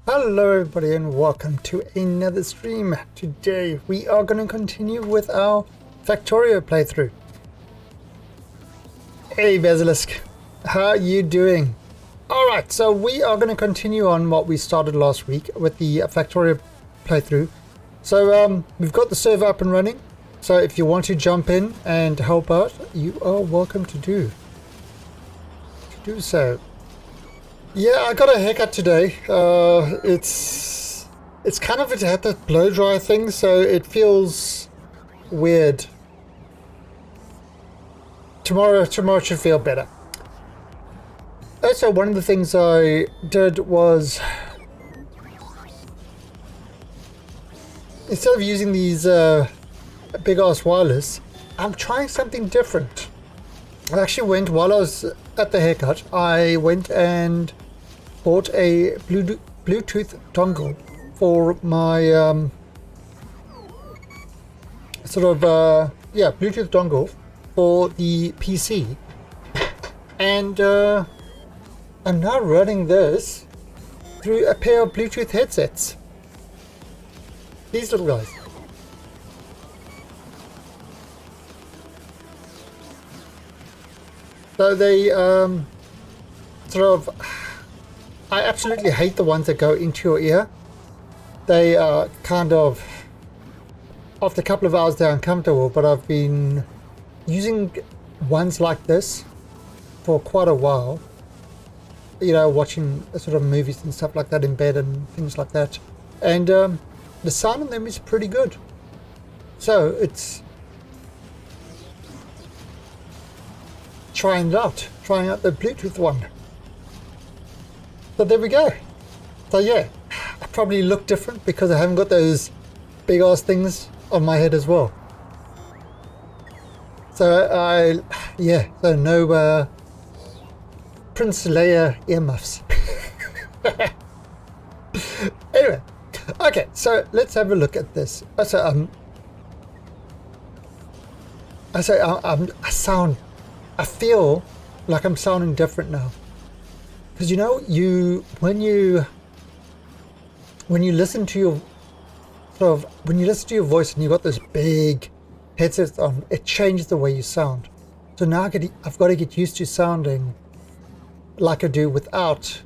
Hello everybody and welcome to another stream. Today we are going to continue with our Factorio playthrough. Hey Basilisk, how are you doing? Alright, so we are going to continue on what we started last week with the Factorio playthrough. So we've got the server up and running, so if you want to jump in and help out, you are welcome to do so. Yeah, I got a haircut today. It's kind of had that blow dry thing, so it feels weird. Tomorrow should feel better. Also, one of the things I did was, instead of using these big ass wireless, I'm trying something different. I actually went, while I was at the haircut, I went and bought a Bluetooth dongle for my Bluetooth dongle for the PC, and I'm now running this through a pair of Bluetooth headsets. These little guys. So they I absolutely hate the ones that go into your ear. They are kind of, after a couple of hours, they're uncomfortable, but I've been using ones like this for quite a while. You know, watching sort of movies and stuff like that in bed and things like that. And the sound on them is pretty good. So it's trying out the Bluetooth one. So there we go. So yeah, I probably look different because I haven't got those big ass things on my head as well. So so no Prince Leia earmuffs. Anyway, okay, so let's have a look at this. I feel like I'm sounding different now. Because you know, when you listen to your voice and you got those big headsets on, it changes the way you sound. So now I've got to get used to sounding like I do without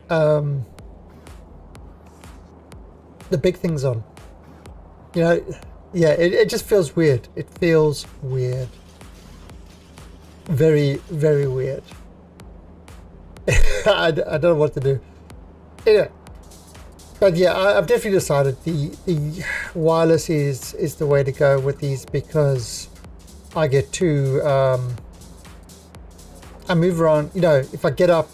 the big things on. You know, yeah, it just feels weird. It feels weird. Very, very weird. I don't know what to do. Anyway, but yeah, I've definitely decided the wireless is the way to go with these, because I get to I move around. You know, if I get up,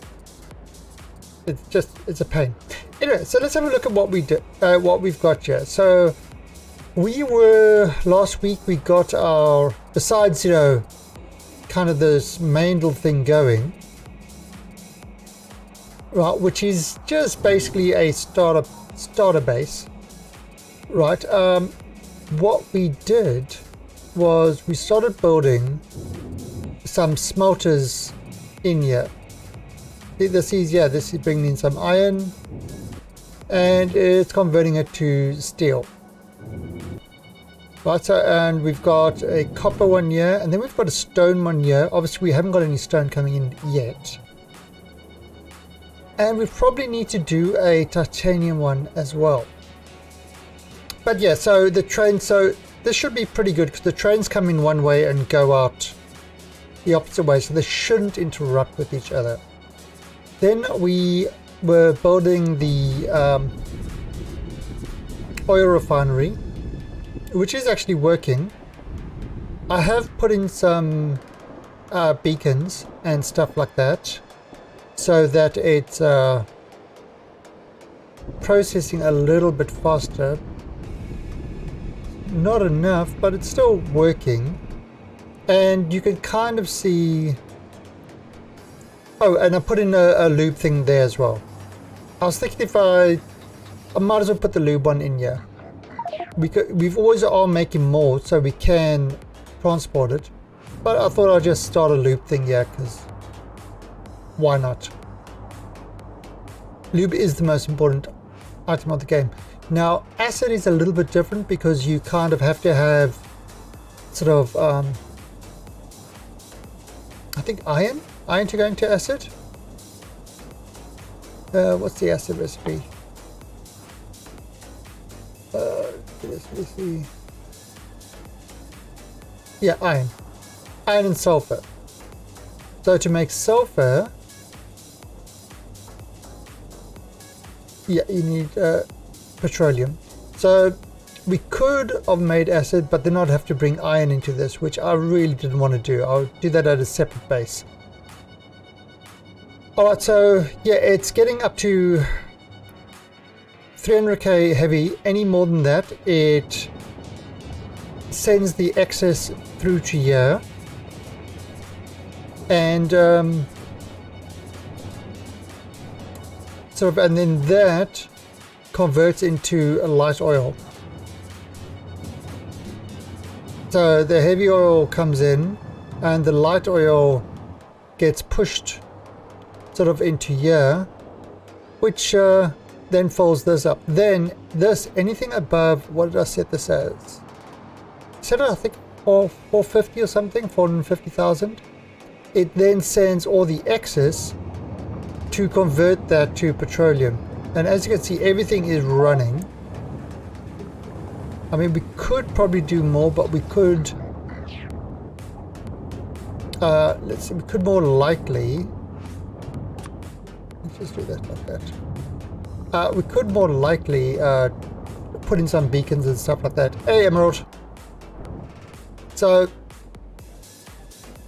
it's a pain. Anyway, so let's have a look at what we've got here. So last week we got our, besides, you know, kind of this main little thing going, right, which is just basically a starter base, right? What we did was we started building some smelters in here. This is bringing in some iron, and it's converting it to steel. Right, so, and we've got a copper one here, and then we've got a stone one here. Obviously we haven't got any stone coming in yet. And we probably need to do a titanium one as well. But yeah, so the train, so this should be pretty good because the trains come in one way and go out the opposite way, so they shouldn't interrupt with each other. Then we were building the oil refinery, which is actually working. I have put in some beacons and stuff like that, so that it's processing a little bit faster. Not enough, but it's still working. And you can kind of see... Oh, and I put in a lube thing there as well. I was thinking if I might as well put the lube one in here. We've always are making more, so we can transport it. But I thought I'd just start a loop thing here, because why not? Lube is the most important item of the game. Now, acid is a little bit different because you kind of have to have sort of, I think iron to go into acid. What's the acid recipe? Let's see. Yeah, iron and sulfur. So to make sulfur, yeah, you need petroleum. So we could have made acid, but then I'd have to bring iron into this, which I really didn't want to do. I'll do that at a separate base. Alright, so yeah, it's getting up to 300k heavy. Any more than that, it sends the excess through to here. And and then that converts into a light oil. So the heavy oil comes in and the light oil gets pushed sort of into here, which then fills this up. Then this, anything above, what did I set this as? Set it, I think 450 or something, 450,000. It then sends all the excess to convert that to petroleum. And as you can see, everything is running. I mean, we could probably do more, but we could let's see, we could more likely, let's just do that like that. We could more likely put in some beacons and stuff like that. Hey, Emerald. So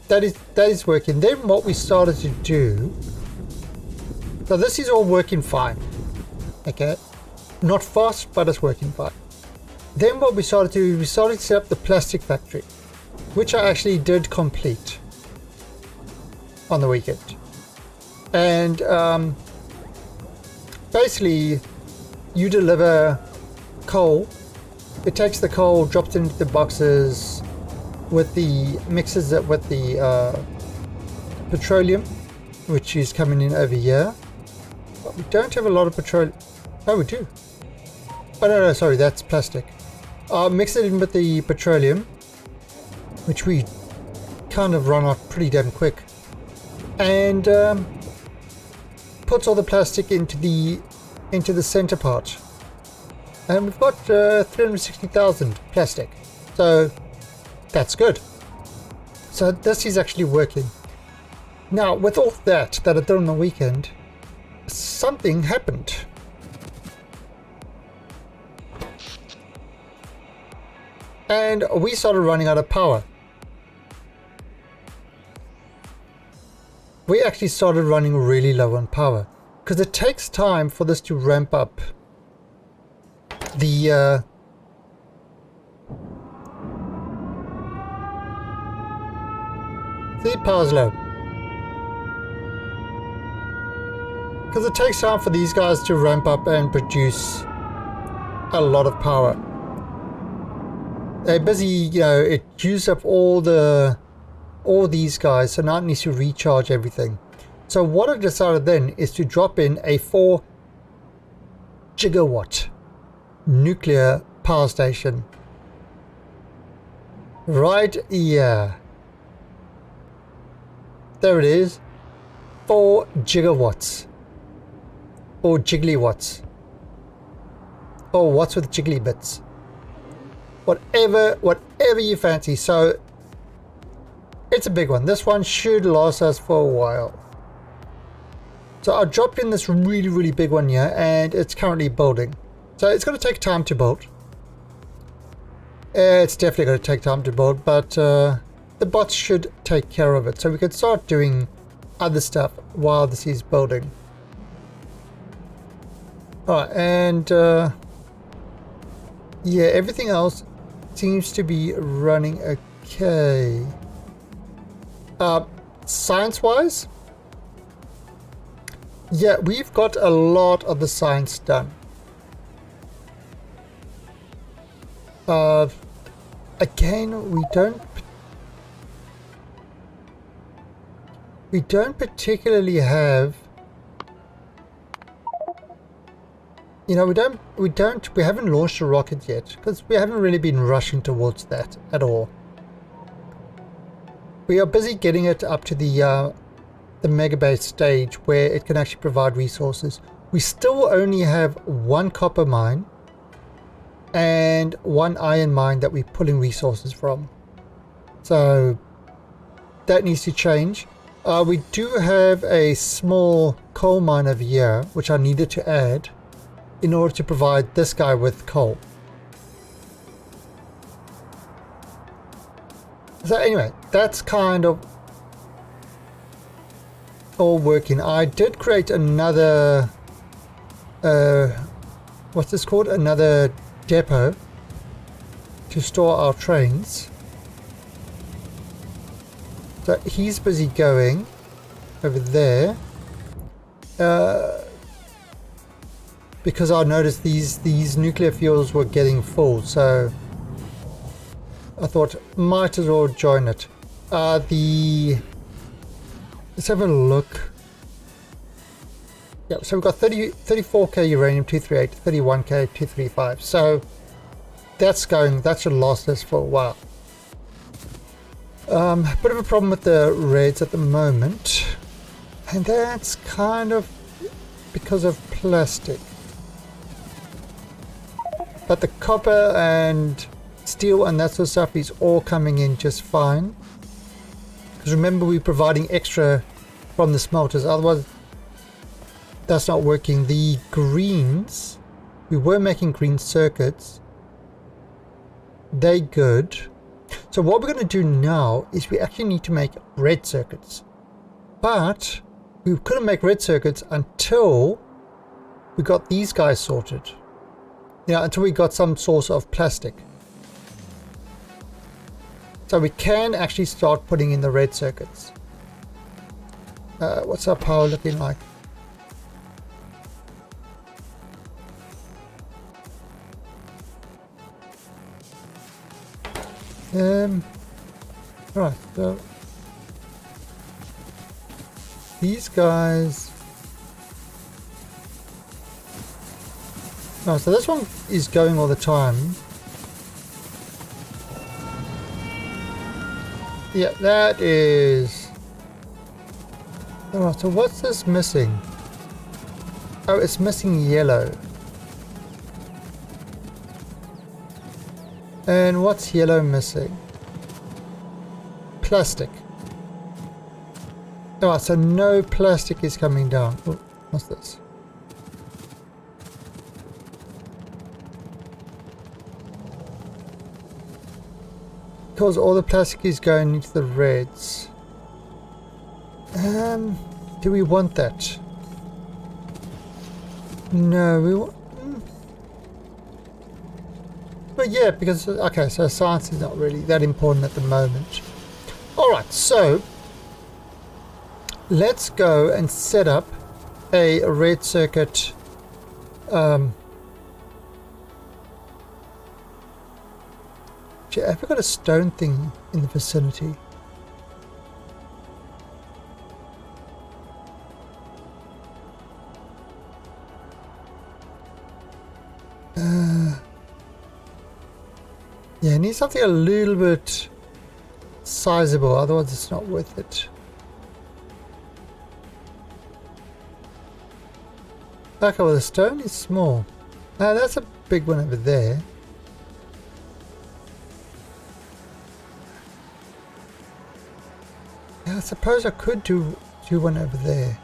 that is working. Then what we started to do, so this is all working fine, okay, not fast, but it's working fine. Then what we started to do, we started to set up the plastic factory, which I actually did complete on the weekend. And basically you deliver coal, it takes the coal, drops it into the boxes with the, mixes it with the petroleum, which is coming in over here. But we don't have a lot of petroleum. Oh, we do. Oh no, sorry, that's plastic. Mix it in with the petroleum, which we kind of run out pretty damn quick, and puts all the plastic into the center part, and we've got 360,000 plastic, so that's good. So this is actually working. Now, with all that I did on the weekend, something happened. And we started running out of power. We actually started running really low on power, because it takes time for this to ramp up the power's low. Because it takes time for these guys to ramp up and produce a lot of power. They're busy, you know, it used up all these guys, so now it needs to recharge everything. So what I decided then is to drop in a 4 gigawatt nuclear power station. Right here. There it is. 4 gigawatts. Or jiggly-watts. Or watts with jiggly bits. Whatever you fancy. So it's a big one. This one should last us for a while. So I dropped in this really big one here, and it's currently building. So it's going to take time to build. It's definitely going to take time to build, but the bots should take care of it. So we can start doing other stuff while this is building. Alright, and yeah, everything else seems to be running okay. Science-wise, yeah, we've got a lot of the science done. Again, we don't particularly have You know, we haven't launched a rocket yet because we haven't really been rushing towards that at all. We are busy getting it up to the megabase stage where it can actually provide resources. We still only have one copper mine and one iron mine that we're pulling resources from. So that needs to change. We do have a small coal mine over here, which I needed to add in order to provide this guy with coal. So anyway, that's kind of all working. I did create another, what's this called? Another depot to store our trains. So he's busy going over there. Because I noticed these nuclear fuels were getting full, so I thought might as well join it. Let's have a look. Yeah, so we've got 34k uranium 238, 31k 235. So that's that should last us for a while. Bit of a problem with the reds at the moment, and that's kind of because of plastic. But the copper and steel and that sort of stuff is all coming in just fine. Because remember, we're providing extra from the smelters, otherwise that's not working. The greens, we were making green circuits. They good. So what we're going to do now is we actually need to make red circuits. But we couldn't make red circuits until we got these guys sorted. Yeah, until we got some source of plastic. So we can actually start putting in the red circuits. What's our power looking like? Right, so these guys. Oh, so this one is going all the time. Yeah, that is. Oh, so what's this missing? Oh, it's missing yellow. And what's yellow missing? Plastic. Oh, so no plastic is coming down. Oh, what's this? Because all the plastic is going into the reds. Do we want that? No, we want. But yeah, because okay, so science is not really that important at the moment. All right, so let's go and set up a red circuit. Have we got a stone thing in the vicinity? Yeah, I need something a little bit sizable, otherwise it's not worth it. Okay, well the stone is small. That's a big one over there. I suppose I could do one over there.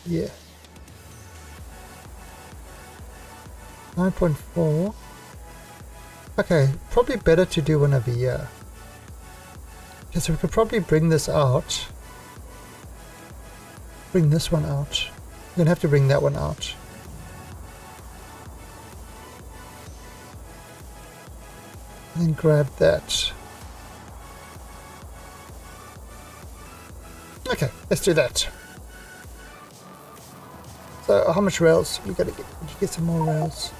Yeah. 9.4. Okay, probably better to do one over here. Okay, so we could probably bring this out. Bring this one out. We're gonna have to bring that one out. And grab that. Okay, let's do that. So how much rails? We gotta get some more rails.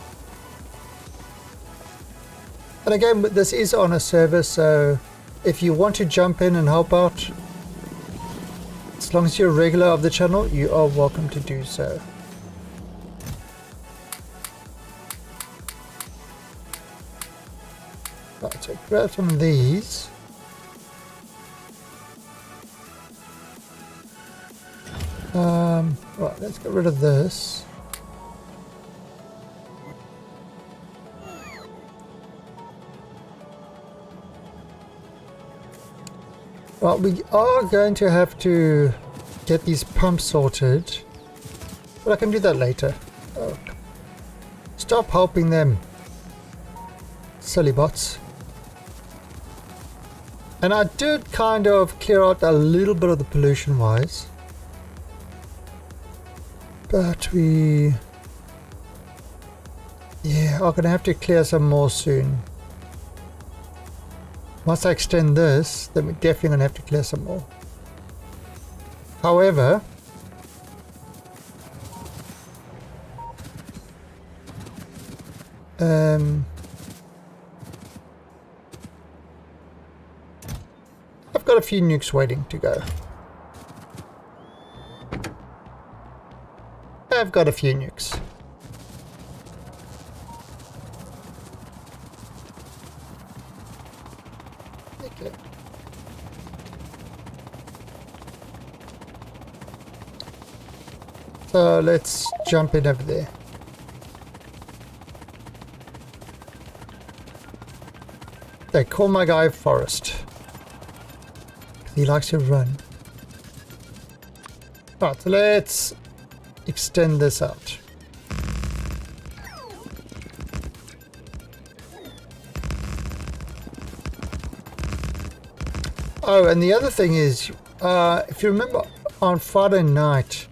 And again, this is on a server, so if you want to jump in and help out, as long as you're a regular of the channel, you are welcome to do so. Right, so grab some of these. Right, let's get rid of this. Well, we are going to have to get these pumps sorted, but I can do that later. Oh. Stop helping them, silly bots. And I did kind of clear out a little bit of the pollution wise, but we, yeah, are gonna have to clear some more soon. Once I extend this, then we're definitely going to have to clear some more. However, I've got a few nukes waiting to go. I've got a few nukes. Okay. So let's jump in over there. They call my guy Forrest. He likes to run. Right, so let's extend this out. Oh, and the other thing is, if you remember on Friday night,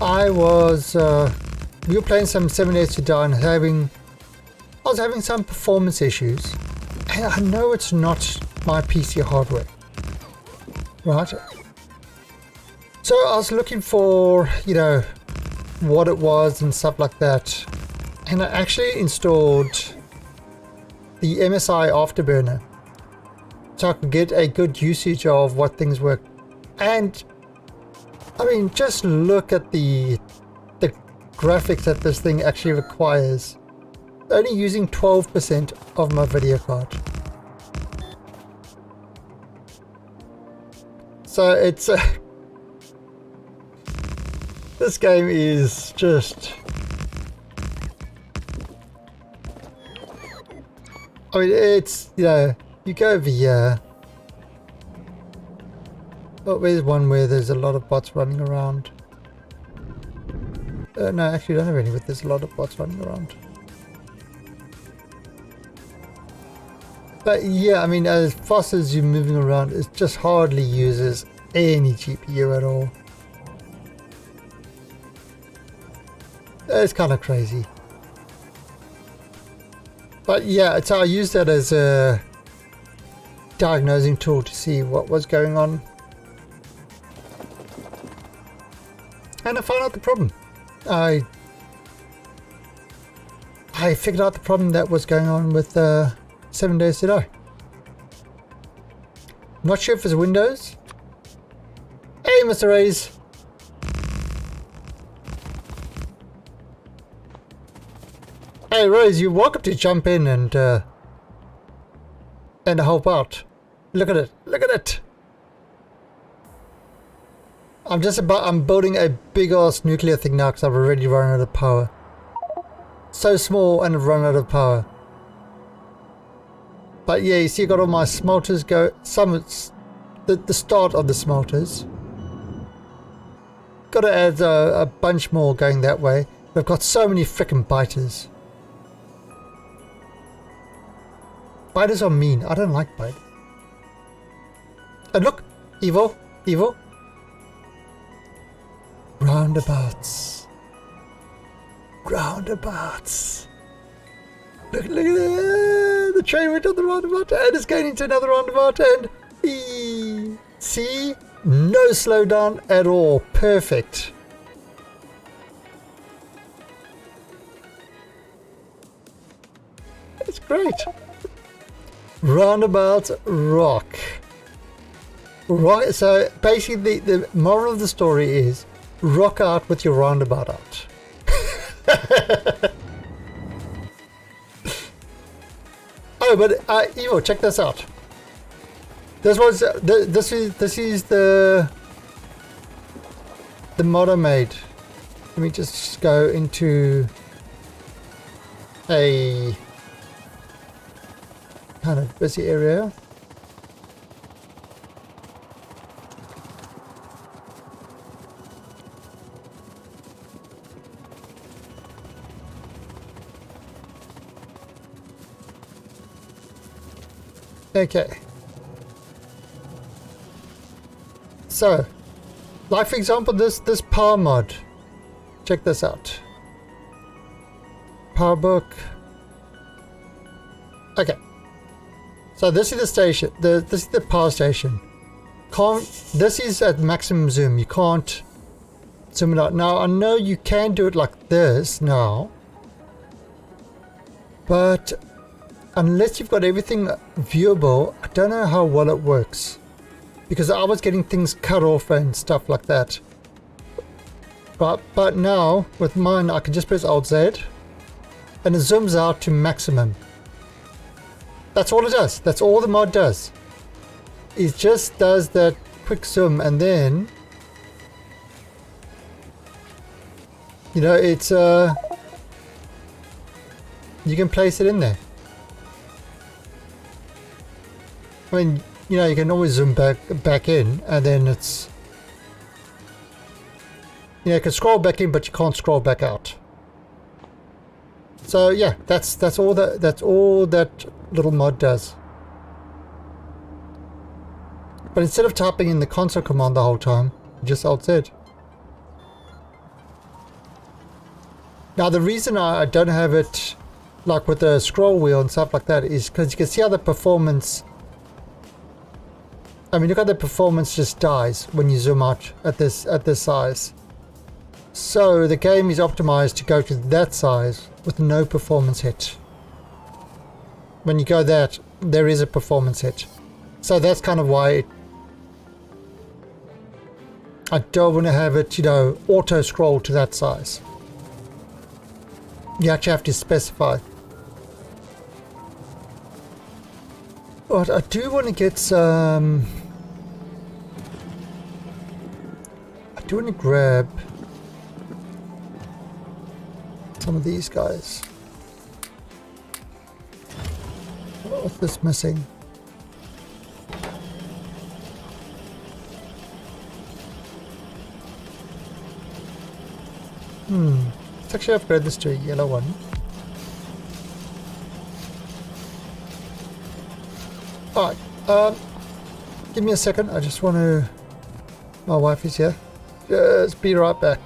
we were playing some 7 Days to Die and I was having some performance issues. And I know it's not my PC hardware, right? So I was looking for, you know, what it was and stuff like that. And I actually installed the MSI Afterburner so I could get a good usage of what things work. And I mean, just look at the graphics that this thing actually requires. Only using 12% of my video card. So it's this game is just, I mean, it's, you know, you go over here. Oh, where's one where there's a lot of bots running around? No, actually, I don't have any, but there's a lot of bots running around. But yeah, I mean, as fast as you're moving around, it just hardly uses any GPU at all. It's kind of crazy. But yeah, so I used that as a diagnosing tool to see what was going on. And I found out the problem. I figured out the problem that was going on with 7 Days to Die. Not sure if it's Windows. Hey, Mr. Ray's. Hey, Rose, you're welcome to jump in and help out. Look at it. Look at it. I'm building a big ass nuclear thing now because I've already run out of power. So small and I've run out of power. But yeah, you see, I got all my smelters go. It's the start of the smelters. Got to add a bunch more going that way. I've got so many freaking biters. Biters are mean. I don't like biters. And look, evil. Roundabouts. Roundabouts. Look at that. The train went on the roundabout and it's going into another roundabout and see? No slowdown at all. Perfect. It's great. Roundabouts rock. Right, so basically the moral of the story is rock out with your roundabout out. Oh, but Evo, check this out. This was this is the mod I made. Let me just go into a kind of busy area. Okay. So, like for example, this power mod. Check this out. Power book. Okay. So this is the station. This is the power station. This is at maximum zoom. You can't zoom it out. Now I know you can do it like this now, but unless you've got everything viewable, I don't know how well it works, because I was getting things cut off and stuff like that. But now with mine, I can just press Alt Z and it zooms out to maximum. That's all it does. That's all the mod does. It just does that quick zoom, and then you know it's you can place it in there. I mean, you know, you can always zoom back in, and then it's, you know, you can scroll back in, but you can't scroll back out. So yeah, that's all that little mod does. But instead of typing in the console command the whole time, just Alt Z. Now the reason I don't have it like with the scroll wheel and stuff like that is because you can see how the performance, I mean, look how the performance just dies when you zoom out at this size. So the game is optimized to go to that size with no performance hit. When you go that, there is a performance hit. So that's kind of why I don't want to have it, you know, auto scroll to that size. You actually have to specify. But I do want to get some... I do want to grab some of these guys. What's this missing? Let's actually upgrade this to a yellow one. Alright, give me a second. I just want to... My wife is here. Just be right back.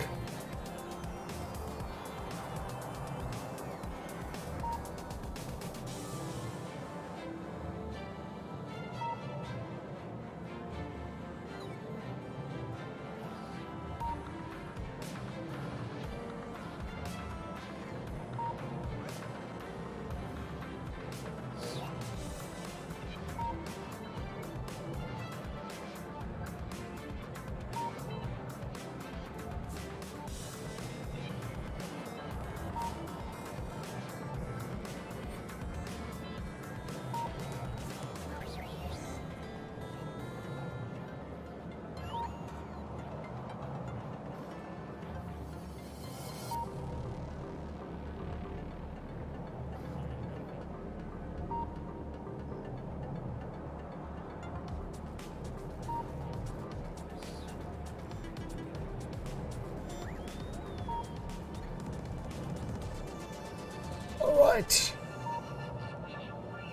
Right.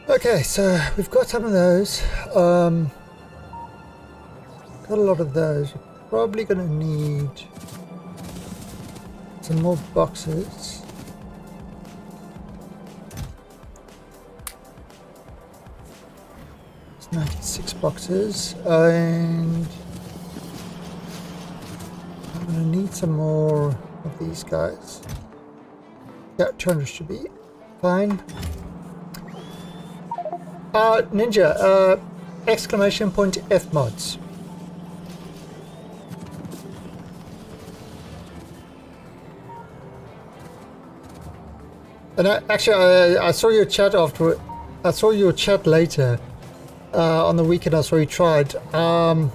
Okay, so we've got some of those. Got a lot of those. We're probably going to need some more boxes. It's 96 boxes, and I'm going to need some more of these guys. Yeah, 200 should be fine. Ninja, exclamation point F mods. And actually, I saw your chat after. I saw your chat later on the weekend. I saw you tried. And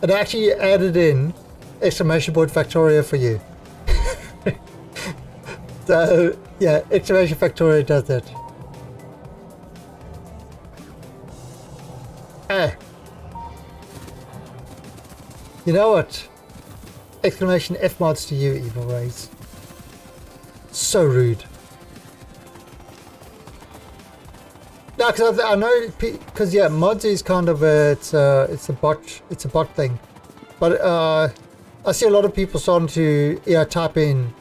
I actually added in exclamation point Factorio for you. So yeah, exclamation Factorio does that. Ah. You know what? Exclamation F mods to you, Evil Rays. So rude. No, because I know, because yeah, mods is kind of it's a bot thing, but I see a lot of people starting to type in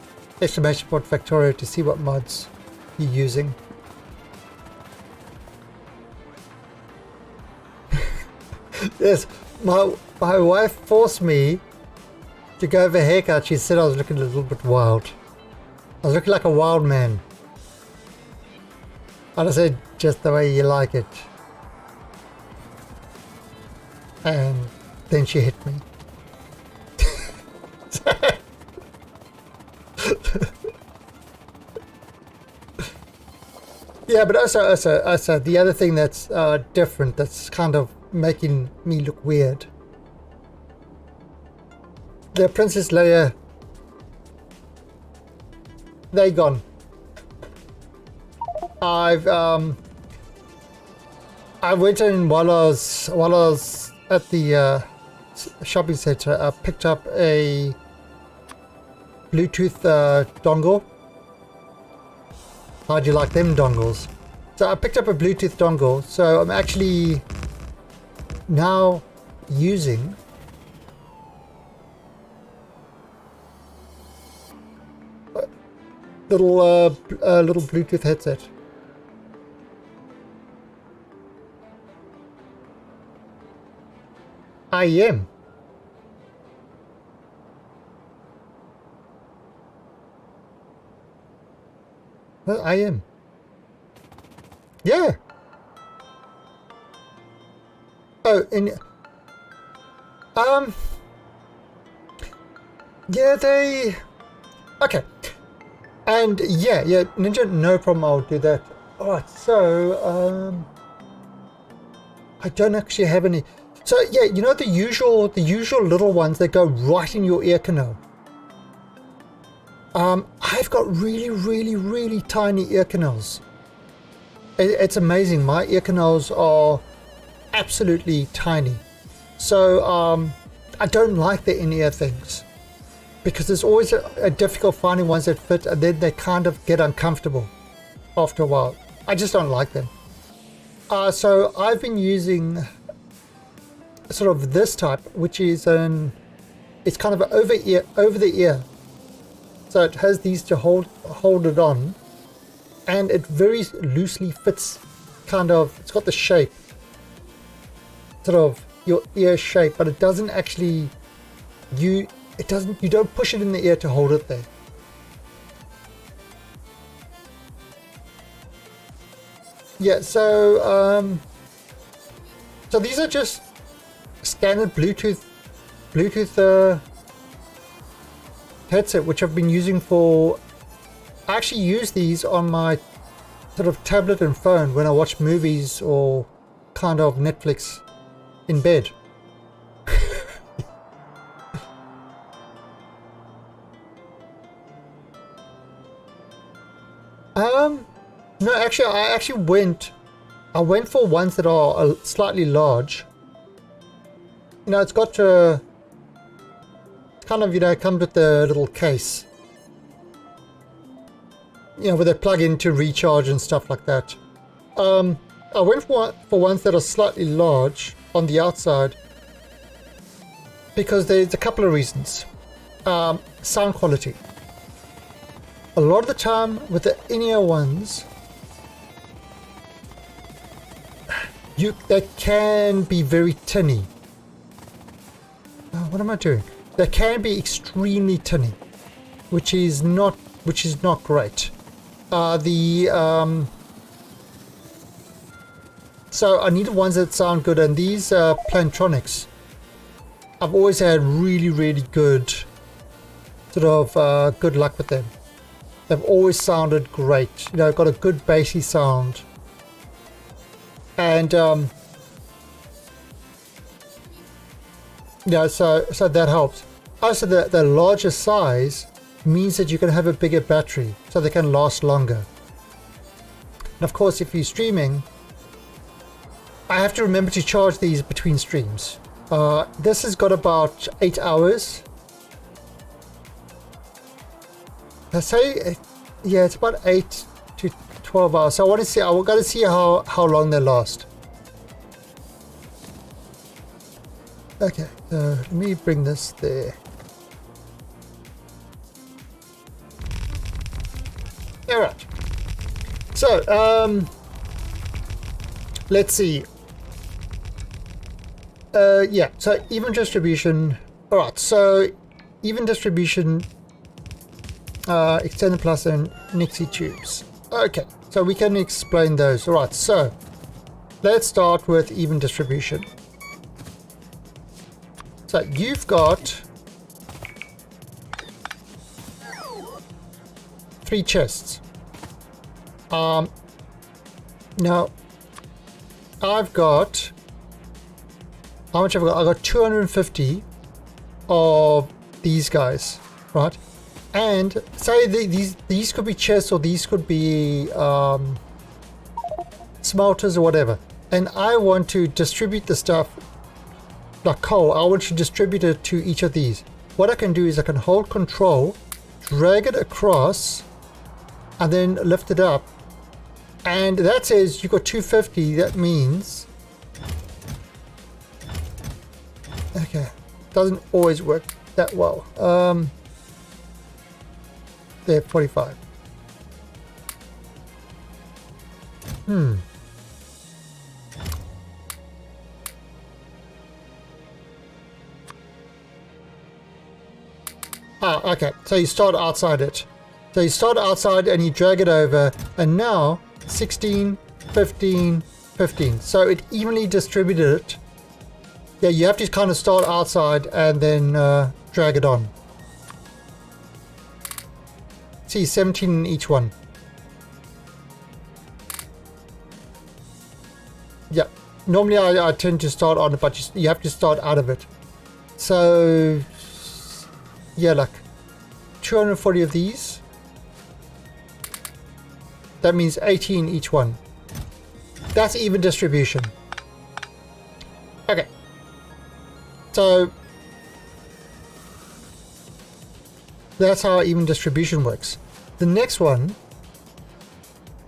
exclamation point Factorio to see what mods you're using. Yes, my wife forced me to go have a haircut. She said I was looking a little bit wild. I was looking like a wild man. And I said, just the way you like it. And then she hit me. Yeah, but also the other thing that's different, that's kind of making me look weird. The Princess Leia, they gone. I went in while I was at the shopping center. I picked up a Bluetooth dongle. How do you like them dongles? So I picked up a Bluetooth dongle. So I'm actually now using little Bluetooth headset. I am. Well, I am. Yeah. Oh, and yeah, they. Okay. And yeah, Ninja, no problem. I'll do that. All right. So I don't actually have any. So yeah, you know the usual little ones that go right in your ear canal. I've got really tiny ear canals. It's amazing. My ear canals are absolutely tiny. So I don't like the in-ear things because there's always a difficult finding ones that fit, and then they kind of get uncomfortable after a while. I just don't like them. So I've been using sort of this type, which is it's kind of over the ear. So it has these to hold it on, and it very loosely fits. Kind of, it's got the shape, sort of your ear shape, but it doesn't actually. You don't push it in the ear to hold it there. Yeah. So these are just standard Bluetooth headset, which I've been using for. I actually use these on my sort of tablet and phone when I watch movies or kind of Netflix in bed. No, actually, I went for ones that are slightly large. You know, it's got to kind of, comes with the little case. Where they plug in to recharge and stuff like that. I went for ones that are slightly large on the outside because there's a couple of reasons. Sound quality. A lot of the time with the in-ear ones, they can be very tinny. What am I doing? They can be extremely tinny, which is not great. So I needed ones that sound good, and these Plantronics, I've always had really good sort of good luck with them. They've always sounded great. You know, got a good bassy sound. And yeah, so that helps. Also, the larger size means that you can have a bigger battery, so they can last longer. And of course, if you're streaming, I have to remember to charge these between streams. This has got about 8 hours. I say, yeah, it's about 8 to 12 hours. So I want to see. I got to see how long they last. Okay, let me bring this there. All right. So let's see. Yeah. So even distribution. All right. So even distribution. Extended plus and Nixie tubes. Okay, so we can explain those. All right, so let's start with even distribution. So you've got 3 chests. Now I've got, how much have I got? I've got 250 of these guys, right? And say these could be chests, or these could be smelters or whatever. And I want to distribute the stuff like coal. I want to distribute it to each of these. What I can do is I can hold control, drag it across, and then lift it up. And that says you've got 250. That means, okay, doesn't always work that well. There, 45. Ah, okay. So you start outside it. So you start outside and you drag it over, and now 16, 15, 15. So it evenly distributed it. Yeah, you have to kind of start outside and then drag it on. See, 17 in each one. Yeah, normally I tend to start on it, but you have to start out of it. So yeah, like 240 of these. That means 18 each one. That's even distribution. Okay, so that's how even distribution works. The next one,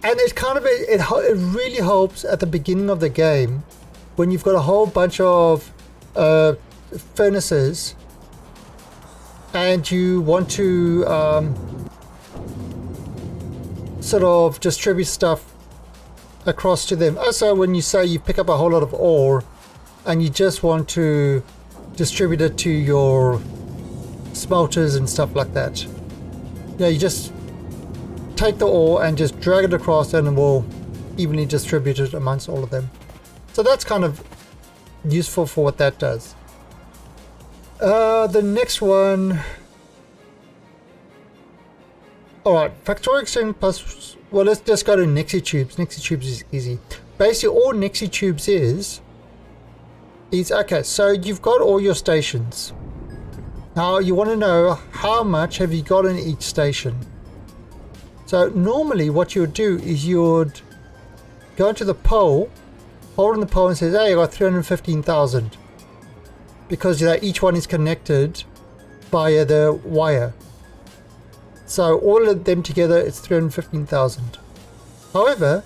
and it kind of it really helps at the beginning of the game when you've got a whole bunch of furnaces and you want to sort of distribute stuff across to them. Also, when you say you pick up a whole lot of ore and you just want to distribute it to your smelters and stuff like that. Yeah, you just take the ore and just drag it across, and it will evenly distribute it amongst all of them. So that's kind of useful for what that does. The next one. Alright, Factorio Extend plus, well, let's just go to Nixie Tubes. Nixie Tubes is easy. Basically all Nixie Tubes is okay, so you've got all your stations. Now you want to know how much have you got in each station. So normally what you would do is you would go into the pole, hold on the pole and says, hey, I got 315,000. Because each one is connected via the wire. So all of them together it's 315,000. However,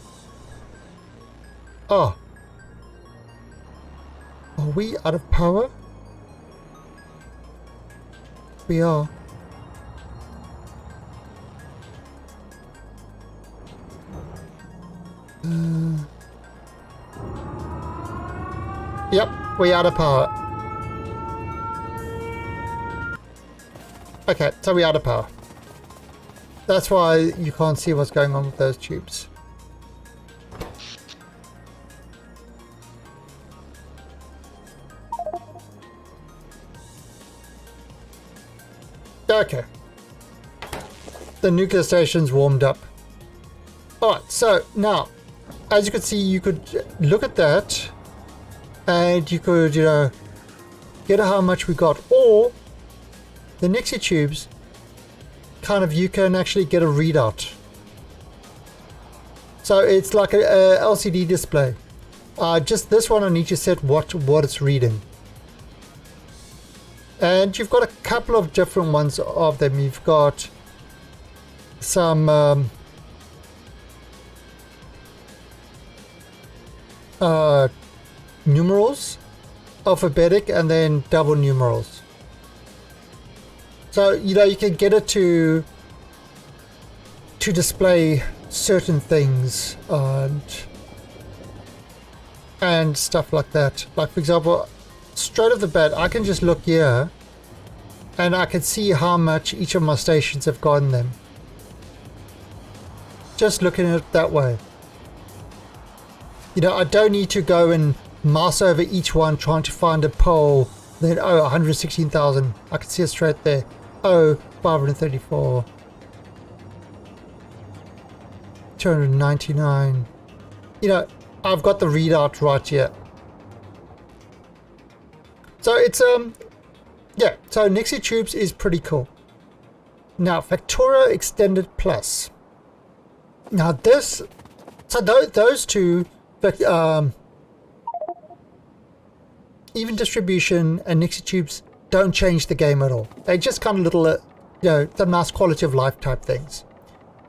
are we out of power? We are. Yep, we're out of power. Okay, so we're out of power. That's why you can't see what's going on with those tubes. Okay. the nuclear station's warmed up. Alright, so now, as you can see, you could look at that and you could, you know, get how much we got. Or the Nixie tubes, kind of, you can actually get a readout. So it's like a LCD display. Just this one, I need to set what it's reading. And you've got a couple of different ones of them. You've got some numerals, alphabetic, and then double numerals. So, you know, you can get it to display certain things and stuff like that. Like, for example, straight off the bat, I can just look here and I can see how much each of my stations have gotten them. Just looking at it that way. You know, I don't need to go and mouse over each one trying to find a poll. Then, oh, 116,000. I can see it straight there. Oh, 534. 299. You know, I've got the readout right here. So it's yeah, so Nixie Tubes is pretty cool. Now Factorio Extended Plus. Now this, so those two, even Distribution and Nixie Tubes don't change the game at all. They just kind of little, you know, the nice quality of life type things.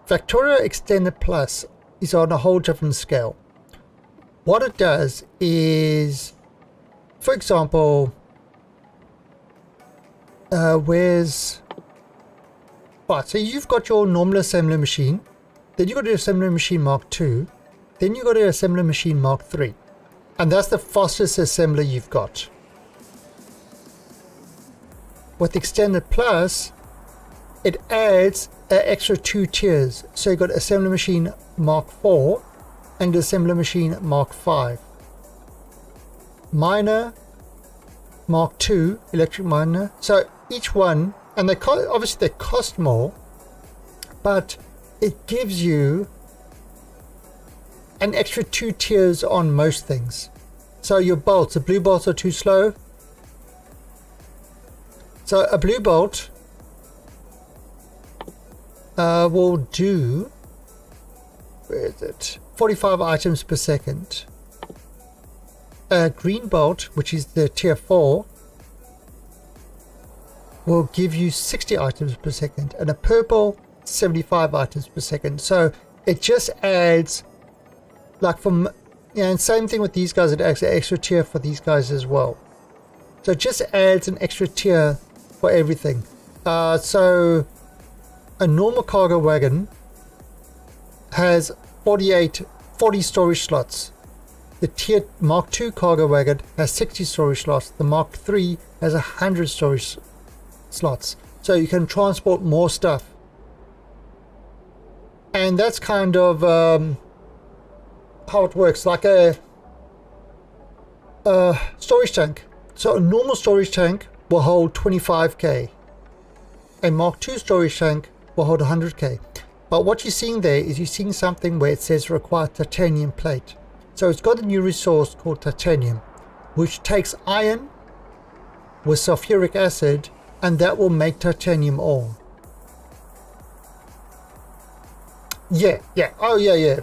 Factorio Extended Plus is on a whole different scale. What it does is, for example, where's... Right, so you've got your normal assembly machine, then you've got your assembly machine Mark II, then you've got your assembly machine Mark III. And that's the fastest assembler you've got. With Extended Plus, it adds an extra 2 tiers. So you've got assembly machine Mark IV and assembly machine Mark V. Miner, Mark II, electric miner. So each one, and they obviously they cost more, but it gives you an extra 2 tiers on most things. So your bolts, the blue bolts are too slow. So a blue bolt will do, where is it, 45 items per second. A green bolt, which is the tier 4, will give you 60 items per second, and a purple 75 items per second. So it just adds, like, from, you know, and same thing with these guys, it adds an extra tier for these guys as well. So it just adds an extra tier for everything. So a normal cargo wagon has 40 storage slots. The tier Mark II cargo wagon has 60 storage slots. The Mark III has 100 storage slots. So you can transport more stuff. And that's kind of how it works, like a storage tank. So a normal storage tank will hold 25k. A Mark II storage tank will hold 100k. But what you're seeing there is you're seeing something where it says require titanium plate. So it's got a new resource called titanium, which takes iron with sulfuric acid, and that will make titanium ore. Yeah, oh yeah.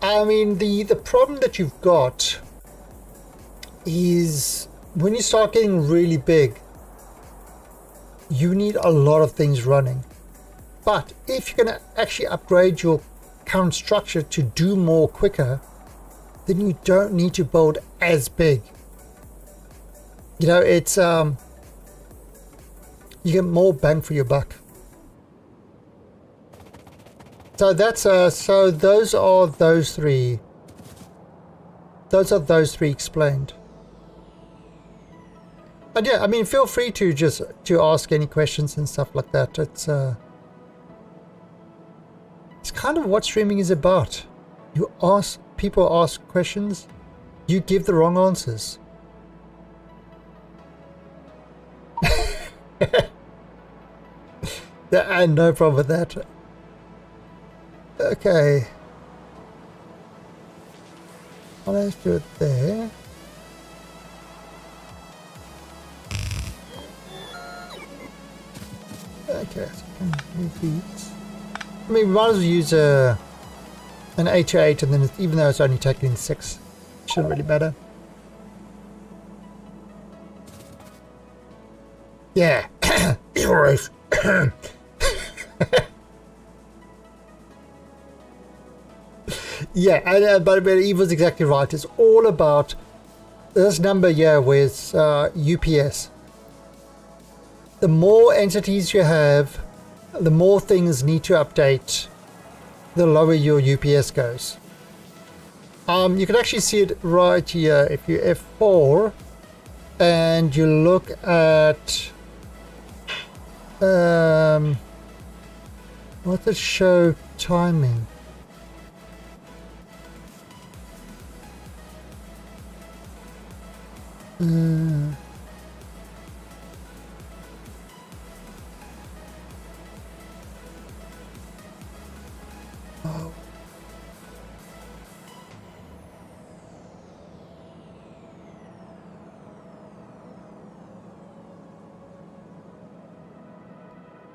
I mean, the problem that you've got is when you start getting really big, you need a lot of things running. But if you're going to actually upgrade your current structure to do more quicker, then you don't need to build as big. You know, it's you get more bang for your buck. So that's so those are those three. Those are those three explained. And yeah, I mean, feel free to just ask any questions and stuff like that. It's kind of what streaming is about. You ask, people ask questions, you give the wrong answers. And no problem with that. Okay. Well, let's do it there. Okay, so I can move these. I mean, we might as well use an 8 and then even though it's only taking 6, it shouldn't really matter. Yeah. Evil race. Yeah, but Evil's exactly right. It's all about this number here with UPS. The more entities you have, the more things need to update, the lower your UPS goes. You can actually see it right here. If you F4 and you look at what's it show timing? Oh.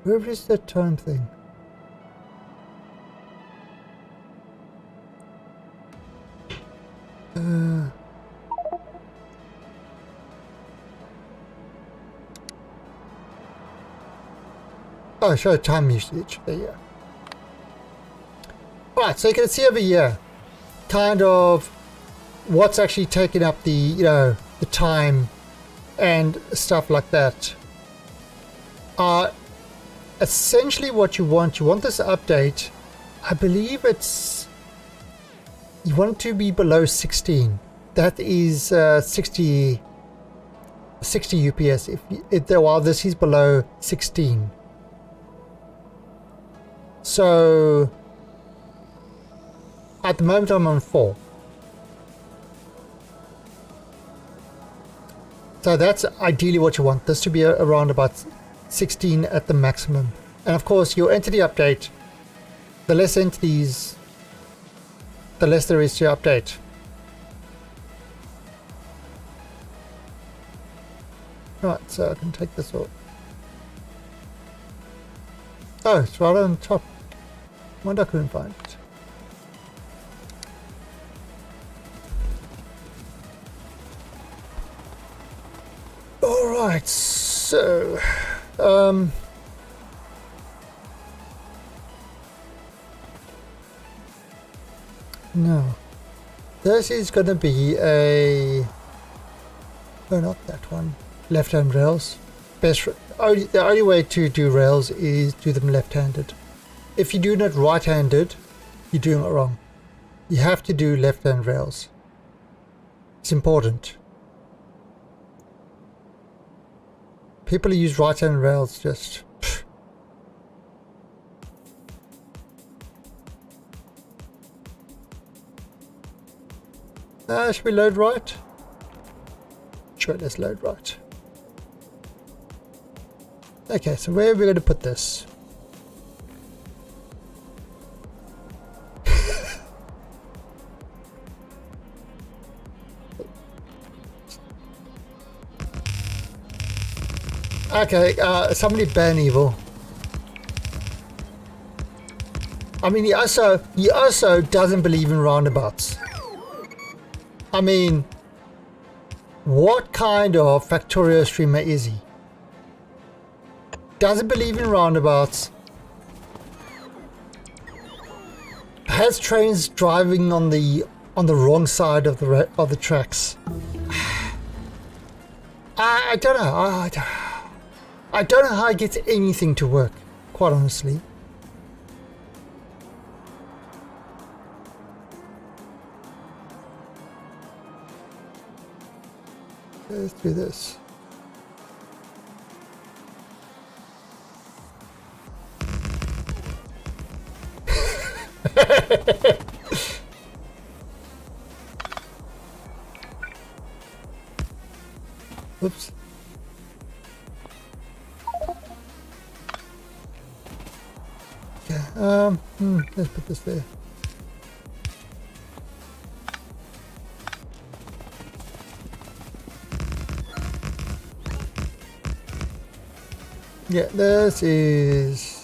Where is that time thing? Oh, show time usage. There you go. Right, so you can see over here, kind of what's actually taking up the, the time and stuff like that. Essentially what you want this update, I believe you want it to be below 16. That is 60 UPS. While this is below 16. So at the moment I'm on 4. So that's ideally what you want, this to be around about 16 at the maximum. And of course your entity update, the less entities, the less there is to update. Right, so I can take this off. Oh, it's right on top. Wonder I couldn't find it. Alright, so no. This is gonna be a not that one. Left-hand rails. The only way to do rails is do them left-handed. If you're doing it right-handed, you're doing it wrong. You have to do left-hand rails. It's important. People who use right-hand rails just... should we load right? Sure, let's load right. Okay, so where are we going to put this? Okay, somebody ban Evil. I mean, he also doesn't believe in roundabouts. I mean, what kind of Factorio streamer is he? Doesn't believe in roundabouts. Has trains driving on the wrong side of the tracks. I don't know. I don't know how he gets anything to work, quite honestly. Let's do this. Oops. Let's put this there. Yeah, this is...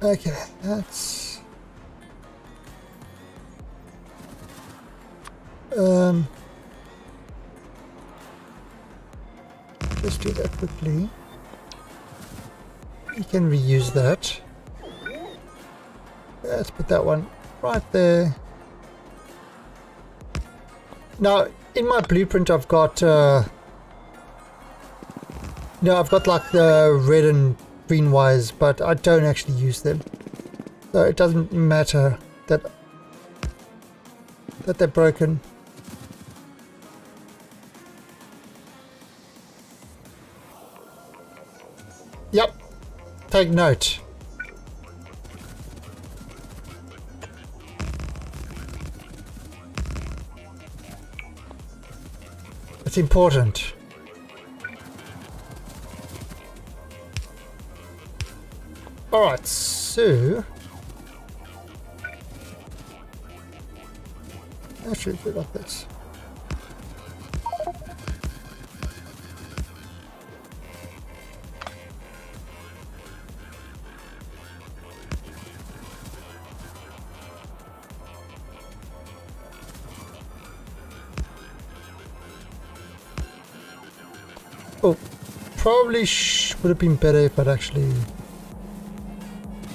Okay, that's... Let's do that quickly. You can reuse that. Let's put that one right there. Now, in my blueprint, I've got, I've got like the red and green wires, but I don't actually use them. So it doesn't matter that they're broken. Yep. Take note. It's important. Alright, so... Actually, do it like this. Oh, probably would have been better if I'd actually...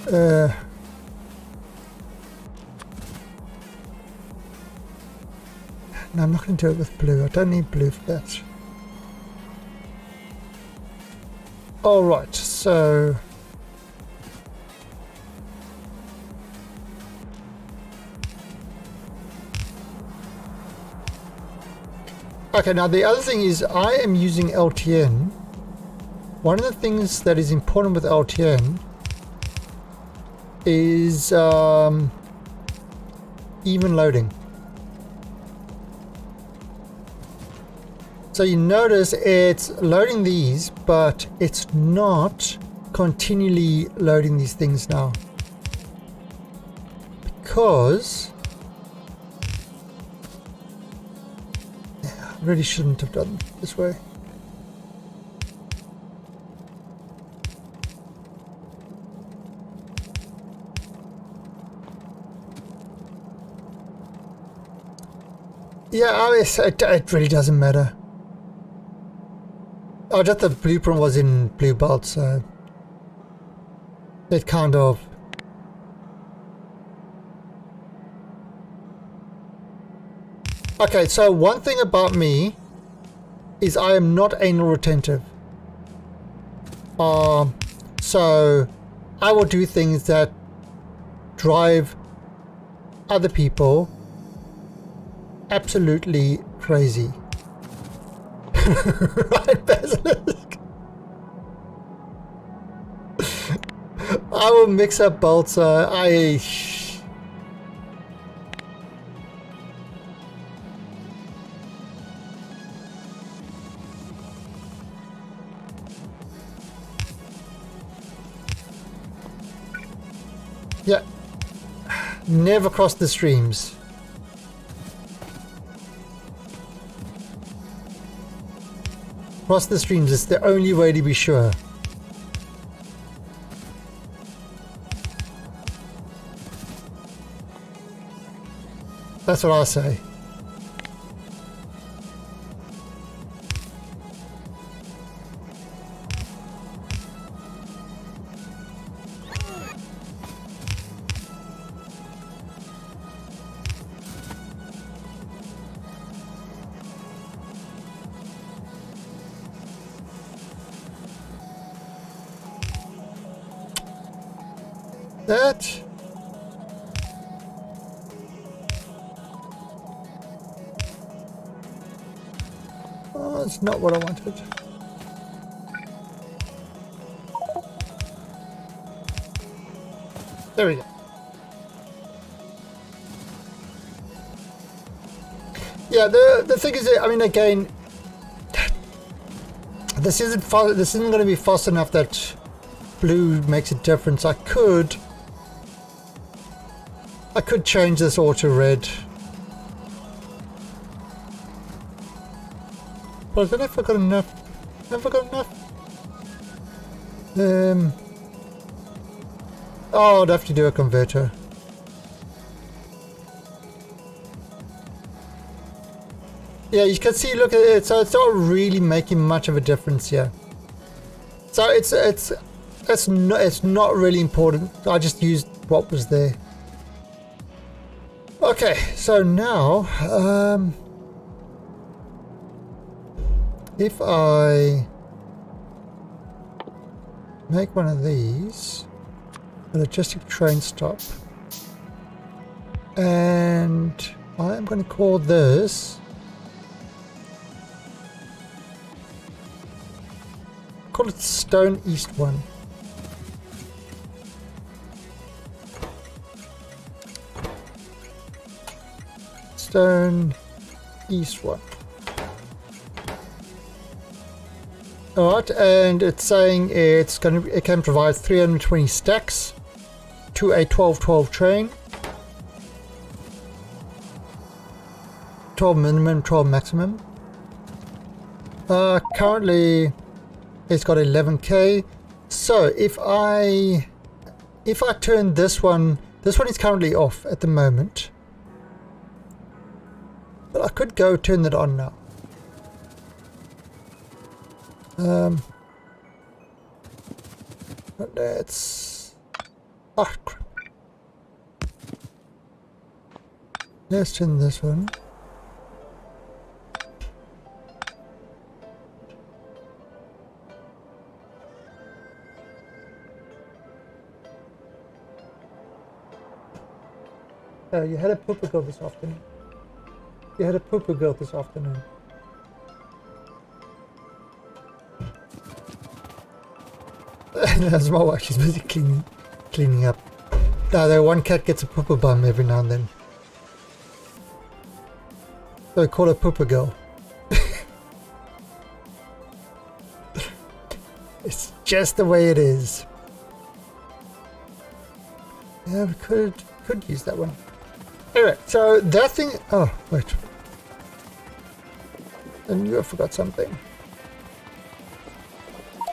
No, I'm not going to do it with blue. I don't need blue for that. Alright, so... Okay, now the other thing is I am using LTN. One of the things that is important with LTN is even loading. So you notice it's loading these, but it's not continually loading these things now. Because I really shouldn't have done it this way. Yeah, I mean, it really doesn't matter. Oh, just the blueprint was in blue belt, so it kind of... Okay, so one thing about me is I am not anal retentive. So I will do things that drive other people absolutely crazy. Right, Basilisk? I will mix up bolts. Yeah. Never cross the streams. Cross the streams is the only way to be sure. That's what I say. That. Oh, it's not what I wanted. There we go. Yeah, the thing is, I mean, again, this isn't going to be fast enough that blue makes a difference. I could change this all to red, but I don't know if I got enough. Have I got enough? Oh, I'd have to do a converter. Yeah, you can see, look at it, so it's not really making much of a difference here. So it's not really important. I just used what was there. Okay, so now if I make one of these, a logistic train stop, and I'm going to call this, call it Stone East 1. Stone East 1. Alright, and it's saying it can provide 320 stacks to a 12-12 train. 12 minimum, 12 maximum. Currently it's got 11k. So if I turn this one is currently off at the moment. But I could go turn it on now. But let's... Ah, crap. Let's turn this one. You had a pooper girl this afternoon. You had a pooper girl this afternoon. That's my wife. She's busy cleaning up. No, one cat gets a pooper bum every now and then. So I call her pooper girl. It's just the way it is. Yeah, we could use that one. Anyway, so that thing... Oh, wait. I knew I forgot something.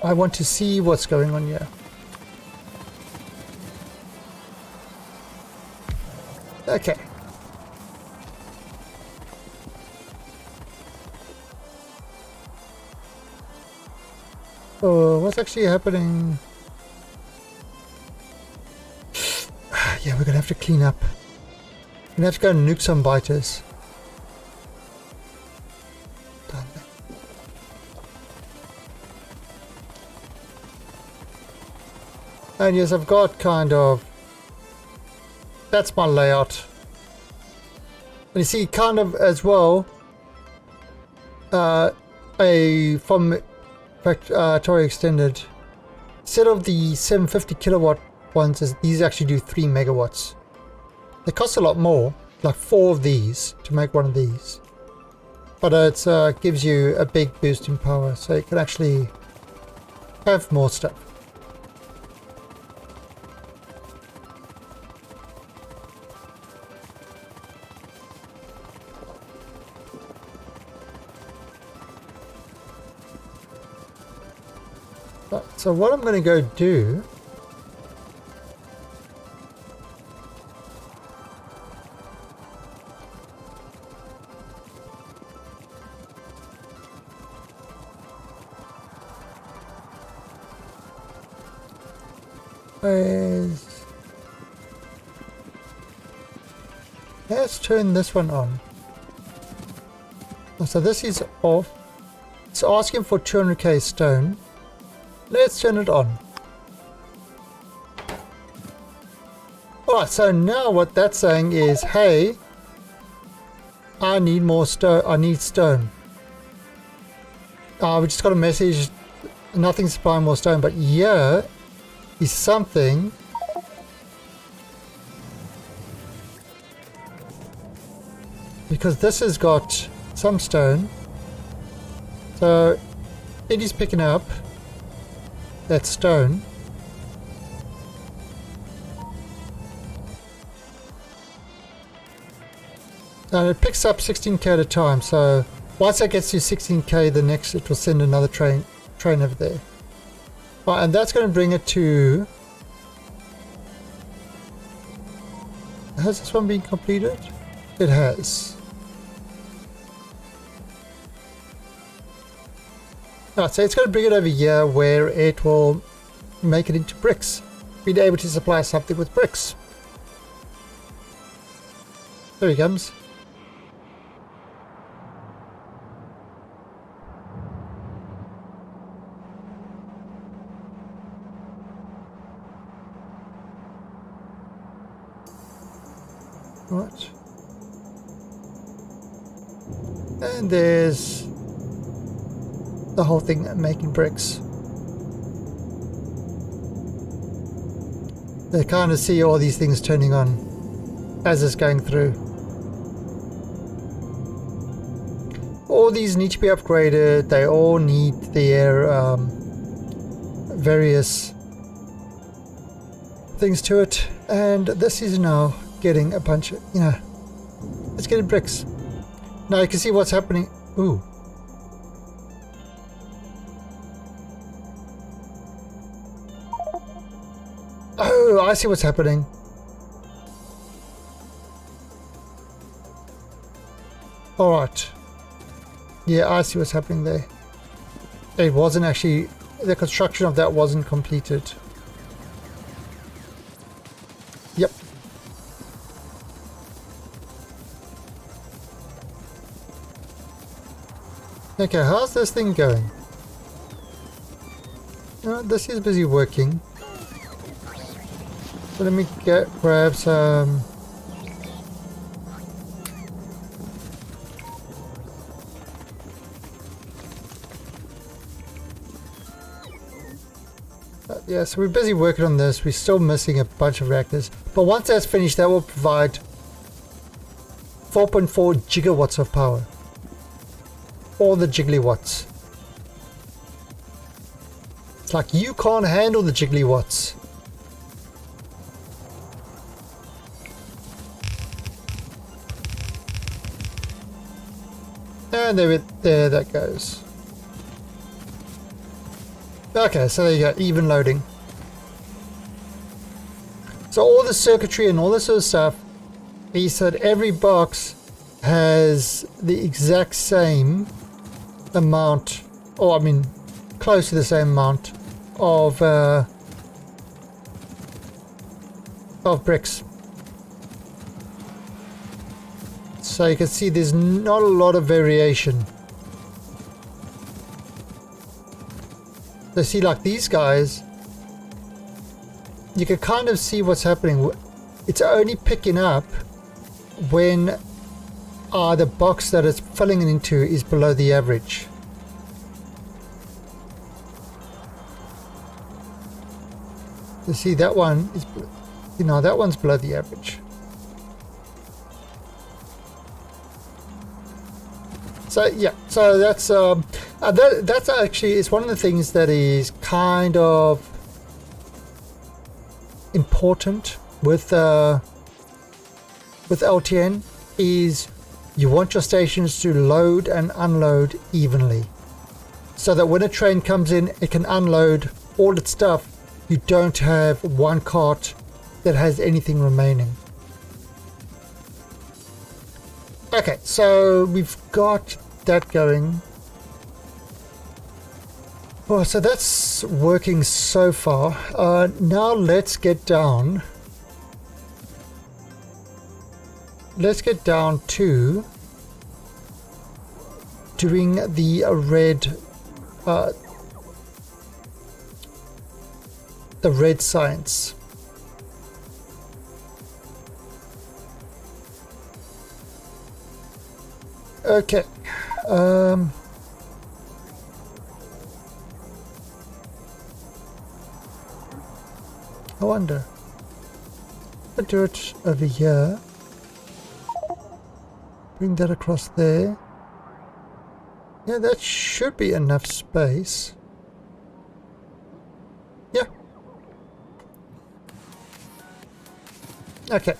I want to see what's going on here. Okay. Oh, what's actually happening? Yeah, we're gonna have to clean up. We're gonna have to go and nuke some biters. Done. And yes, I've got kind of... That's my layout. And you see, kind of as well, from Factory Extended, instead of the 750 kilowatt ones, these actually do 3 megawatts. They cost a lot more, like 4 of these to make one of these. But it gives you a big boost in power, so you can actually have more stuff. So what I'm going to go do is, let's turn this one on. So this is off. It's asking for 200k stone. Let's turn it on. Alright, so now what that's saying is, hey, I need more stone. I need stone. We just got a message, nothing's supplying more stone, but here is something because this has got some stone. So it is picking up that stone. And it picks up 16k at a time, so once that gets to 16k, the next it will send another train over there. Right, and that's going to bring it to... Has this one been completed? It has. Right, so it's going to bring it over here where it will make it into bricks. Being able to supply something with bricks. There he comes. Right. And there's the whole thing making bricks. They kind of see all these things turning on as it's going through. All these need to be upgraded. They all need their various things to it. And this is now getting a bunch of, you know, it's getting bricks. Now you can see what's happening. Ooh. Oh, I see what's happening. Alright. Yeah, I see what's happening there. It wasn't actually, the construction of that wasn't completed. Yep. Okay, how's this thing going? This is busy working. So let me grab some... yeah, so we're busy working on this. We're still missing a bunch of reactors. But once that's finished, that will provide 4.4 gigawatts of power. All the gigawatts. It's like you can't handle the gigawatts. And there that goes. Okay, so there you go, even loading. So all the circuitry and all this sort of stuff, he said every box has the exact same amount, or I mean close to the same amount of bricks. So you can see there's not a lot of variation. So see, like these guys, you can kind of see what's happening. It's only picking up when the box that it's filling it into is below the average. You see that one is, you know, that one's below the average. So yeah, so that's actually is one of the things that is kind of important with LTN is you want your stations to load and unload evenly, so that when a train comes in, it can unload all its stuff. You don't have one cart that has anything remaining. Okay, so we've got that going. Oh, so that's working so far. Now let's get down. Let's get down to doing the red science. Okay. I wonder. I'll do it over here. bring that across there. Yeah, that should be enough space. Yeah. Okay.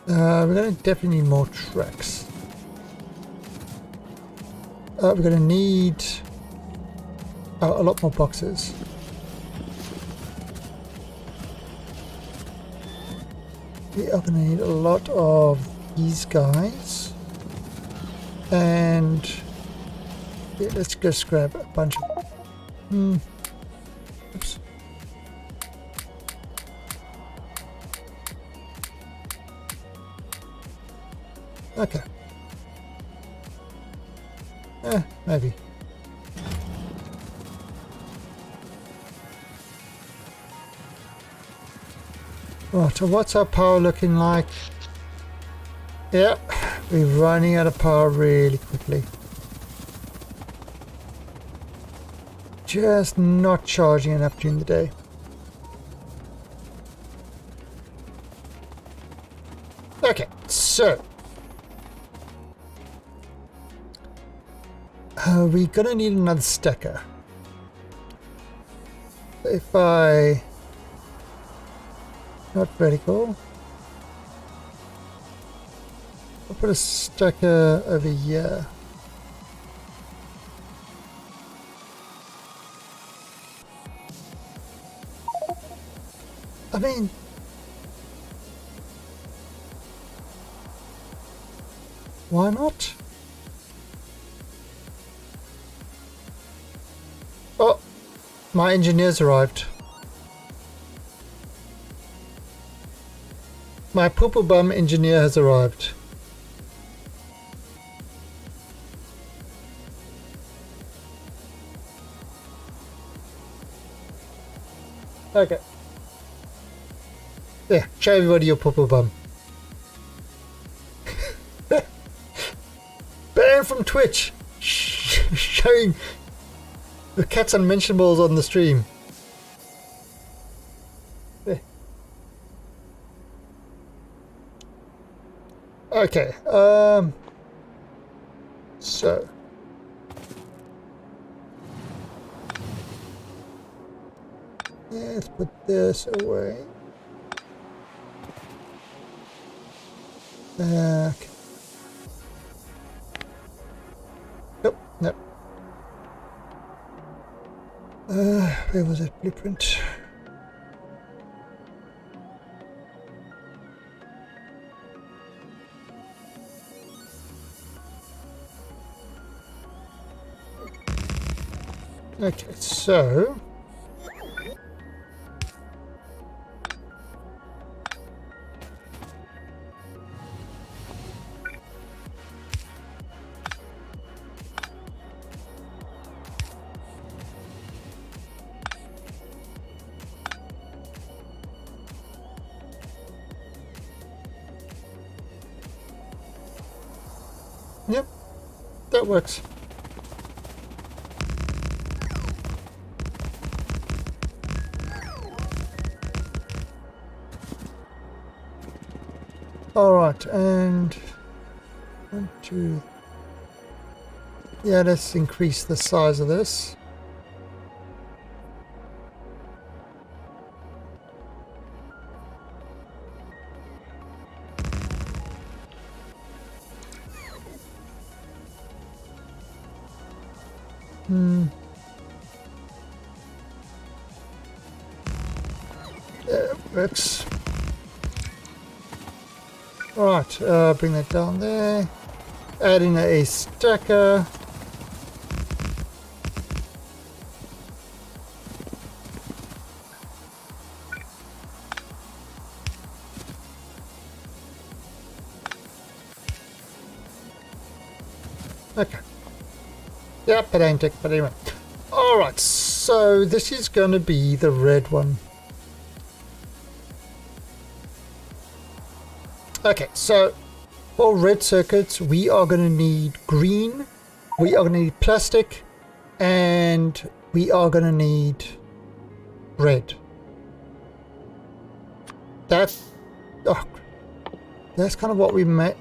We're going to definitely need more tracks. We're going to need a lot more boxes. We are going to need a lot of these guys. And yeah, let's just grab a bunch of... Oops. Okay. Maybe. Right, so what's our power looking like? Yeah, we're running out of power really quickly. Just not charging enough during the day. Okay, so we're gonna need another stacker. If I... Not vertical. I'll put a stacker over here. I mean... Why not? Oh! My engineers arrived. My poo-poo bum engineer has arrived. Okay. Yeah, show everybody your poo-poo bum. Banned from Twitch. Showing the Cats Unmentionables on the stream. Okay, so let's put this away. Okay. Nope, nope. Where was that blueprint? Okay, so yep, that works. All right, and 1, 2. Yeah, let's increase the size of this. There it works. Alright, bring that down there. Add in a stacker. Okay. Yep, it ain't it, but anyway. Alright, so this is going to be the red one. Okay, so for red circuits, we are going to need green, we are going to need plastic, and we are going to need red. That's... Oh, That's kind of what we make.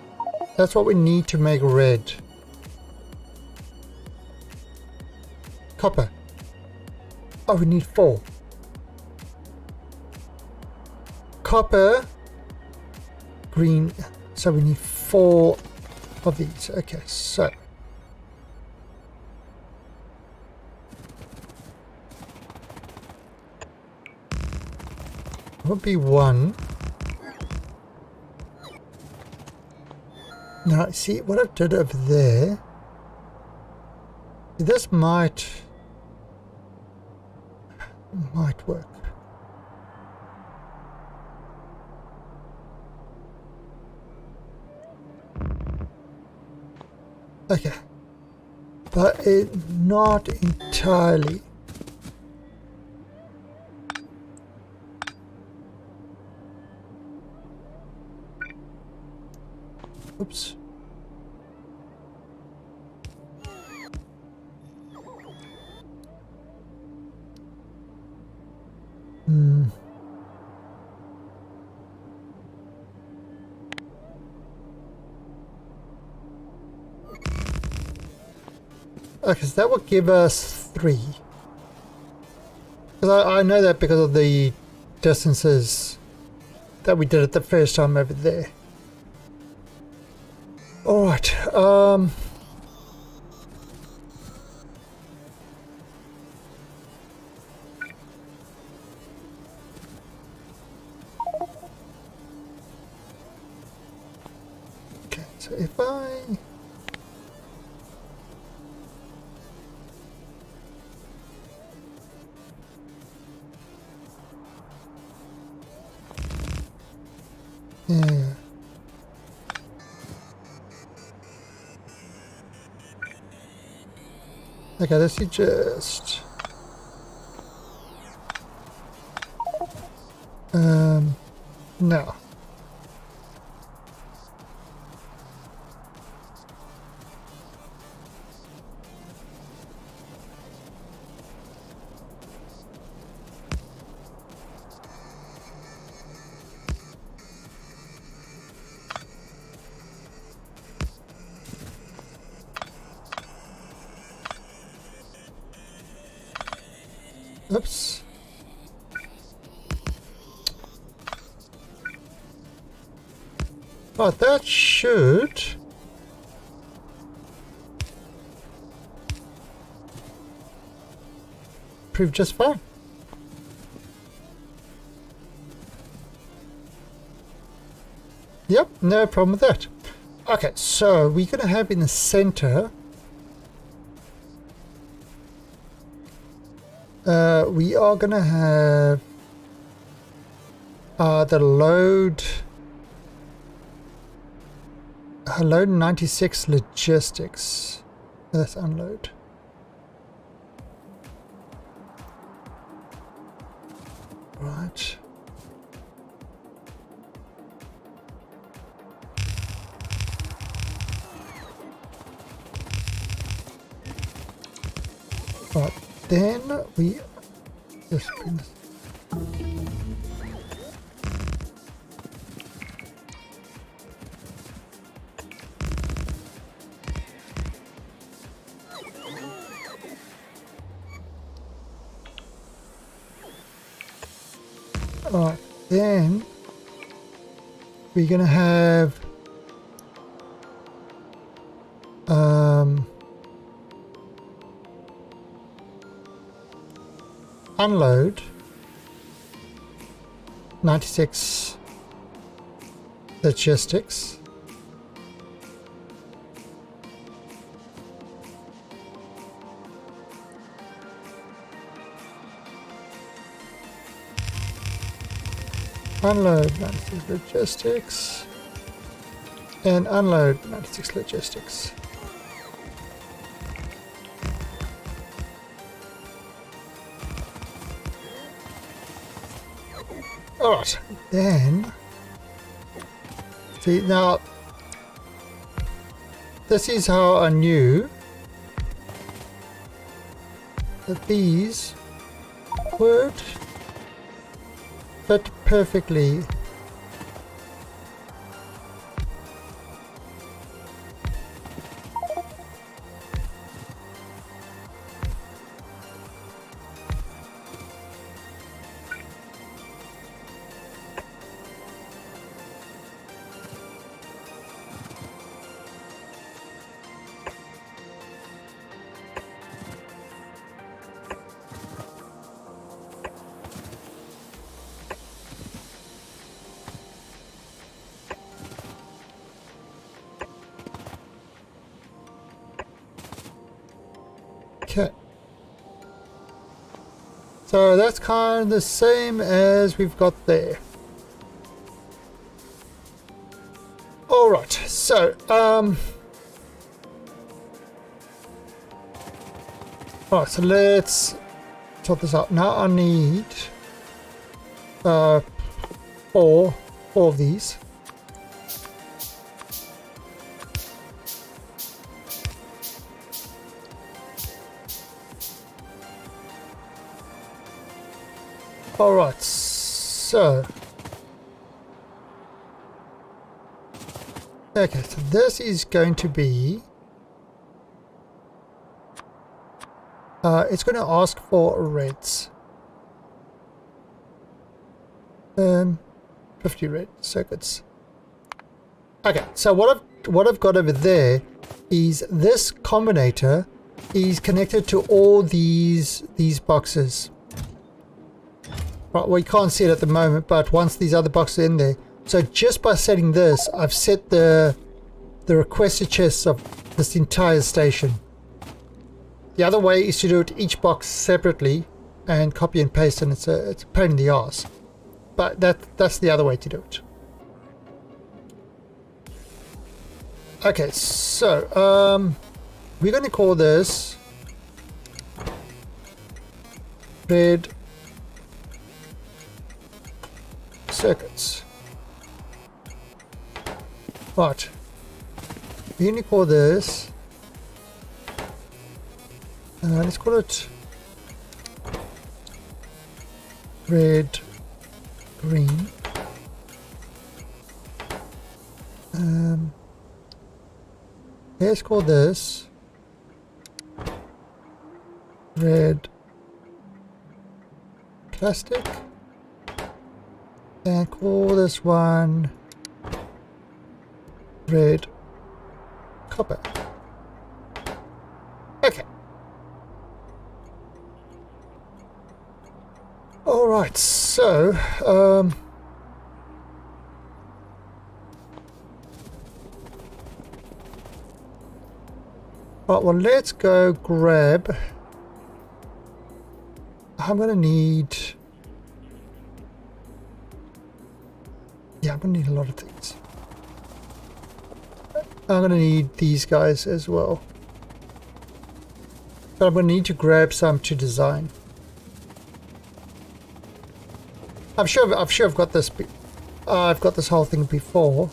That's what we need to make red. Copper. Oh, we need 4. Copper, green. So we need 4 of these. Okay, so would be 1. Now, see what I've did over there. This might work. Okay, but not entirely. Oops. Okay, so that will give us 3. Because I know that because of the distances that we did it the first time over there. Alright, okay, so if I yeah. Okay, let's see just no. Oops. But that should prove just fine. Yep, no problem with that. Okay, so we're going to have in the center we are going to have the load 96 logistics. That's unload. Right. Right, then we just bring this. Alright, then we're gonna have unload 96 logistics. Unload 96 logistics and unload 96 logistics. Alright, then see now this is how I knew that these would fit perfectly So that's kind of the same as we've got there. Alright, so alright, so let's sort this out. Now I need four of these. Alright, so okay, so this is going to be it's going to ask for reds. 50 red circuits. Okay, so what I've got over there is this combinator is connected to all these boxes. Right, well, you can't see it at the moment, but once these other boxes are in there, so just by setting this, I've set the requested chests of this entire station. The other way is to do it each box separately and copy and paste, and it's a pain in the ass. But that's the other way to do it. Okay, so we're going to call this red circuits. Right. We're going to call this let's call it red green. Let's call this red plastic, and call this one red copper. Okay. All right, so right, well, let's go grab. I'm gonna need. Yeah, I'm gonna need a lot of things. I'm gonna need these guys as well. But I'm gonna need to grab some to design. I'm sure I've got this. I've got this whole thing before.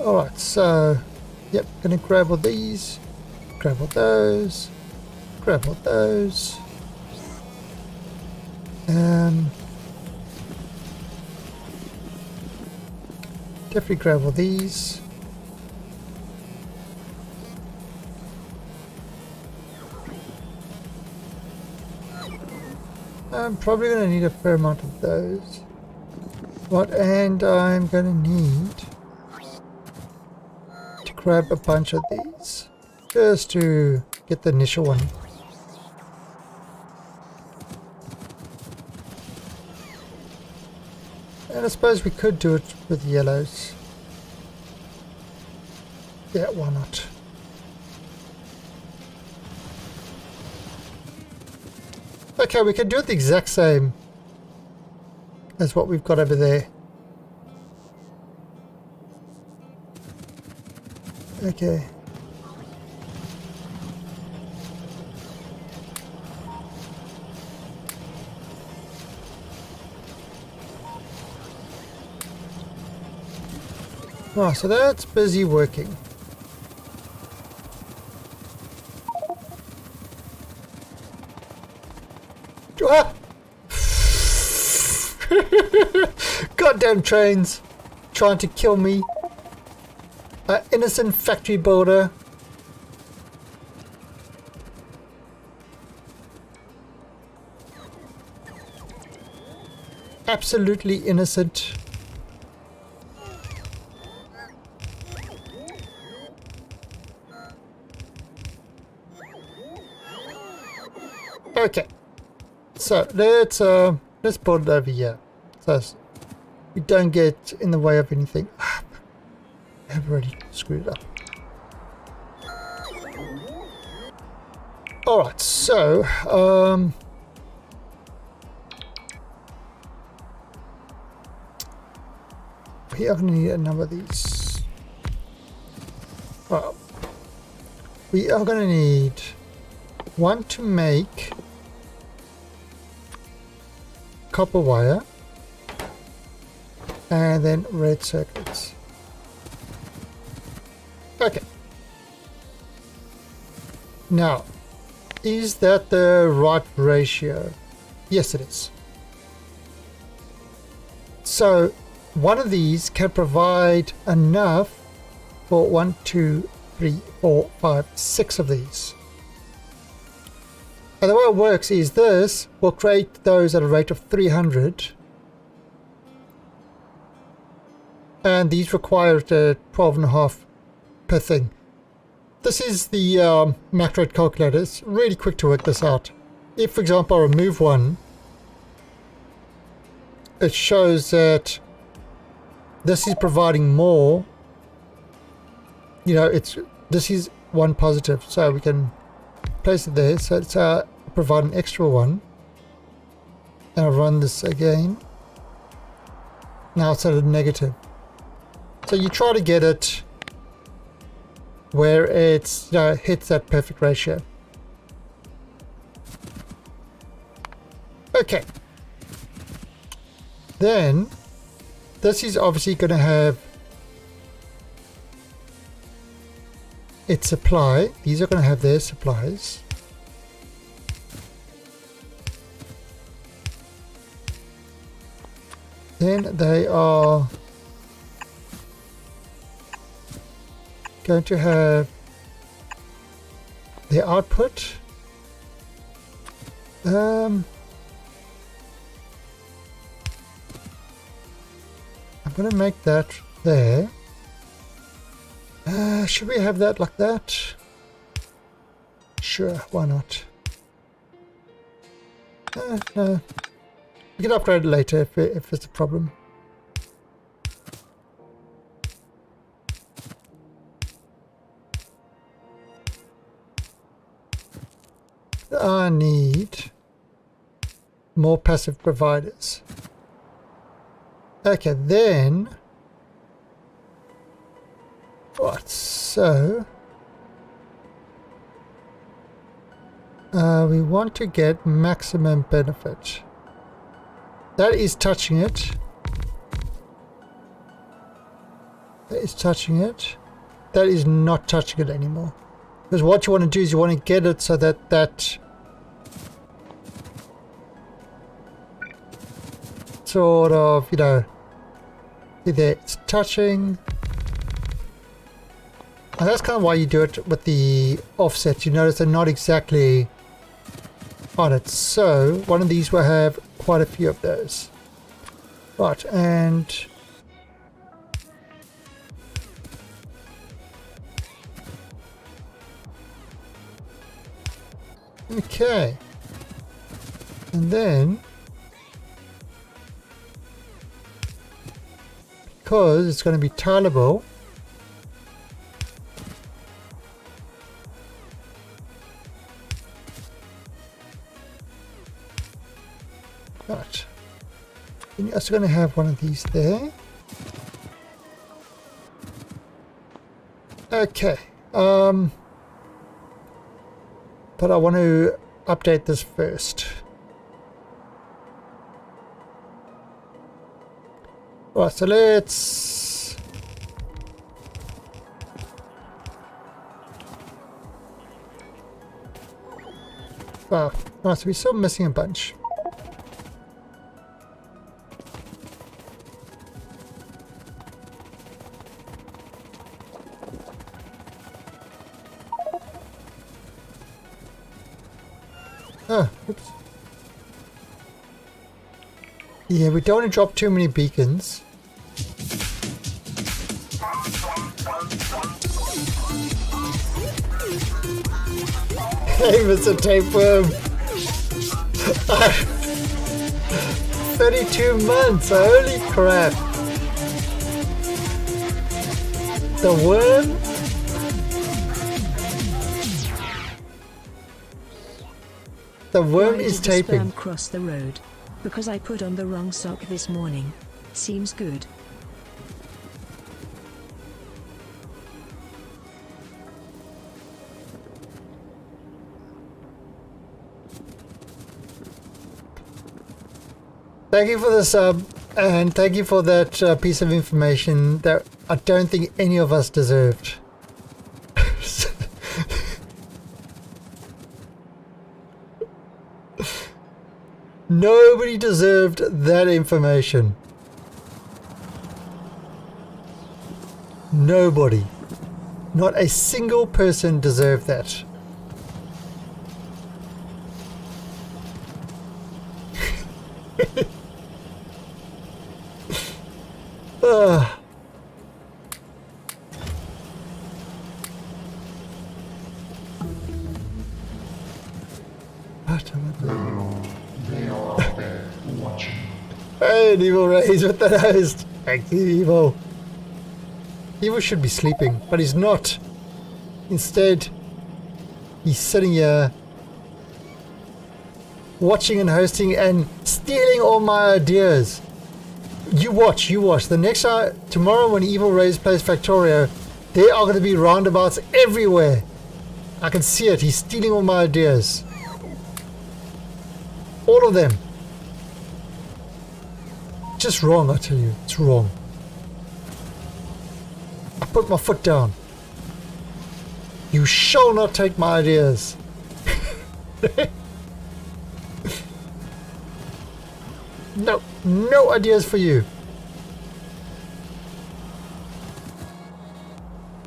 All right, so yep, gonna grab all these, grab all those, grab all those. Definitely grab all these. I'm probably going to need a fair amount of those. Right, and I'm going to need to grab a bunch of these just to get the initial one. And I suppose we could do it with yellows. Yeah, why not? Okay, we can do it the exact same as what we've got over there. Okay. Oh, so that's busy working. Ah! Goddamn trains trying to kill me. Innocent factory builder. Absolutely innocent. Okay, so let's build it over here, so we don't get in the way of anything. I've already screwed it up. Alright, so we are going to need a number of these. Well, we are going to need one to make copper wire and then red circuits. Okay. Now, is that the right ratio? Yes, it is. So one of these can provide enough for 1, 2, 3, 4, 5, 6 of these. And the way it works is this will create those at a rate of 300. And these require 12.5 per thing. This is the max rate calculator. It's really quick to work this out. If, for example, I remove one, it shows that this is providing more. You know, this is one positive, so we can place it there. So it's provide an extra one. And I'll run this again. Now it's at a negative. So you try to get it where it's, you know, hits that perfect ratio. Okay. Then this is obviously going to have its supply. These are going to have their supplies. Then they are going to have the output. I'm going to make that there. Should we have that like that? Sure, why not? No. We can upgrade it later if it's a problem. I need more passive providers. Okay, then what? So we want to get maximum benefit. That is touching it. That is touching it. That is not touching it anymore. Because what you want to do is you want to get it so that sort of, you know, there it's touching. And that's kind of why you do it with the offset. You notice they're not exactly on it. So one of these will have quite a few of those. Right, and okay. And then because it's going to be tileable, right, and you're also going to have one of these there. Okay, but I want to update this first. Right, so let's wow, right, so we're still missing a bunch. Oh, oops. Yeah, we don't want to drop too many beacons. Hey, Mr. Tapeworm. 32 months, holy crap. The worm? The worm Why is did the taping. sperm cross the road? Because I put on the wrong sock this morning. Seems good. Thank you for the sub, and thank you for that piece of information that I don't think any of us deserved. Nobody deserved that information. Nobody. Not a single person deserved that. Ugh. Hey, Evil Rays with the host. Thank you, Evil. Evil should be sleeping, but he's not. Instead, he's sitting here watching and hosting and stealing all my ideas. You watch. The next time, tomorrow when Evil Rays plays Factorio, there are going to be roundabouts everywhere. I can see it. He's stealing all my ideas. All of them. Just wrong, I tell you. It's wrong. I put my foot down. You shall not take my ideas. No, no ideas for you.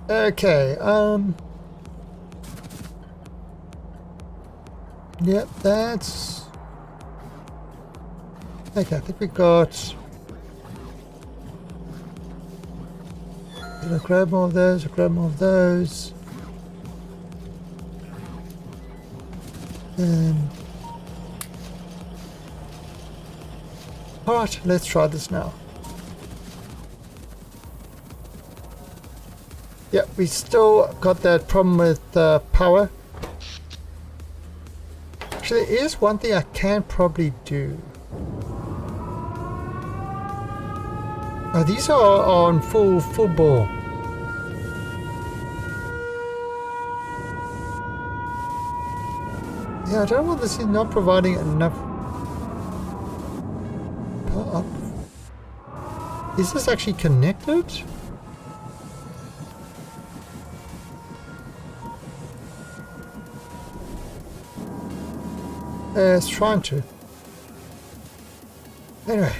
Okay, yep, that's... Okay, I think we got... Did I grab more of those? I grabbed more of those. Alright, let's try this now. Yep, we still got that problem with power. Actually, there is one thing I can probably do. Oh, these are on full bore. Yeah, I don't know, this is not providing enough power up. Is this actually connected? It's trying to. Anyway.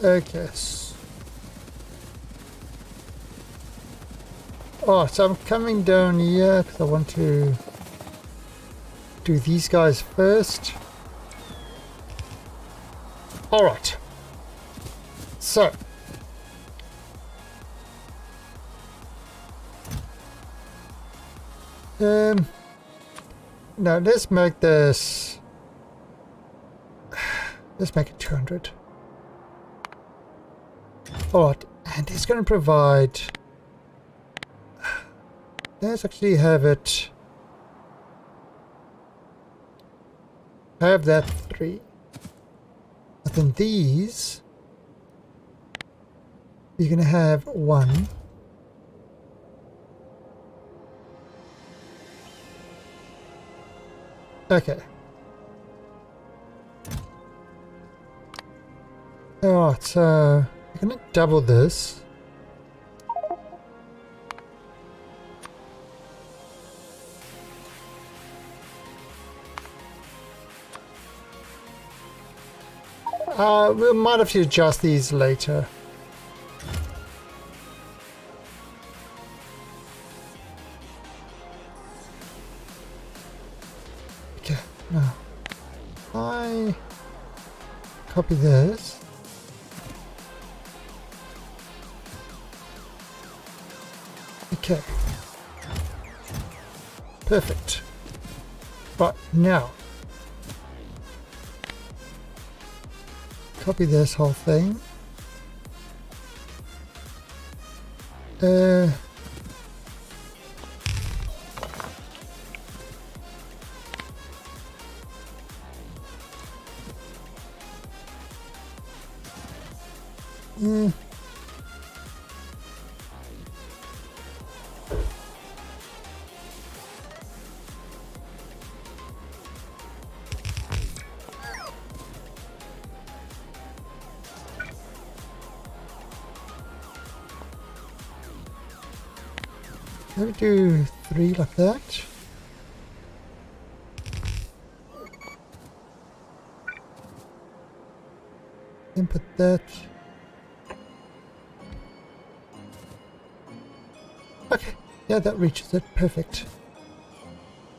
Okay. Oh, so I'm coming down here because I want to do these guys first. Alright. So. Now let's make this... Let's make it 200. Alright, and it's going to provide... Let's actually have it... Have that 3. But then these... You're going to have 1. Okay. Alright, so... I'm going to double this. We might have to adjust these later. Okay, now I copy this. Okay. Perfect. Right, now. copy this whole thing. Maybe do 3 like that. Input that. Okay, yeah, that reaches it. Perfect.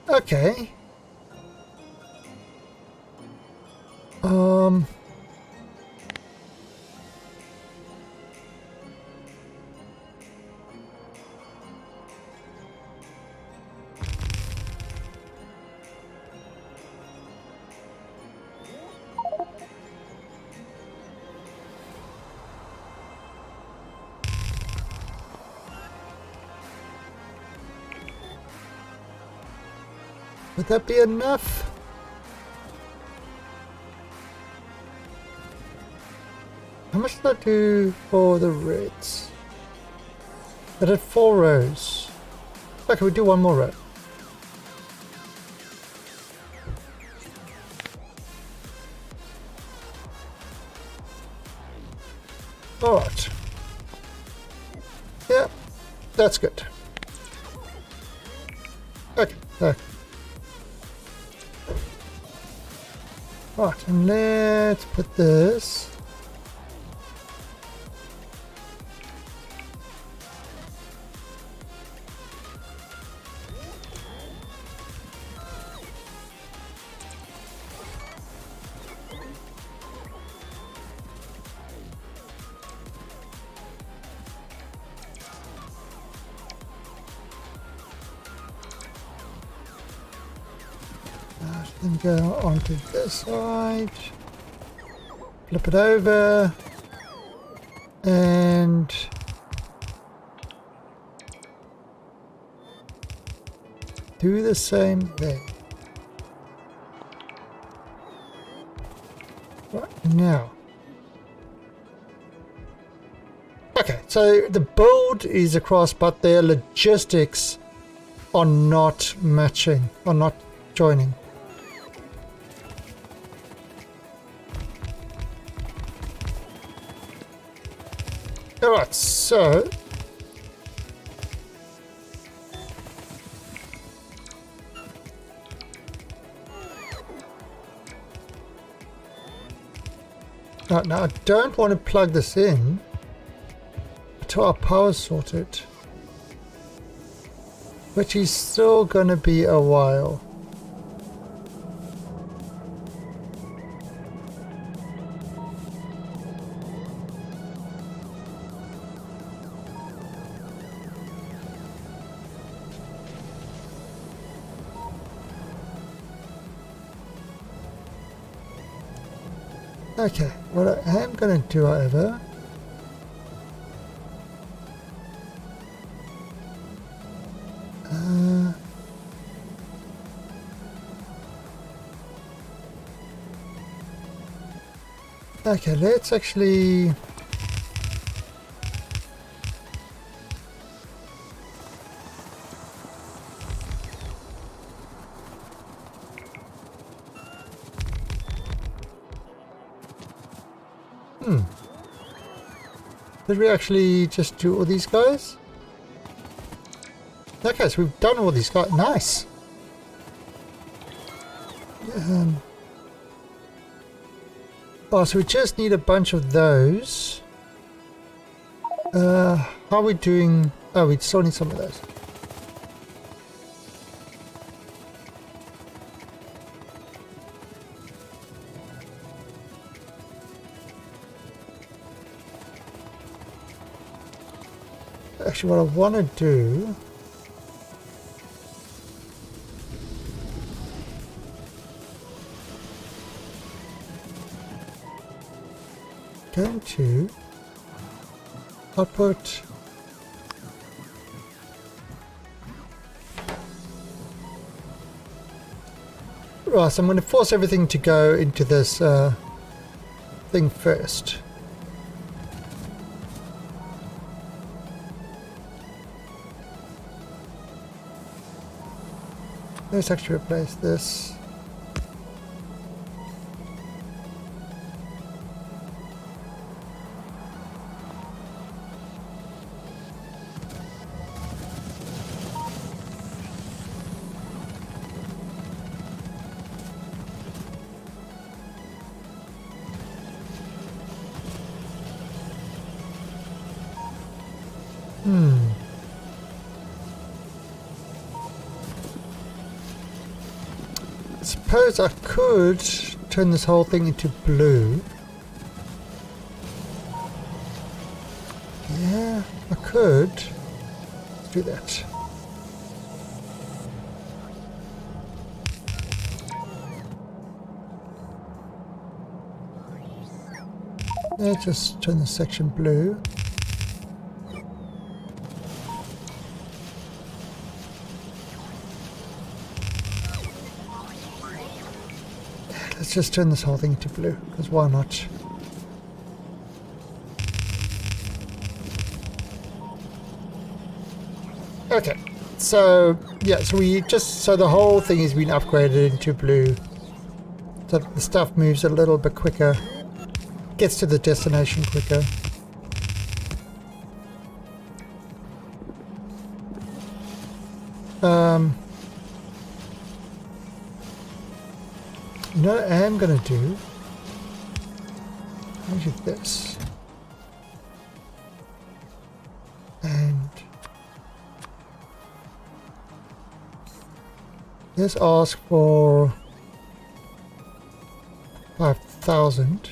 Okay. Would that be enough? How much did I do for the reds? I did 4 rows. Okay, we'll do 1 more row. Alright. Yeah, that's good. Okay, okay. Right, and let's put this. Then go onto this side, flip it over, and do the same thing. Right now. Okay, so the build is across, but their logistics are not matching, are not joining. Alright, so now I don't want to plug this in until our power's sorted, which is still going to be a while. Okay, what I am going to do, however, okay, let's actually did we actually just do all these guys? Okay, so we've done all these guys. Nice. Oh, so we just need a bunch of those. How are we doing? Oh, we still need some of those. Actually, what I want to do going to output right, so I'm going to force everything to go into this thing first. Let's actually replace this. Suppose I could turn this whole thing into blue. Yeah, I could. Let's do that. Let's just turn the section blue. Let's just turn this whole thing to blue, because why not? Okay, so yeah, so the whole thing has been upgraded into blue, so that the stuff moves a little bit quicker, gets to the destination quicker. You know what I am going to do? I'll do this. And let's ask for 5,000.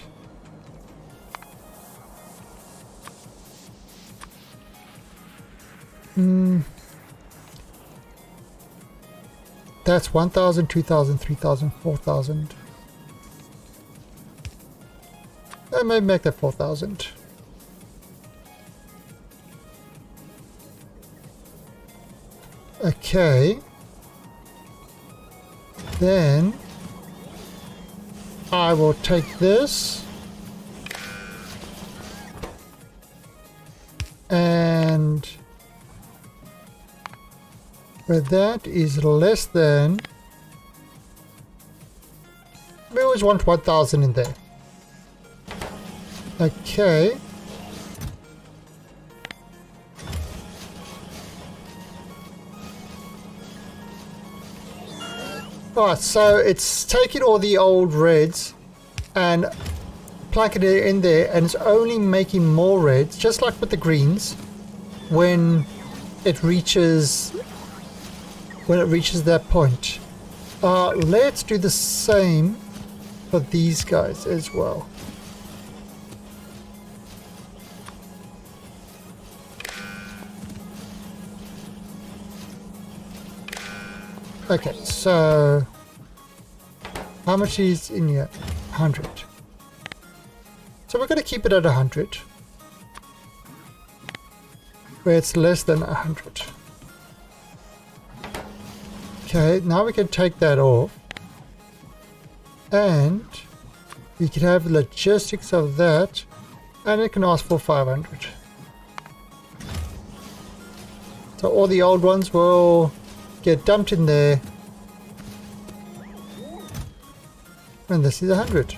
That's 1,000, 2,000, 3,000, 4,000. I may make that 4,000. Okay. Then I will take this and where that is less than, we always want 1,000 in there. Okay. Alright, so it's taking all the old reds and plunking it in there, and it's only making more reds, just like with the greens, when it reaches that point. Let's do the same for these guys as well. Okay, so how much is in here? 100. So we're going to keep it at 100, where it's less than 100. Okay, now we can take that off, and we can have logistics of that, and it can ask for 500. So all the old ones will get dumped in there, and this is 100.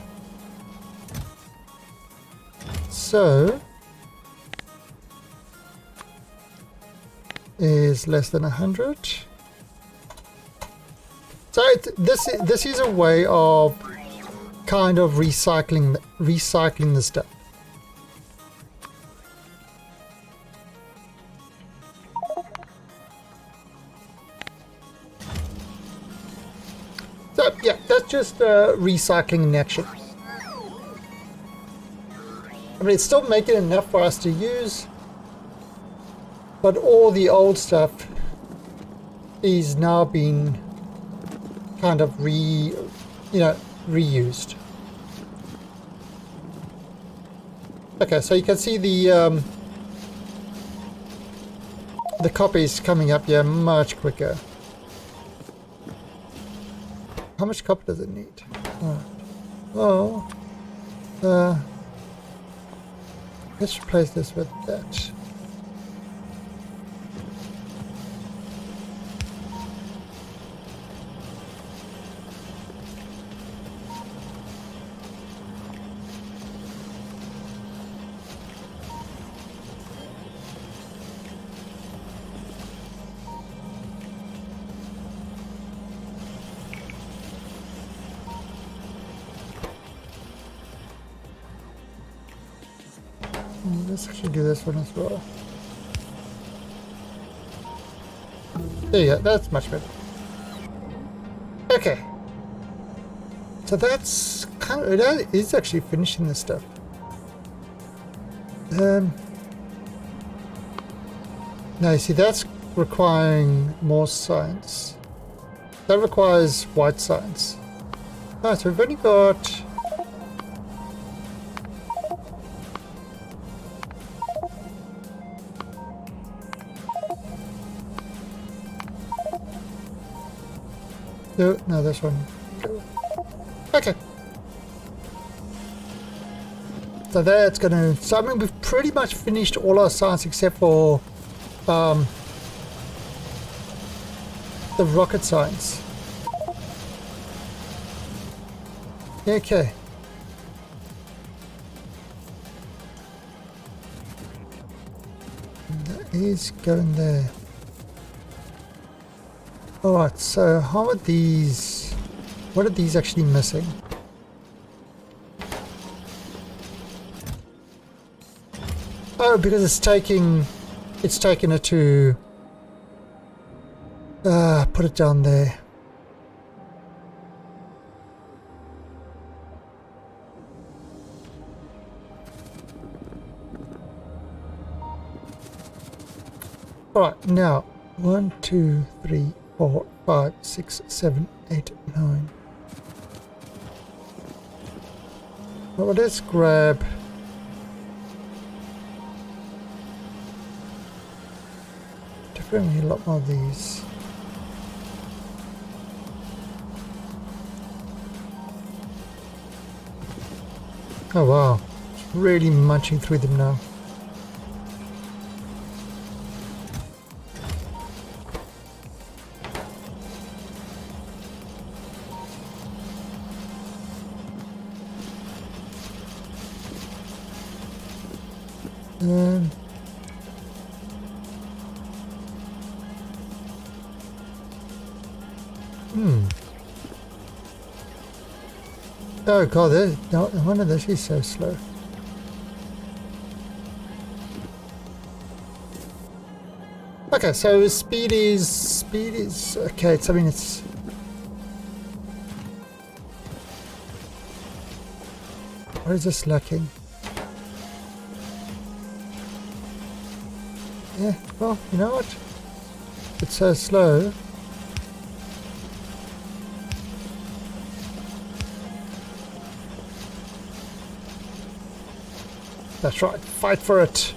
So is less than 100. So this is a way of kind of recycling the stuff. So yeah, that's just recycling in action. I mean, it's still making enough for us to use, but all the old stuff is now being kind of reused. Okay, so you can see the copies coming up here much quicker. How much copper does it need? Oh, let's replace this with that. Let's actually do this one as well. There you go, that's much better. Okay. So that's kind of, that is actually finishing this stuff. Now you see that's requiring more science. That requires white science. Alright, so we've only got... No, this one. Okay. So that's going to... So I mean, we've pretty much finished all our science except for the rocket science. Okay. That is going there. Alright, so how are these... What are these actually missing? Oh, because it's taking it to... put it down there. Alright, now 1, 2, 3, 4, 5, 6, 7, 8, 9. Well, let's grab definitely a lot more of these. Oh wow, it's really munching through them now. Oh god, no wonder this is so slow. Okay, so speed is okay. It's, I mean, it's what is this lacking? Yeah, well, you know what? It's so slow. That's right, fight for it.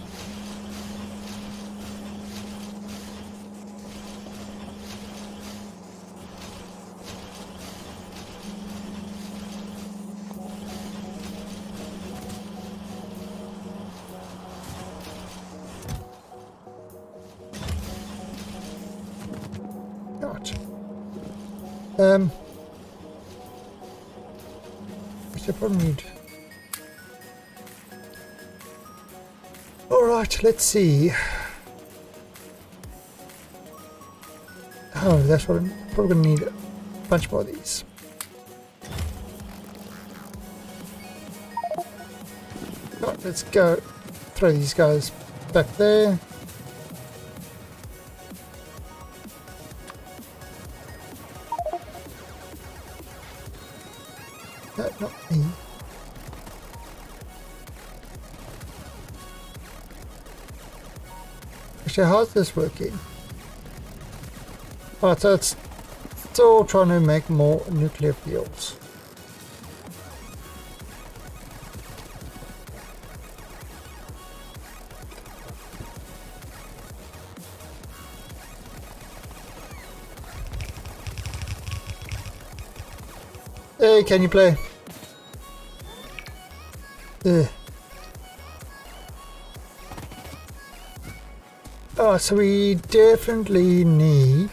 What's the problem need? Alright, let's see. Oh, that's what I'm probably gonna need a bunch more of these. Right, let's go throw these guys back there. No, not me. Actually, how's this working? Alright, so it's still trying to make more nuclear fuels. Hey, can you play? Ugh. Oh, so we definitely need...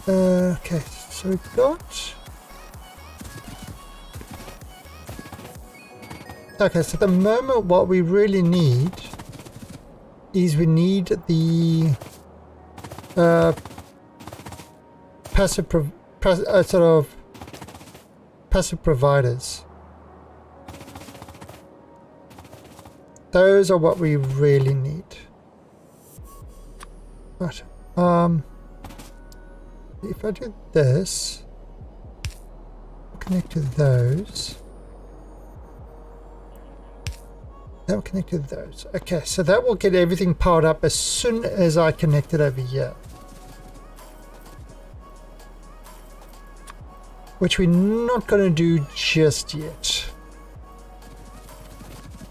Okay, so we've got... Okay, so at the moment what we really need is we need the sort of passive providers. Those are what we really need. Right. If I do this, connect to those. That will connect to those. Okay, so that will get everything powered up as soon as I connect it over here. Which we're not going to do just yet.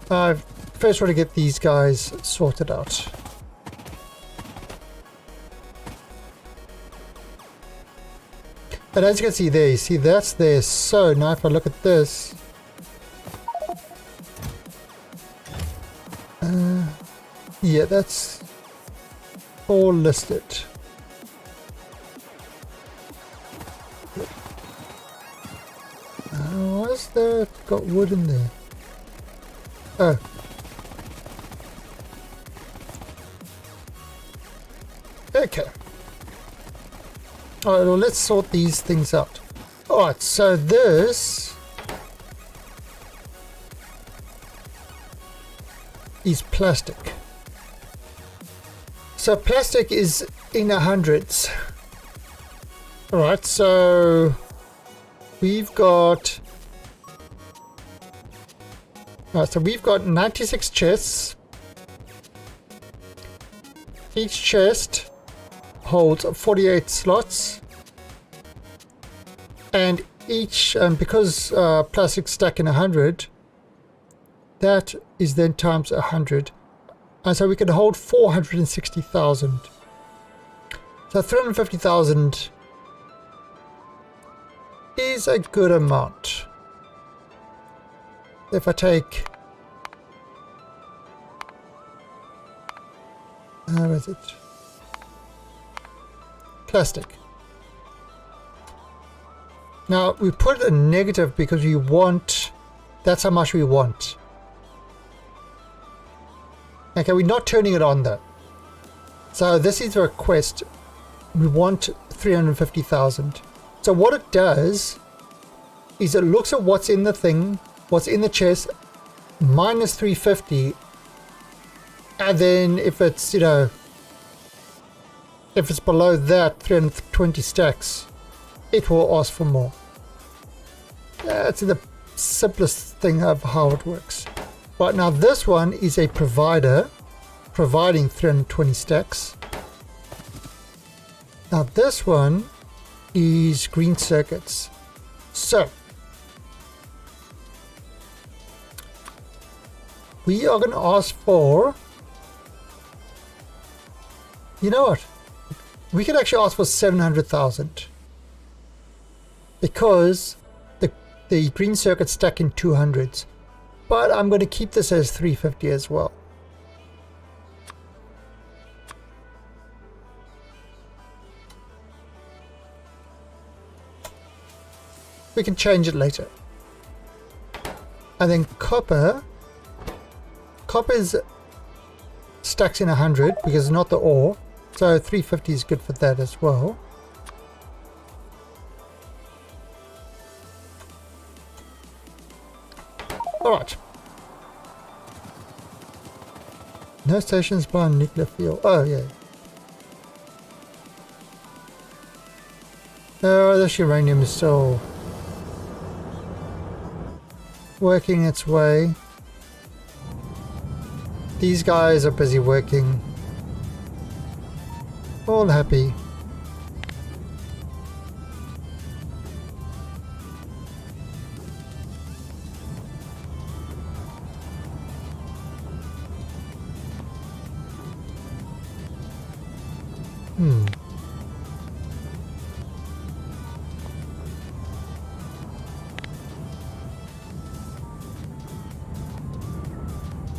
I first want to get these guys sorted out. And as you can see there, you see that's there. So now if I look at this, yeah, that's all listed. Why is there got wood in there? Oh. Okay. Alright, well let's sort these things out. Alright, so this is plastic. So plastic is in the hundreds. Alright, so we've got... Alright, so we've got 96 chests. Each chest holds 48 slots. And each, because plastic stack in 100, that is then times 100. And so we can hold 460,000. So 350,000 is a good amount. If I take... How is it? Plastic. Now we put a negative because we want... That's how much we want. Okay, we're not turning it on though. So this is a request. We want 350,000. So what it does is it looks at what's in the thing, what's in the chest, minus 350, and then if it's, you know, if it's below that 320 stacks, it will ask for more. That's the simplest thing of how it works. Right, now this one is a provider providing 320 stacks. Now this one is green circuits. So we are going to ask for, you know what, we could actually ask for 700,000 because the green circuits stack in 200s. But I'm going to keep this as 350 as well. We can change it later. And then copper is stacks in 100 because it's not the ore. So 350 is good for that as well. Alright. No stations by nuclear fuel. Oh, yeah. Oh, this uranium is still working its way. These guys are busy working. All happy.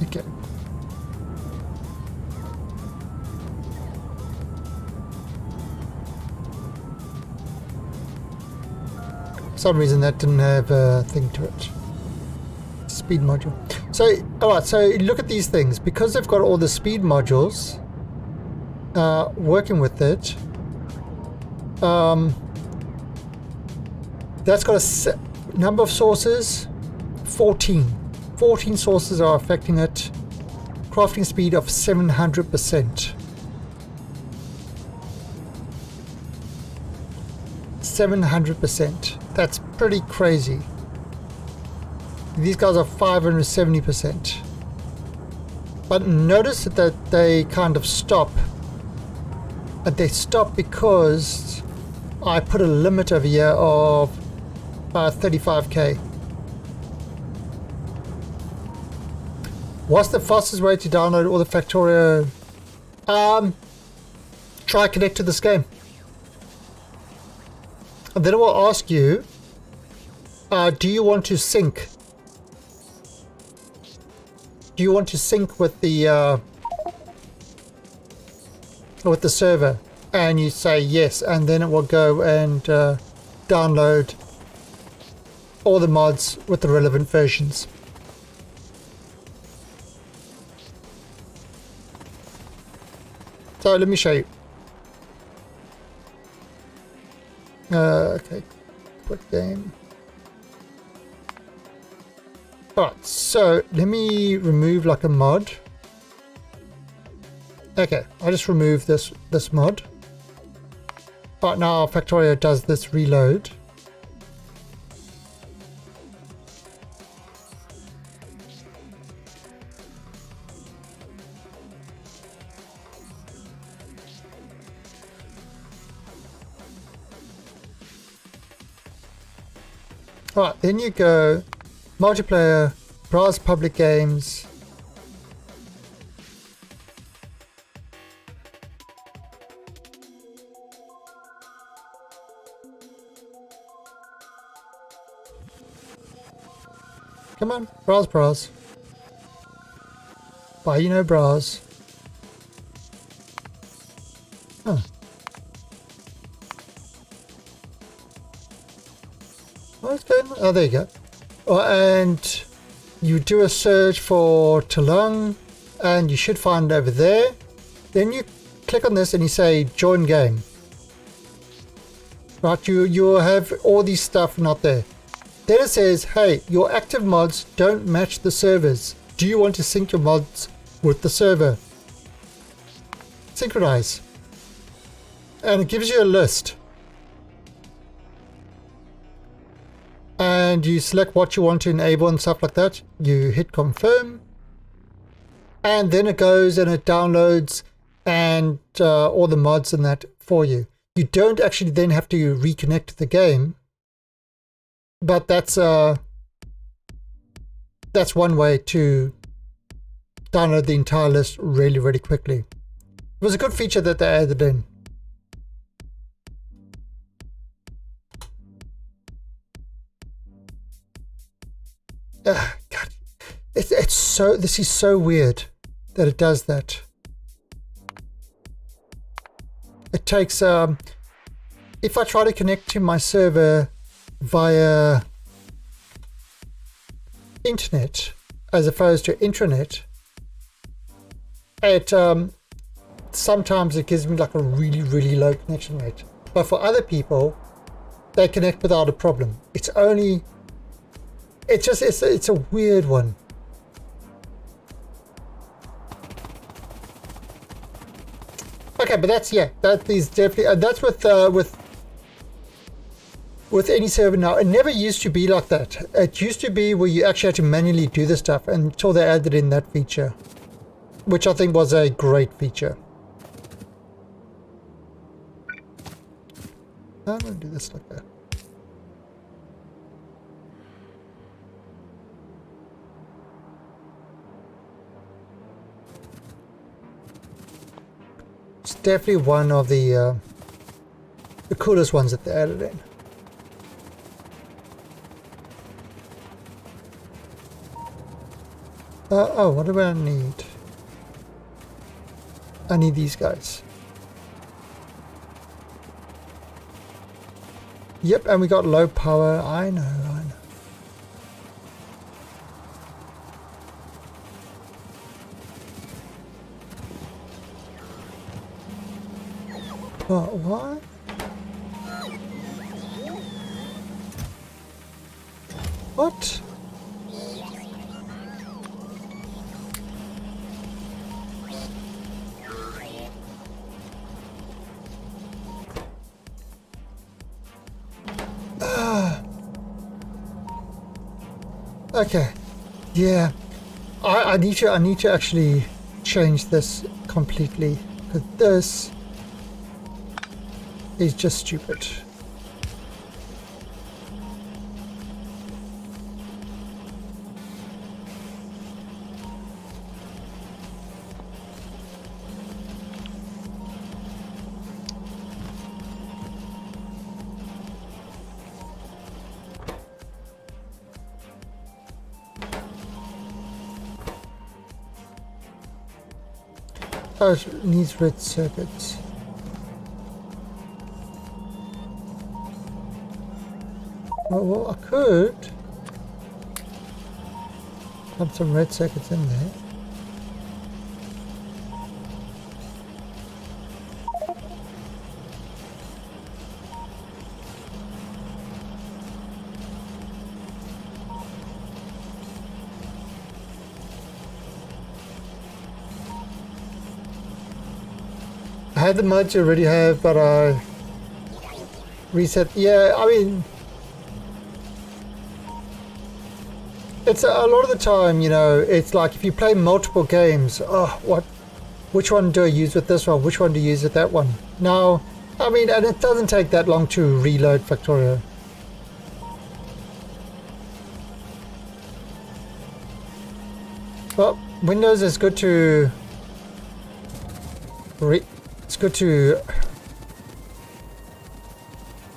Okay. For some reason that didn't have a thing to it. Speed module. So, alright, so look at these things. Because they've got all the speed modules working with it, that's got a number of sources, 14. 14 sources are affecting it. Crafting speed of 700%. 700%. That's pretty crazy. These guys are 570%. But notice that they kind of stop. They stop because I put a limit over here of 35k. What's the fastest way to download all the Factorio? Try connect to this game. And then it will ask you, do you want to sync? Do you want to sync with the server? And you say yes, and then it will go and download all the mods with the relevant versions. So let me show you. Okay, quick game. Alright, so let me remove like a mod. Okay, I just removed this mod. Right now Factorio does this reload. Alright, then you go multiplayer, browse public games. Come on, browse. Why you know browse? Huh. What's going on? Oh, there you go. Oh, and you do a search for Talung, and you should find it over there. Then you click on this and you say join game. Right, you'll have all these stuff not there. Then it says, hey, your active mods don't match the servers. Do you want to sync your mods with the server? Synchronize. And it gives you a list. And you select what you want to enable and stuff like that. You hit confirm. And then it goes and it downloads and all the mods and that for you. You don't actually then have to reconnect to the game. But that's one way to download the entire list really, really quickly. It was a good feature that they added in. God, it's so. This is so weird that it does that. It takes. If I try to connect to my server via internet as opposed to intranet, it sometimes it gives me like a really, really low connection rate. But for other people, they connect without a problem. It's only. It's a weird one. Okay, but that is definitely that's with any server now. It never used to be like that. It used to be where you actually had to manually do the stuff until they added in that feature, which I think was a great feature. I'm gonna do this like that. definitely one of the coolest ones that they added in. Oh, what do I need? I need these guys. Yep, and we got low power. I know. What? What? Okay. Yeah. I need to actually change this completely, because this is just stupid. Oh, it needs red circuits. Well, I could put some red circuits in there. I had the mods you already have, but I reset. Yeah, I mean, it's a lot of the time, you know, it's like if you play multiple games, which one do I use with this one? Which one do you use with that one? Now, I mean, and it doesn't take that long to reload Factorio. Well, Windows is good to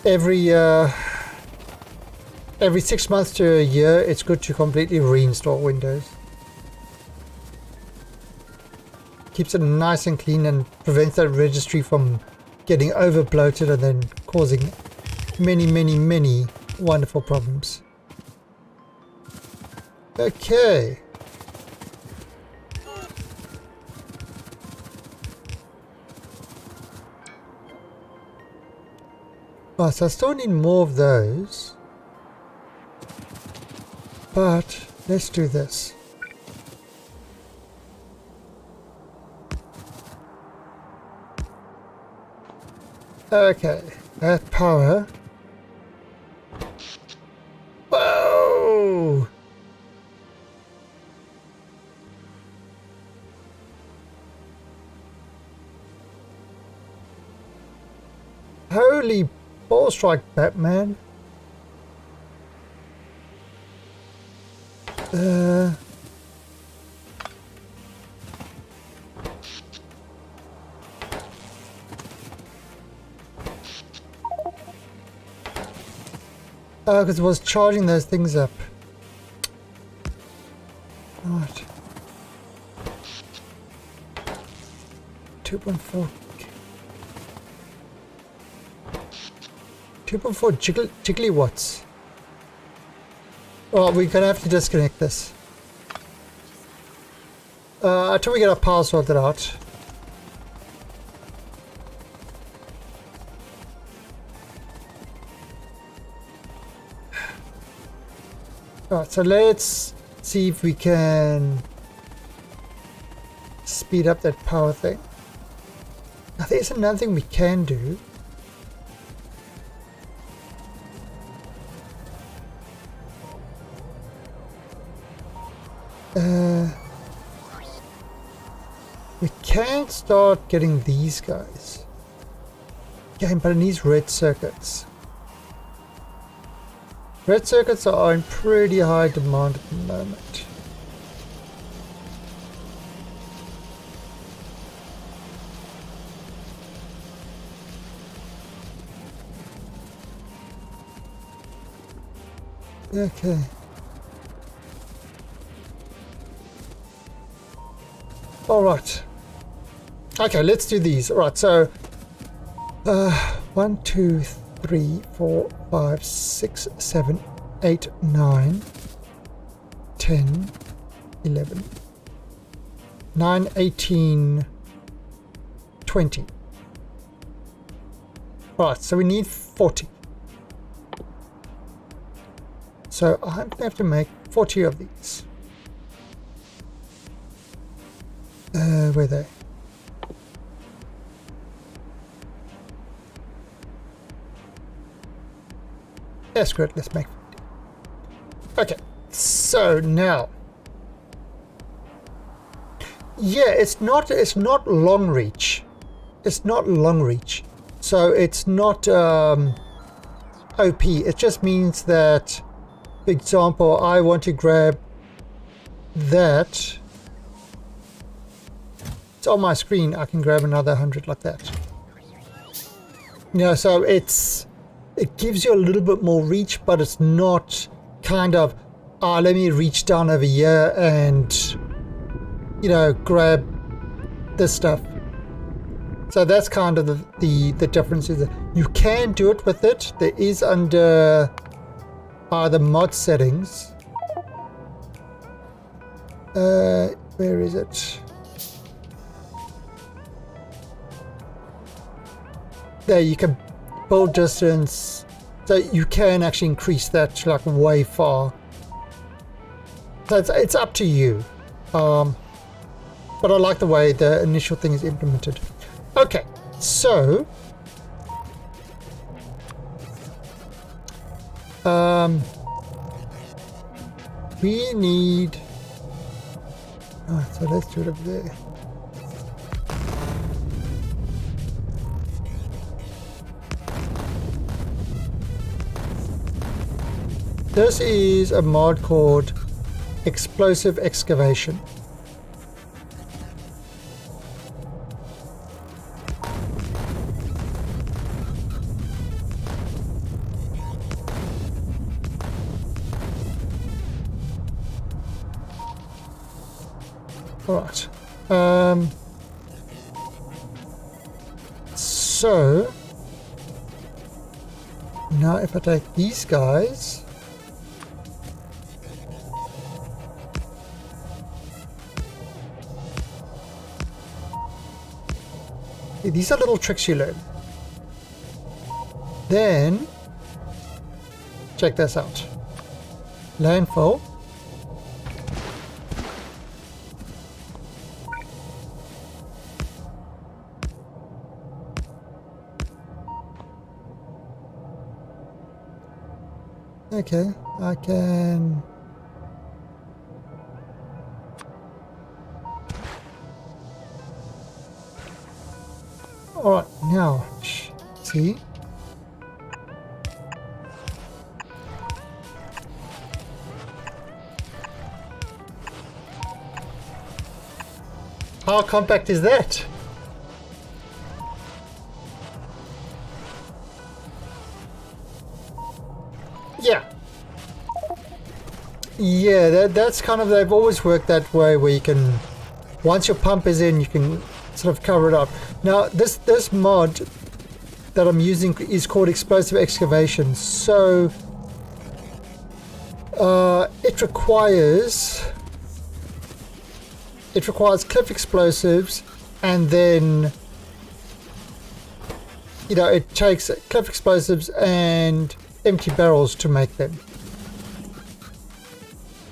every 6 months to a year, it's good to completely reinstall Windows. Keeps it nice and clean and prevents that registry from getting over bloated and then causing many wonderful problems. Okay. Oh, so I still need more of those. But let's do this. Okay, that power. Whoa! Holy ball strike, Batman. Because it was charging those things up. Right. 2.4. 2.4 jiggly watts. Well, we're gonna have to disconnect this. Until we get our power sorted out. Alright, so let's see if we can speed up that power thing. Now there's another thing we can do. We can start getting these guys. Okay, but it needs red circuits. Red circuits are in pretty high demand at the moment. Okay. All right. Okay, let's do these. All right, so 1, 2, 3, 4, 5, 6, 7, 8, 9, 10, 11, 9, 18, 20. All right, so we need 40. So I'm going to have to make 40 of these. Where are they? That's good, let's make 50. Okay, so now. Yeah, it's not long reach. It's not long reach. So it's not OP. It just means that, for example, I want to grab that. It's on my screen. I can grab another 100 like that. Yeah, so it gives you a little bit more reach, but it's not kind of, let me reach down over here and, you know, grab this stuff. So that's kind of the difference. Is that you can do it with it. There is under the mod settings. Where is it? There, you can build distance, so you can actually increase that to like way far. So it's up to you. But I like the way the initial thing is implemented. Okay, so we need. So let's do it over there. This is a mod called Explosive Excavation. All right. So now if I take these guys. These are little tricks you learn. Then, check this out. Landfill. Okay, I can... Alright, now, see? How compact is that? Yeah. Yeah, that's kind of, they've always worked that way where you can, once your pump is in, you can sort of cover it up. Now, this mod that I'm using is called Explosive Excavation. So, it requires cliff explosives, and then, you know, it takes cliff explosives and empty barrels to make them.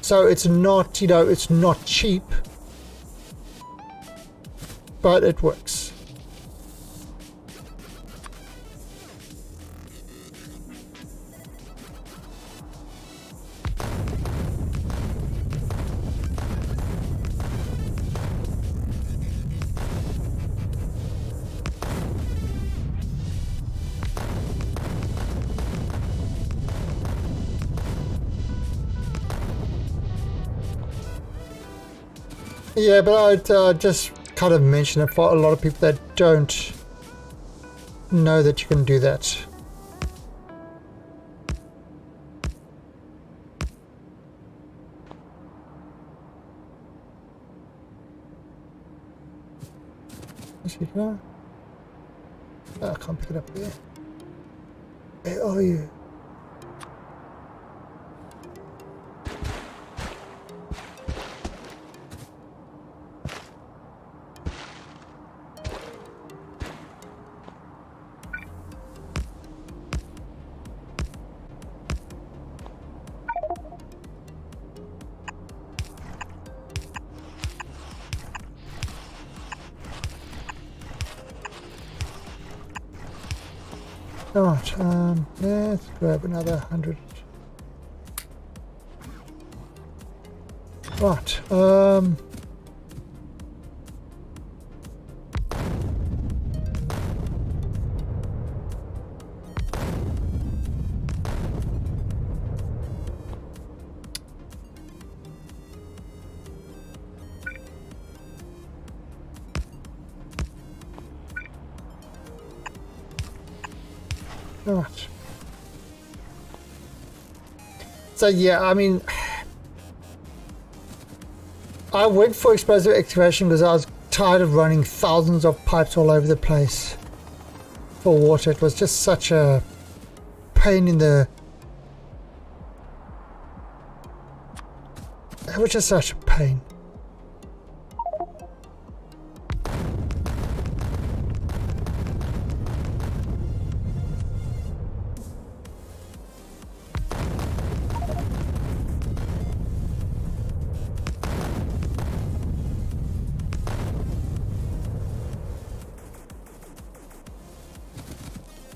So it's not, you know, it's not cheap, but it works. Yeah, but I'd just kind of mention it for a lot of people that don't know that you can do that. Actually, can I? Oh, I can't pick it up there. Where are you? Right, let's grab another 100. Right, right. So yeah, I mean, I went for explosive excavation because I was tired of running thousands of pipes all over the place for water. It was just such a pain in the... It was just such a pain.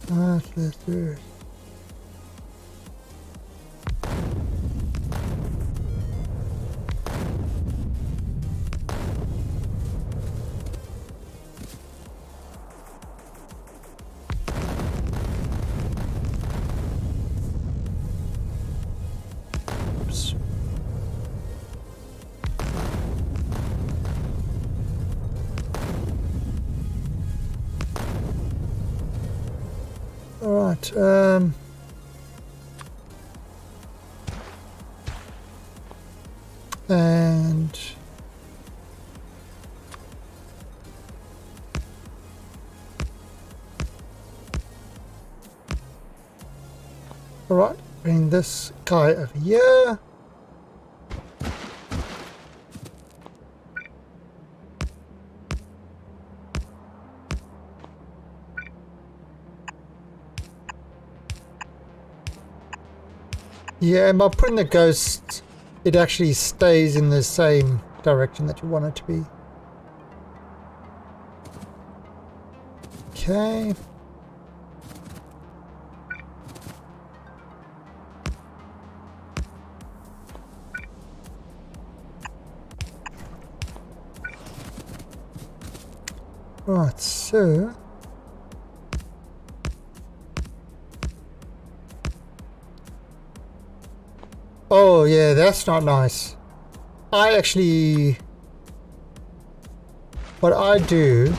Right, let's do it. Oops. All right, and all right, bring this guy over here. Yeah, and by putting the ghost, it actually stays in the same direction that you want it to be. Okay. Right, so... Oh yeah, that's not nice. I actually... What I do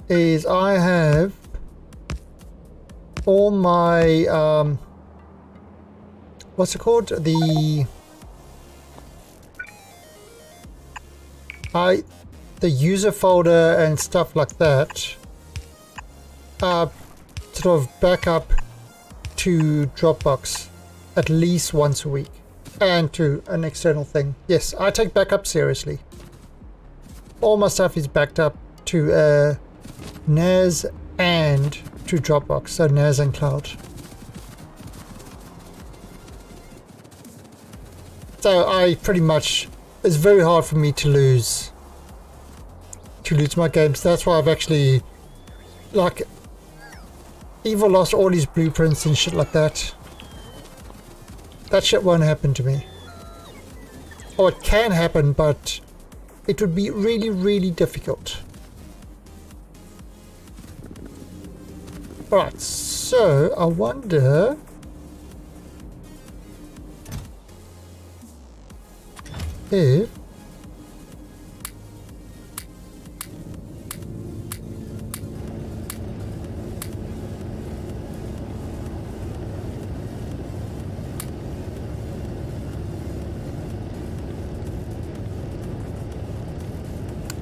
is I have all my what's it called? The user folder and stuff like that sort of backup to Dropbox at least once a week, and to an external thing. Yes, I take backup seriously. All my stuff is backed up to NAS and to Dropbox, so NAS and cloud. So I pretty much, it's very hard for me to lose my games. That's why I've actually, like, Evil lost all his blueprints and shit like that. That shit won't happen to me. Or it can happen, but it would be really, really difficult. Alright, so I wonder... if...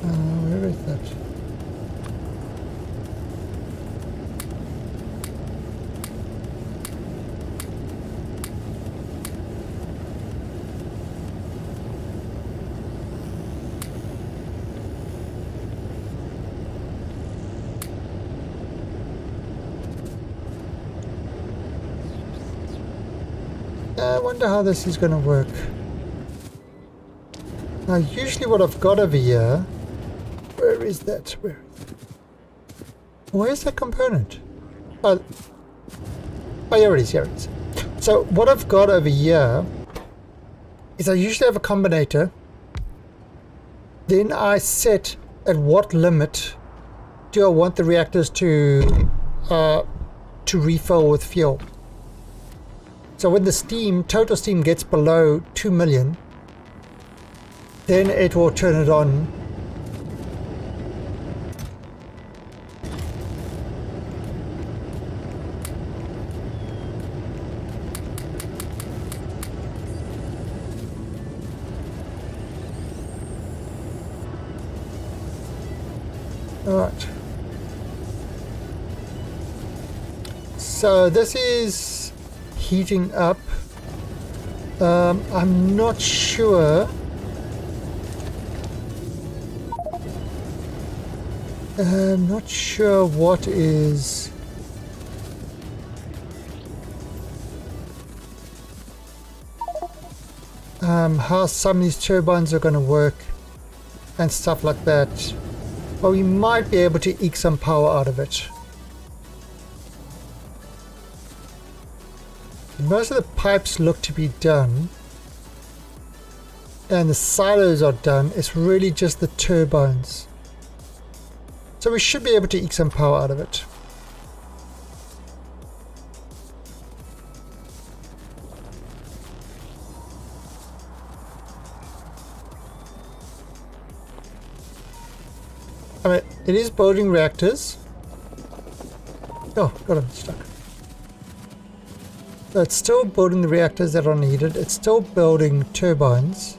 Where is that? I wonder how this is going to work. Now, usually what I've got over here... Where is that? Where's that component? Oh, here it is, here it is. So, what I've got over here is I usually have a combinator. Then I set at what limit do I want the reactors to refill with fuel. So when the total steam gets below 2 million, then it will turn it on. All right. So this is heating up. I'm not sure. I'm not sure what is. How some of these turbines are going to work and stuff like that. But we might be able to eke some power out of it. Most of the pipes look to be done. And the silos are done. It's really just the turbines. So we should be able to eke some power out of it. I mean, it is building reactors. Oh, got him stuck. So it's still building the reactors that are needed. It's still building turbines.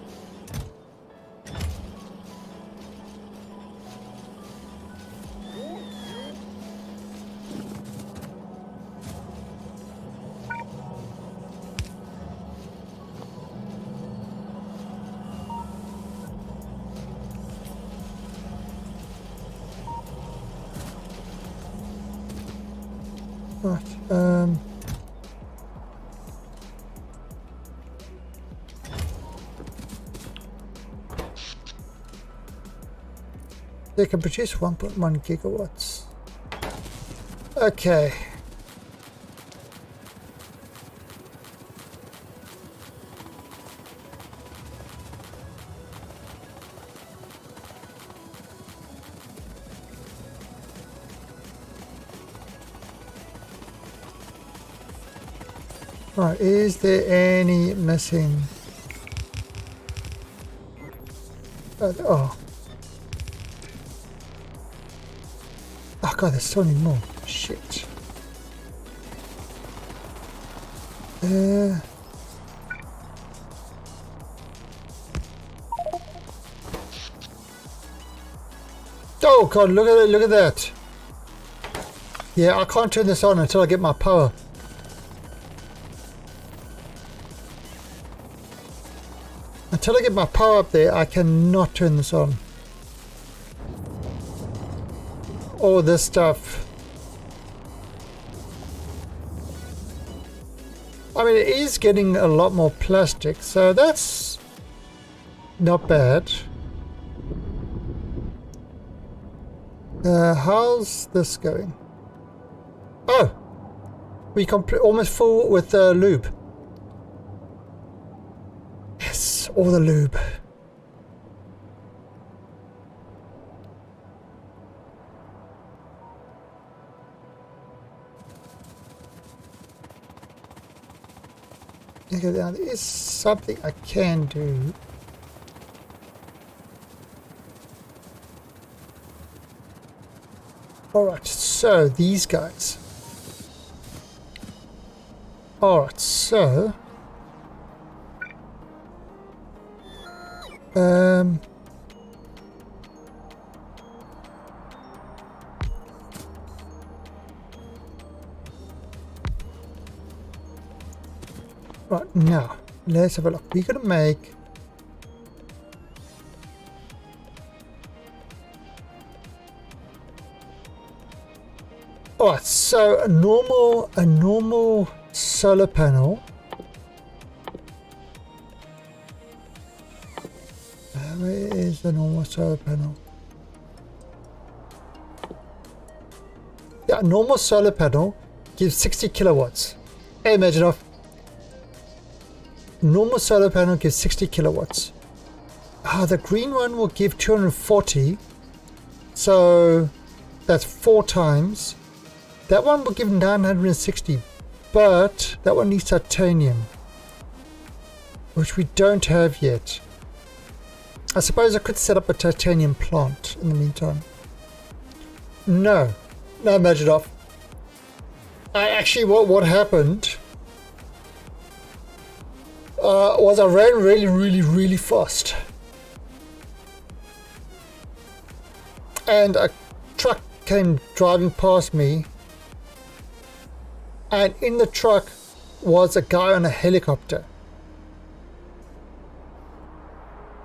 Right, they can produce 1.1 gigawatts. Okay. Right, is there any missing? Oh. Oh god, there's so many more. Shit. Oh god, look at it, look at that. Yeah, I can't turn this on until I get my power. Until I get my power up there, I cannot turn this on. All this stuff. I mean, it is getting a lot more plastic, so that's not bad. How's this going? Oh! We almost full with lube. Yes, all the lube. Okay, now there is something I can do. Alright, so these guys. Alright, so Right, now, let's have a look. We're going to make... Alright, so a normal solar panel. Where is the normal solar panel? Yeah, a normal solar panel gives 60 kilowatts. Hey, Majidov. Normal solar panel gives 60 kilowatts. The green one will give 240. So that's 4 times. That one will give 960, but that one needs titanium, which we don't have yet. I suppose I could set up a titanium plant in the meantime. No, Majidov. Actually, what happened was I ran really fast, and a truck came driving past me, and in the truck was a guy on a helicopter.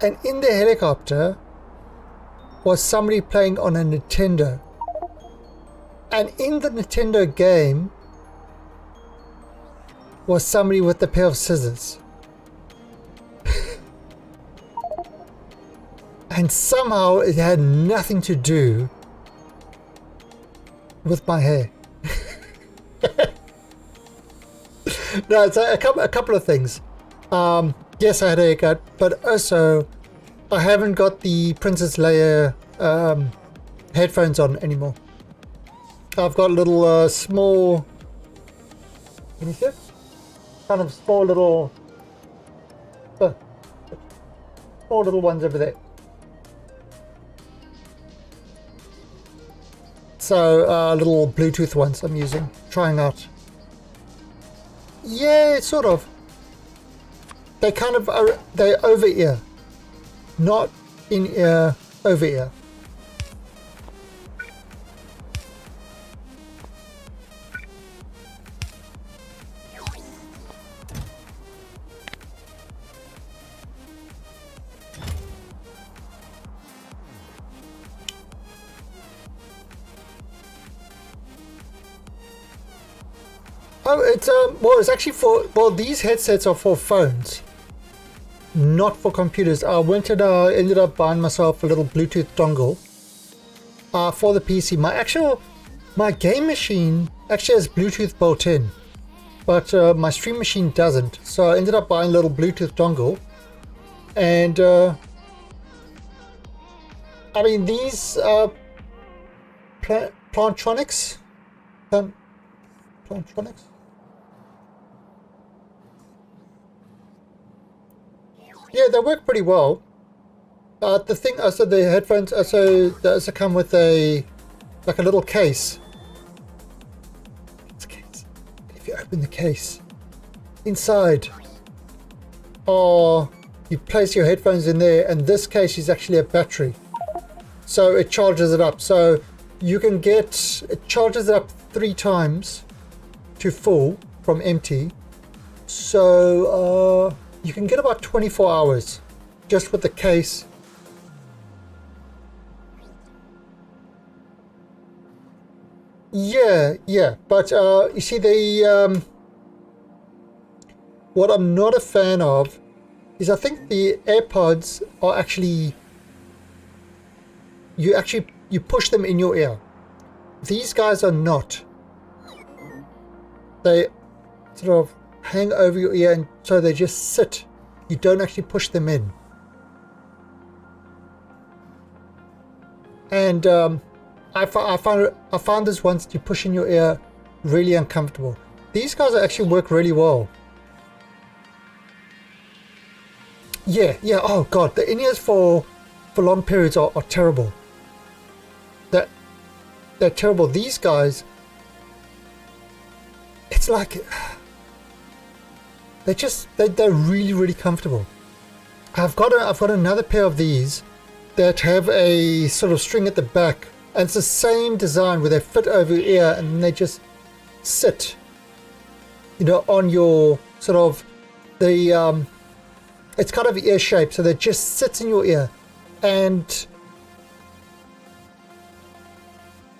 And in the helicopter was somebody playing on a Nintendo. And in the Nintendo game was somebody with a pair of scissors. And somehow it had nothing to do with my hair. No, it's a couple of things. Yes, I had a haircut, but also I haven't got the Princess Leia headphones on anymore. I've got little small, can you see it? Kind of small little ones over there. So little Bluetooth ones I'm using, trying out. Yeah, sort of. They kind of are, they over ear, not in ear, over ear. Oh, it's well, it's actually for, well, these headsets are for phones, not for computers. I went and ended up buying myself a little Bluetooth dongle for the PC. My game machine actually has Bluetooth built in, but my stream machine doesn't. So I ended up buying a little Bluetooth dongle, and I mean, these Plantronics. Yeah, they work pretty well. The thing, also the headphones also come with a little case. It's a case. If you open the case, inside, you place your headphones in there, and this case is actually a battery, so it charges it up. So you can it charges it up 3 times to full from empty. So you can get about 24 hours just with the case. Yeah, but you see, what I'm not a fan of is, I think the AirPods are actually, you push them in your ear. These guys are not. They sort of hang over your ear, and so they just sit. You don't actually push them in. And I found this once, you push in your ear, really uncomfortable. These guys actually work really well. Yeah. Oh god, the in-ears for long periods are terrible. They're terrible. These guys, it's like, they're really comfortable. I've got another pair of these that have a sort of string at the back, and it's the same design where they fit over your ear and they just sit, on your sort of the it's kind of ear shaped, so that just sits in your ear, and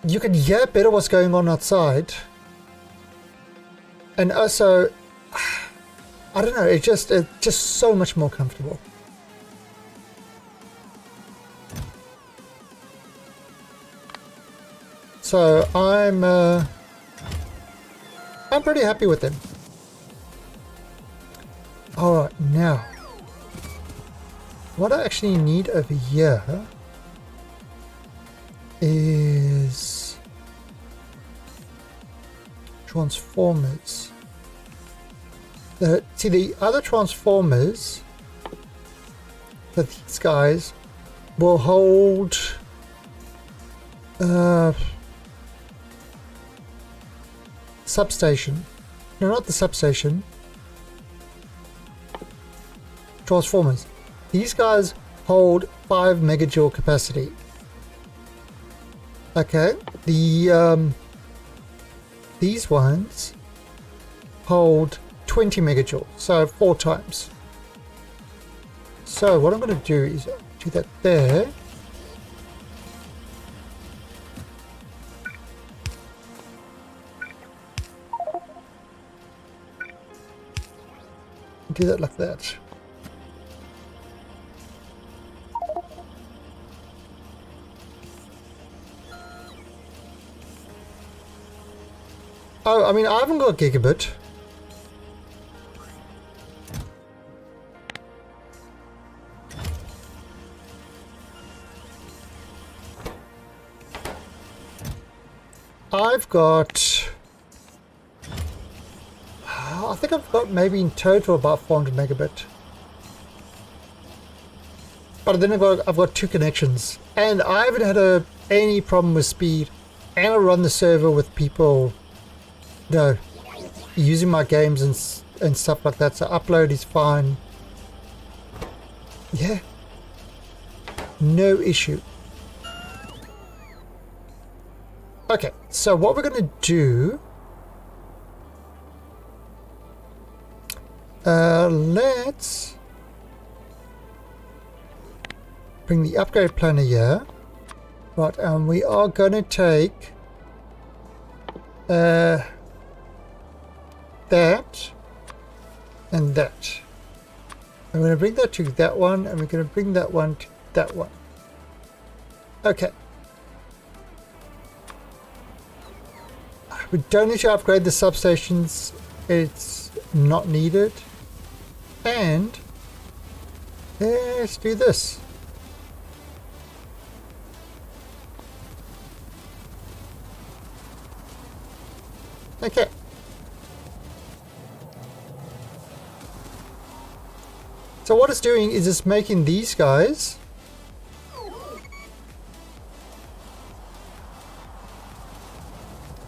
you can hear better what's going on outside. And also, I don't know, it's just so much more comfortable. So I'm pretty happy with them. Alright, now what I actually need over here is transformers. See, the other transformers, that these guys will hold substation. No, not the substation. Transformers. These guys hold 5 megajoule capacity. Okay, these ones hold 20 megajoules, so 4 times. So what I'm going to do is do that there. Do that like that. Oh, I mean, I haven't got gigabit. I've got... I think I've got maybe in total about 400 megabit. But then I've got 2 connections. And I haven't had any problem with speed. And I run the server with people, you know, using my games and stuff like that. So upload is fine. Yeah. No issue. Okay, so what we're going to do... let's bring the upgrade planner here. Right, and we are going to take that and that. I'm going to bring that to that one, and we're going to bring that one to that one. Okay. We don't need to upgrade the substations. It's not needed. And let's do this. Okay. So what it's doing is it's making these guys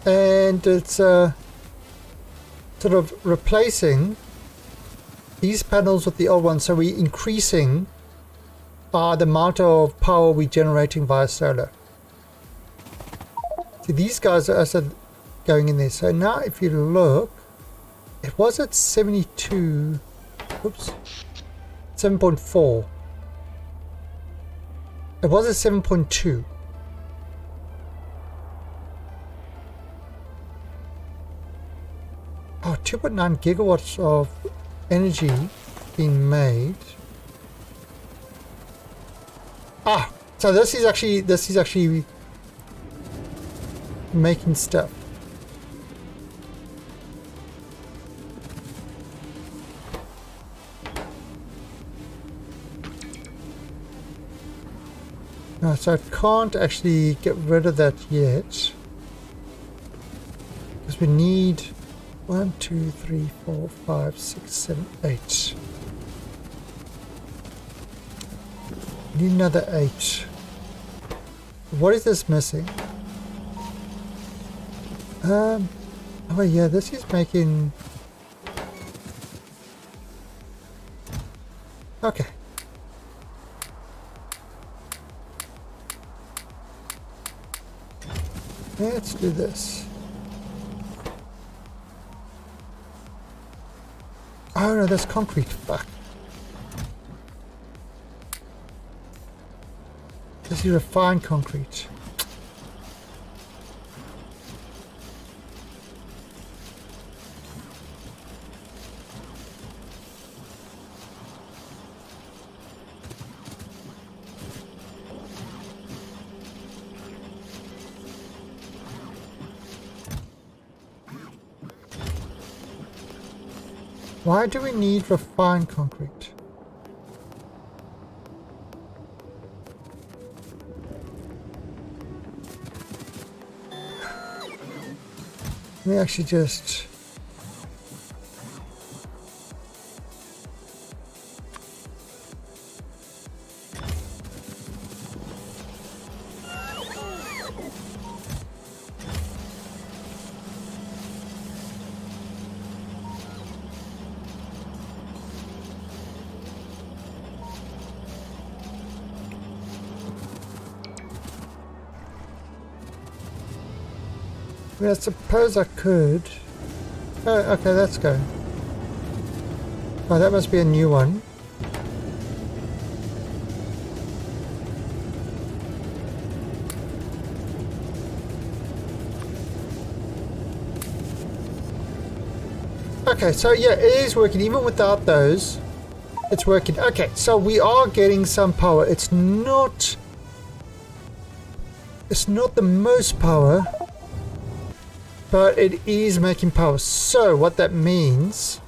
and it's sort of replacing these panels with the old ones, so we're increasing the amount of power we're generating via solar. So these guys are also going in there. So now if you look, it was at 72, oops, 7.4. It was at 7.2. Oh, 2.9 gigawatts of energy being made. Ah, so this is actually making stuff. No, so I can't actually get rid of that yet, because we need 1, 2, 3, 4, 5, 6, 7, 8. We need another 8. What is this missing? Oh yeah, this is making... Okay. Let's do this. Oh no, that's concrete. Fuck. This is refined concrete. Why do we need refined concrete? Let me actually just... I suppose I could. Oh, okay, let's go. Oh, that must be a new one. Okay, so yeah, it is working. Even without those, it's working. Okay, so we are getting some power. It's not the most power, but it is making power. So what that means...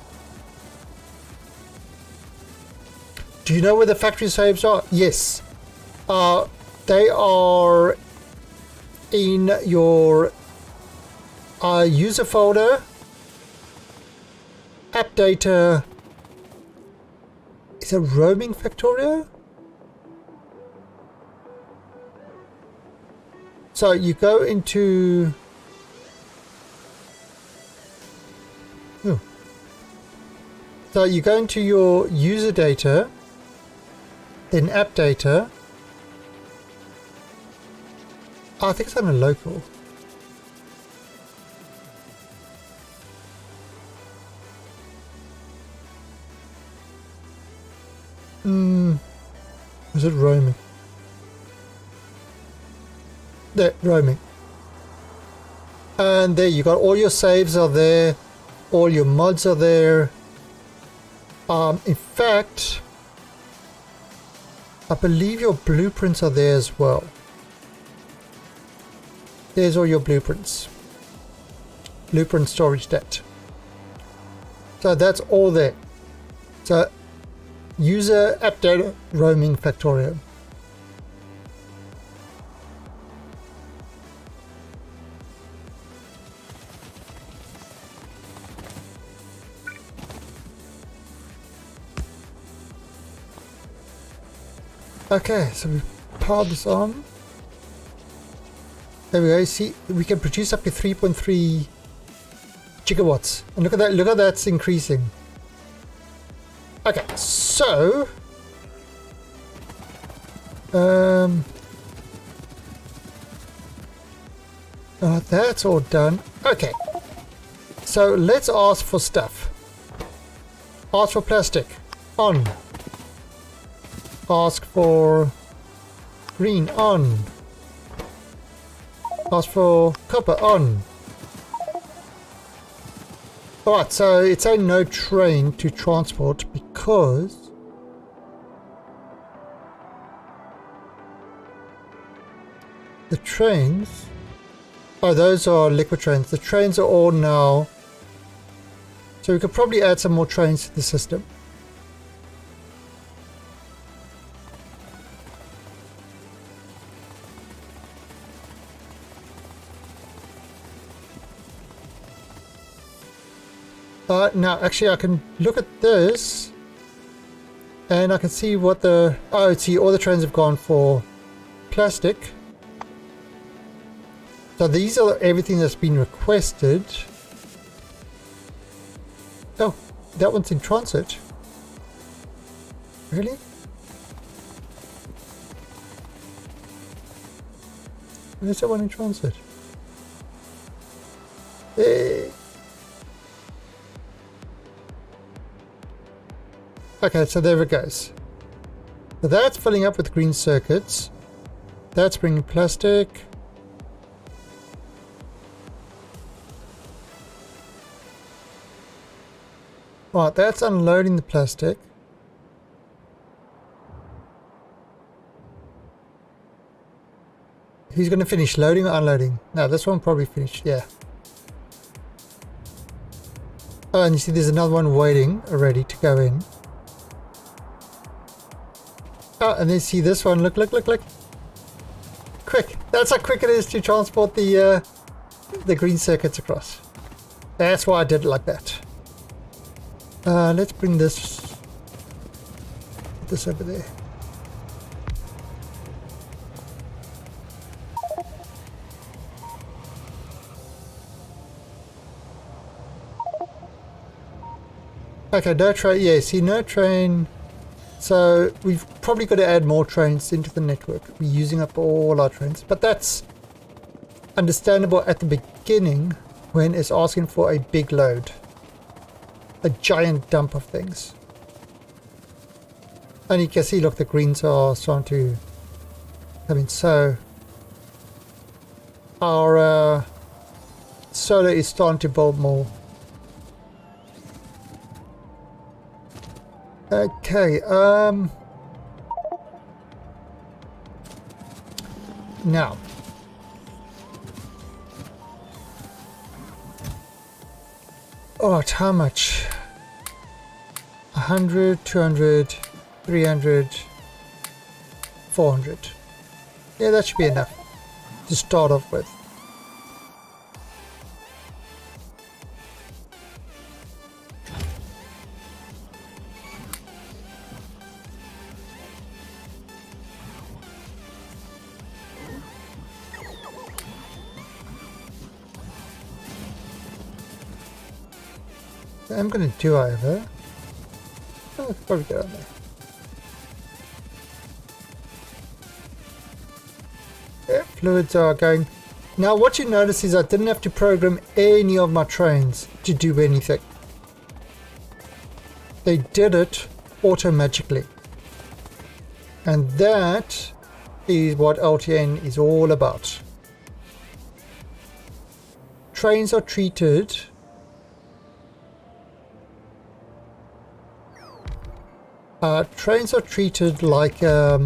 Do you know where the factory saves are? Yes. They are in your user folder, app data. Is it roaming Factorio? So you go into... Oh. So you go into your user data, then app data. Oh, I think it's on a local. Is it roaming? There, roaming. And there you got all your saves are there, all your mods are there. In fact, I believe your blueprints are there as well. There's all your blueprints. Blueprint storage stat. So that's all there. So user app data roaming Factorio. Okay, so we power this on. There we go. You see, we can produce up to 3.3 gigawatts. And look at that, that's increasing. Okay, so that's all done. Okay, so let's ask for stuff. Ask for plastic. On. Ask for green. On. Ask for copper. On. Alright, so it's a no train to transport because the trains, oh, those are liquid trains. The trains are all now, so we could probably add some more trains to the system. Now actually I can look at this and I can see what the, oh, see, all the trains have gone for plastic. So these are everything that's been requested. Oh, that one's in transit. Really? Where's that one in transit? Okay, so there it goes. So that's filling up with green circuits. That's bringing plastic. Right, that's unloading the plastic. Who's going to finish, loading or unloading? No, this one probably finished, yeah. Oh, and you see there's another one waiting already to go in. Oh, and then see this one, look. Quick, that's how quick it is to transport the green circuits across. That's why I did it like that. Let's bring this over there. Okay, no train. Yeah, see, no train. So we've probably got to add more trains into the network. We're using up all our trains, but that's understandable at the beginning when it's asking for a big load, a giant dump of things. And you can see, look, the greens are starting to come in. So our solar is starting to build more. Okay, now, alright, how much? 100, 200, 300, 400. Yeah, that should be enough to start off with. I'm going to do over. Oh, I could probably get on there. Yeah, fluids are going. Now what you notice is I didn't have to program any of my trains to do anything. They did it auto-magically. And that is what LTN is all about. Trains are treated like yeah,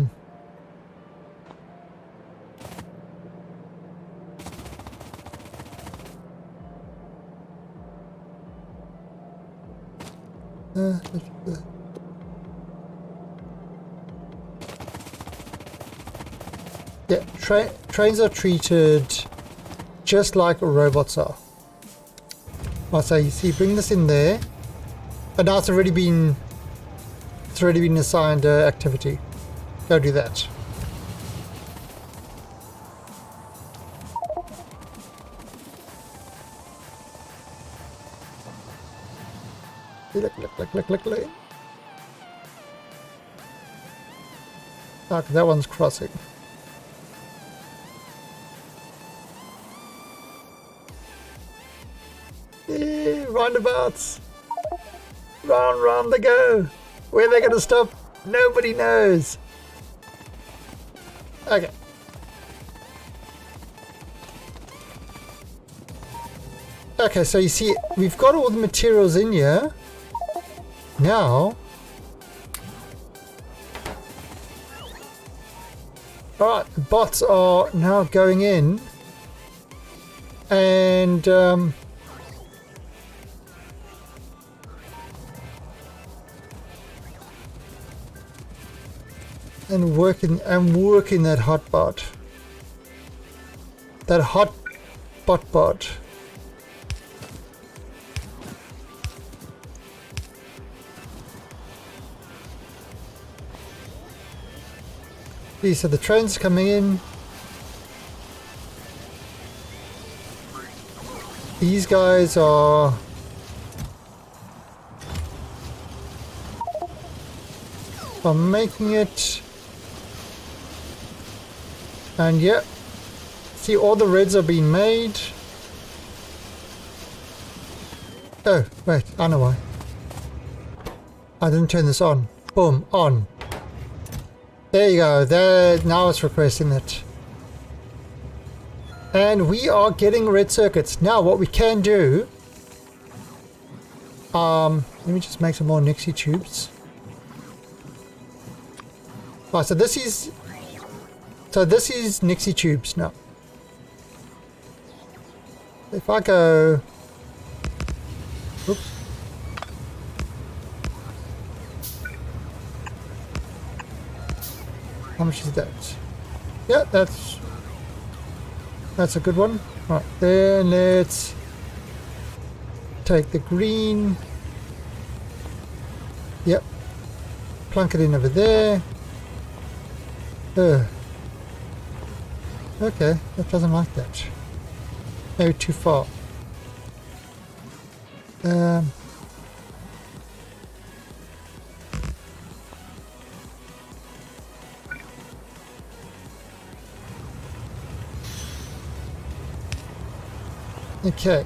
trains are treated just like robots are. So you see, bring this in there, and now it's already been assigned activity. Go do that. Look. Ah, that one's crossing. Roundabouts. Round they go. Where are they going to stop? Nobody knows. Okay. Okay, so you see, we've got all the materials in here. Now, alright, the bots are now going in and working that hot bot. That hot bot. These are the trains coming in. These guys are making it. And yeah, see, all the reds are being made. Oh, wait, I know why. I didn't turn this on. Boom, on. There you go. There, now it's requesting it. And we are getting red circuits. Now what we can do, let me just make some more Nixie tubes. Oh, so this is Nixie tubes now. If I go, oops. How much is that? Yeah, that's a good one. Right, then let's take the green. Yep. Plunk it in over there. Okay, that doesn't like that. Maybe too far. Okay.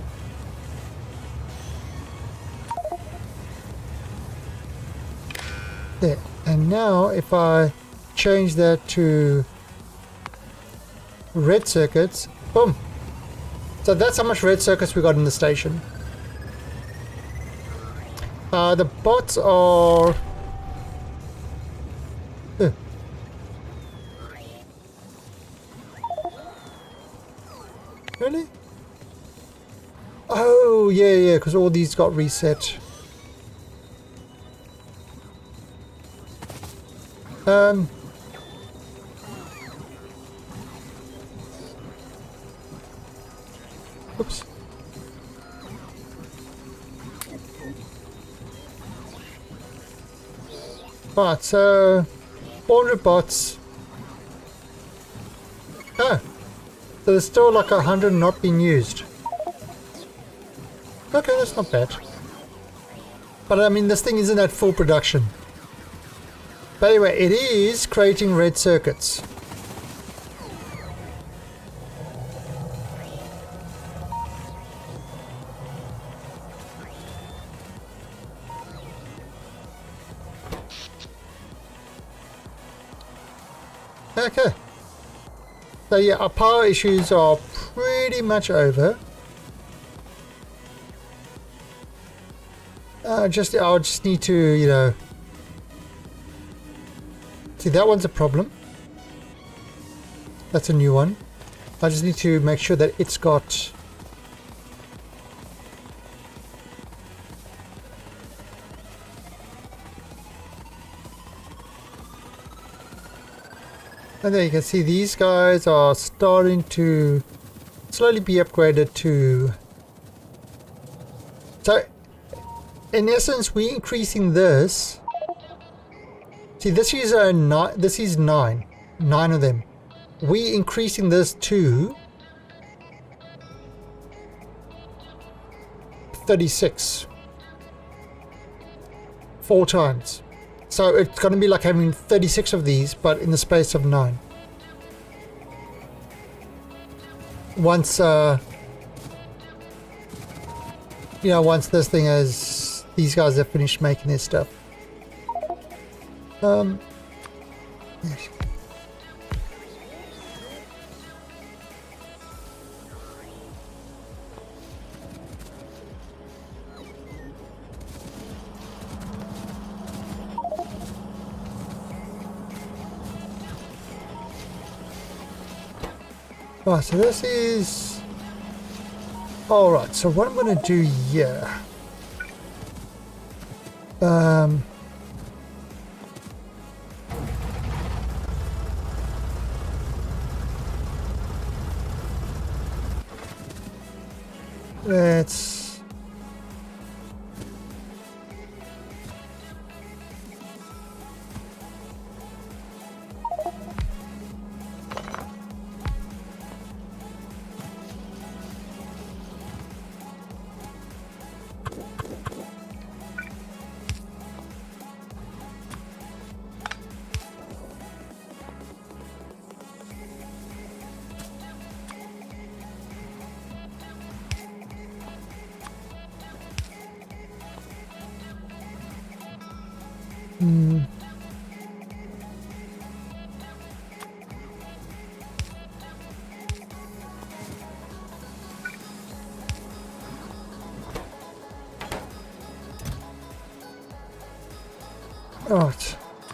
There. And now if I change that to red circuits, boom. So that's how much red circuits we got in the station. The bots are... Really? Oh, yeah, because all these got reset. Oops. Right, so 400 bots. Oh, so there's still like 100 not being used. Okay, that's not bad. But I mean, this thing isn't at full production. But anyway, it is creating red circuits. Okay. So yeah, our power issues are pretty much over. I'll just need to, you know... See, that one's a problem. That's a new one. I just need to make sure that it's got... And there you can see these guys are starting to slowly be upgraded to... So, in essence, we're increasing this. See, this is this is 9 of them. We're increasing this to 36. 4 times. So it's going to be like having 36 of these, but in the space of 9. Once, once this thing has, these guys have finished making their stuff. Yes. Oh, so this is... Alright, so what I'm going to do here... Let's... Alright,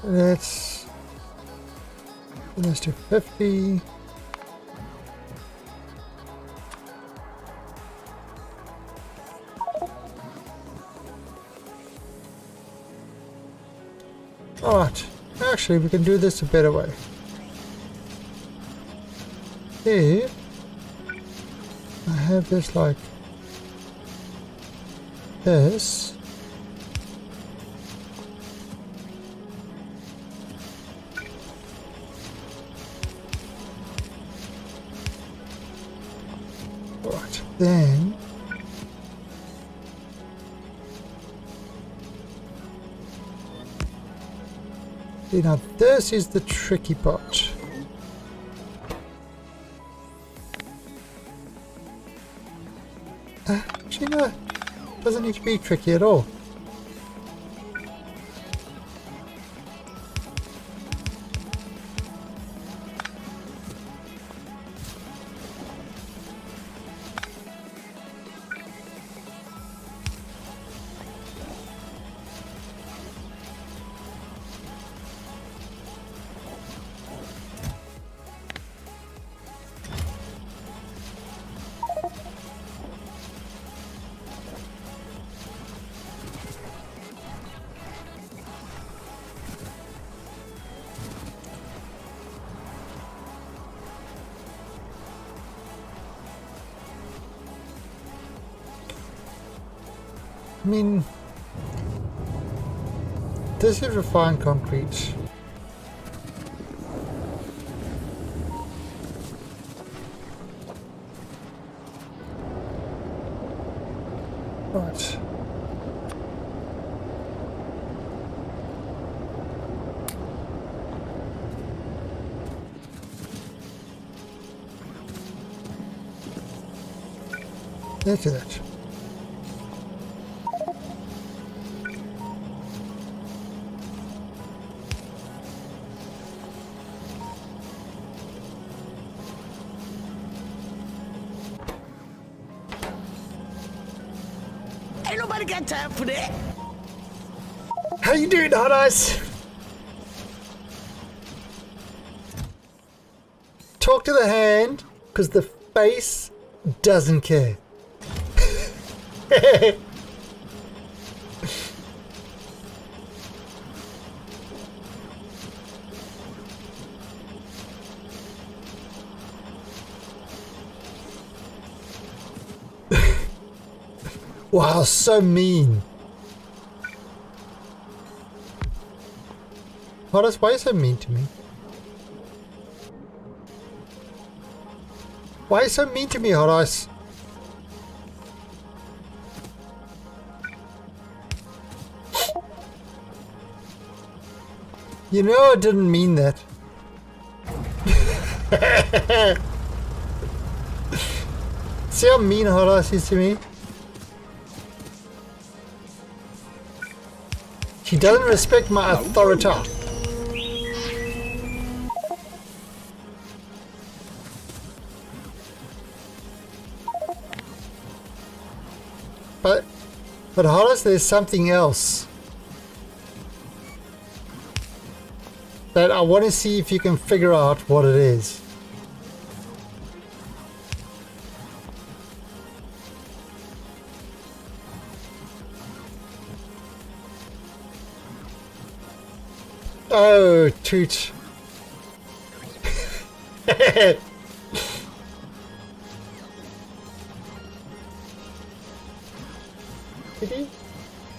let's do 50. Alright, actually we can do this a better way. If I have this like this, right, then see, now this is the tricky part. Actually, no, doesn't need to be tricky at all. I mean, this is refined concrete. Right. Let's do that. Ain't nobody got time for that. How you doing, Hot Ice? Talk to the hand, because the face doesn't care. Wow, so mean. Horace, why are you so mean to me? Why are you so mean to me, Horace? You know I didn't mean that. See how mean Horace is to me? He doesn't respect my authority. But Horace, there's something else that I want to see if you can figure out what it is. Oh, toot. Kitty,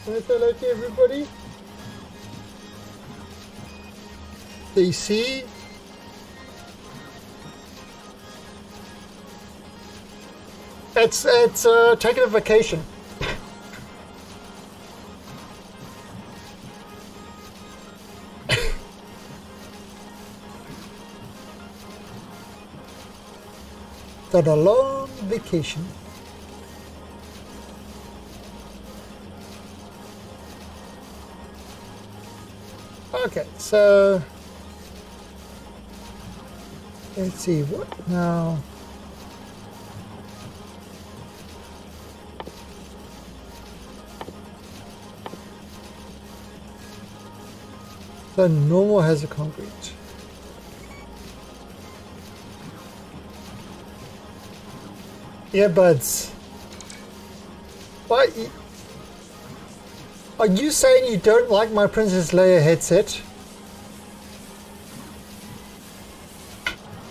wanna say hello to everybody? They see? It's taking a vacation. On a long vacation. Okay, so let's see what now. So normal has a concrete. Earbuds. What? Are you saying you don't like my Princess Leia headset?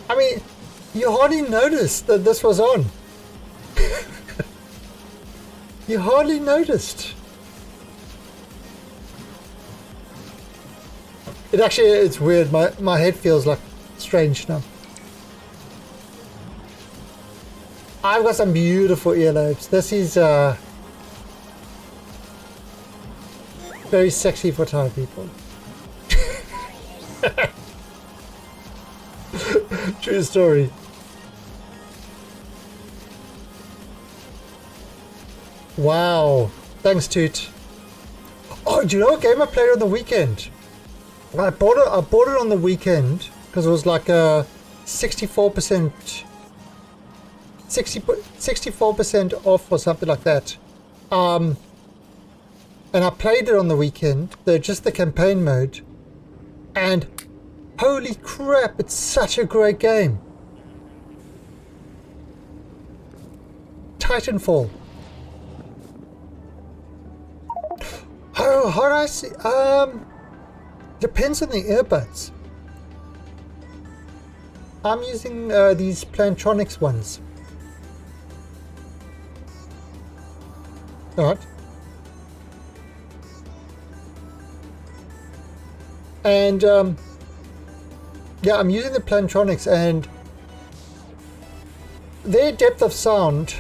I mean, you hardly noticed that this was on. You hardly noticed. It actually, it's weird. My head feels like strange now. I've got some beautiful earlobes. This is very sexy for Thai people. True story. Wow. Thanks, Toot. Oh, do you know what game I played on the weekend? I bought it on the weekend because it was like a 64% 64% off or something like that. And I played it on the weekend, just the campaign mode, and holy crap, it's such a great game. Titanfall. Oh, how do I see? Depends on the earbuds. I'm using these Plantronics ones. Alright. And yeah, I'm using the Plantronics, and their depth of sound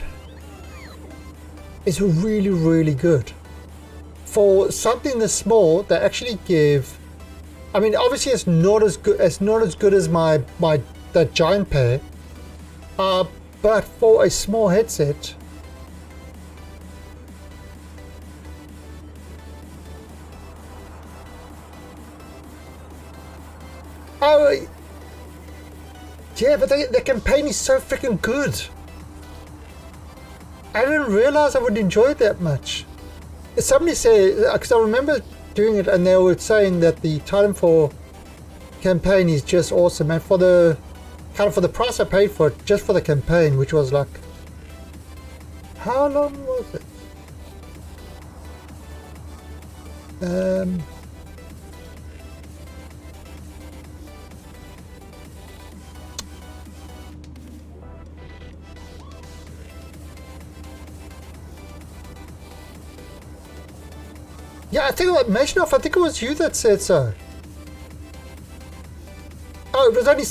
is really, really good. For something this small, they actually give. I mean, obviously, it's not as good. It's not as good as that giant pair. But for a small headset. Oh, yeah, but the campaign is so freaking good. I didn't realize I would enjoy it that much. Somebody said, because I remember doing it, and they were saying that the Titanfall campaign is just awesome, and for the price I paid for it, just for the campaign, which was like, how long was it? Yeah, I think it was you that said so. Oh, it was only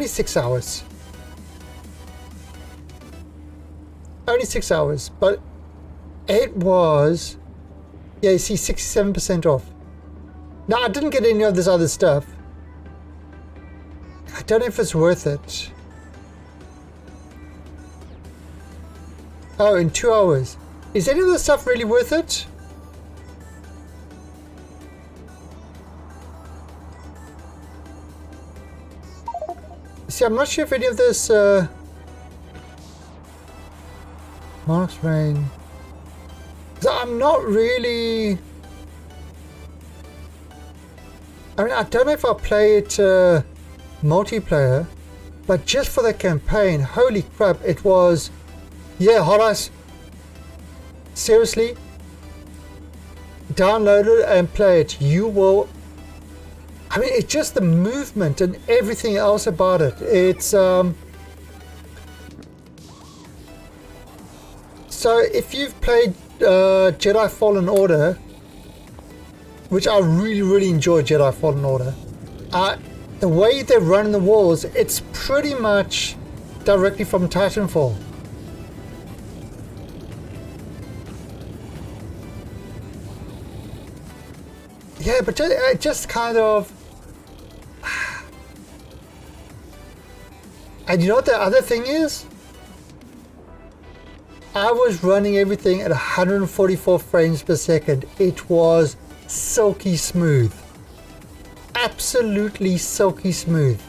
6 hours. Only 6 hours, but it was, yeah, you see, 67% off. Now, I didn't get any of this other stuff. I don't know if it's worth it. Oh, in 2 hours. Is any of this stuff really worth it? See, I'm not sure if any of this Monarch's Reign. So I'm not really. I mean, I don't know if I'll play it multiplayer, but just for the campaign, holy crap, it was. Yeah, Hot Ice. Seriously, download it and play it. You will. I mean, it's just the movement and everything else about it. It's so if you've played Jedi Fallen Order, which I really, really enjoy Jedi Fallen Order, the way they run the walls, it's pretty much directly from Titanfall. Yeah, but just kind of. And you know what the other thing is? I was running everything at 144 frames per second. It was silky smooth. absolutely silky smooth.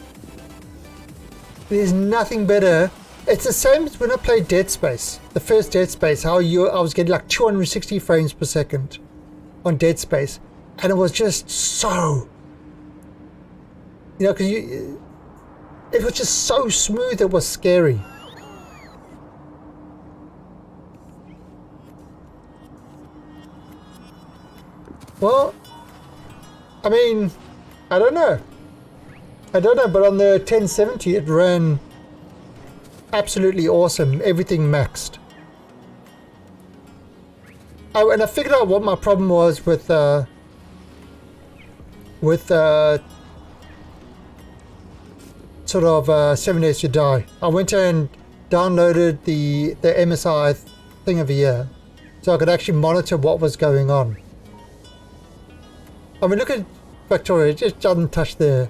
There's nothing better. It's the same as when I played Dead Space, the first Dead Space, I was getting like 260 frames per second on Dead Space, and it was just so, because it was just so smooth, it was scary. Well, I mean, I don't know, but on the 1070 it ran absolutely awesome, everything maxed. Oh, and I figured out what my problem was with sort of 7 Days to Die. I went and downloaded the MSI thing over here, so I could actually monitor what was going on. I mean, look at Victoria, it just doesn't touch the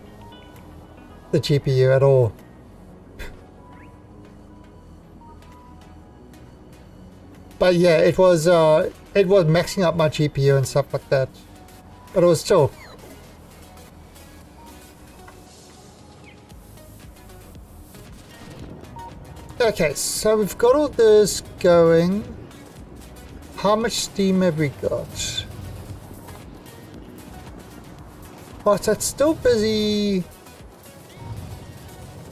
GPU at all. But yeah, it was maxing up my GPU and stuff like that. But it was still. Okay, so we've got all this going. How much steam have we got? But it's still busy.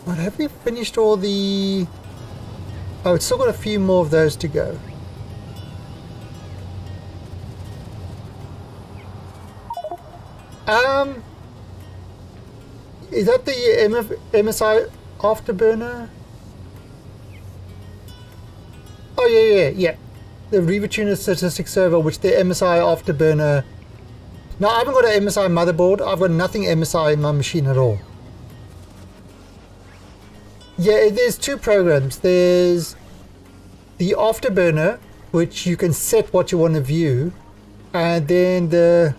What, have we finished all the... Oh, it's still got a few more of those to go. Is that the MSI Afterburner? Oh yeah. The RevaTuner Statistics Server, which the MSI Afterburner... No, I haven't got an MSI motherboard. I've got nothing MSI in my machine at all. Yeah, there's two programs. There's the Afterburner, which you can set what you want to view, and then the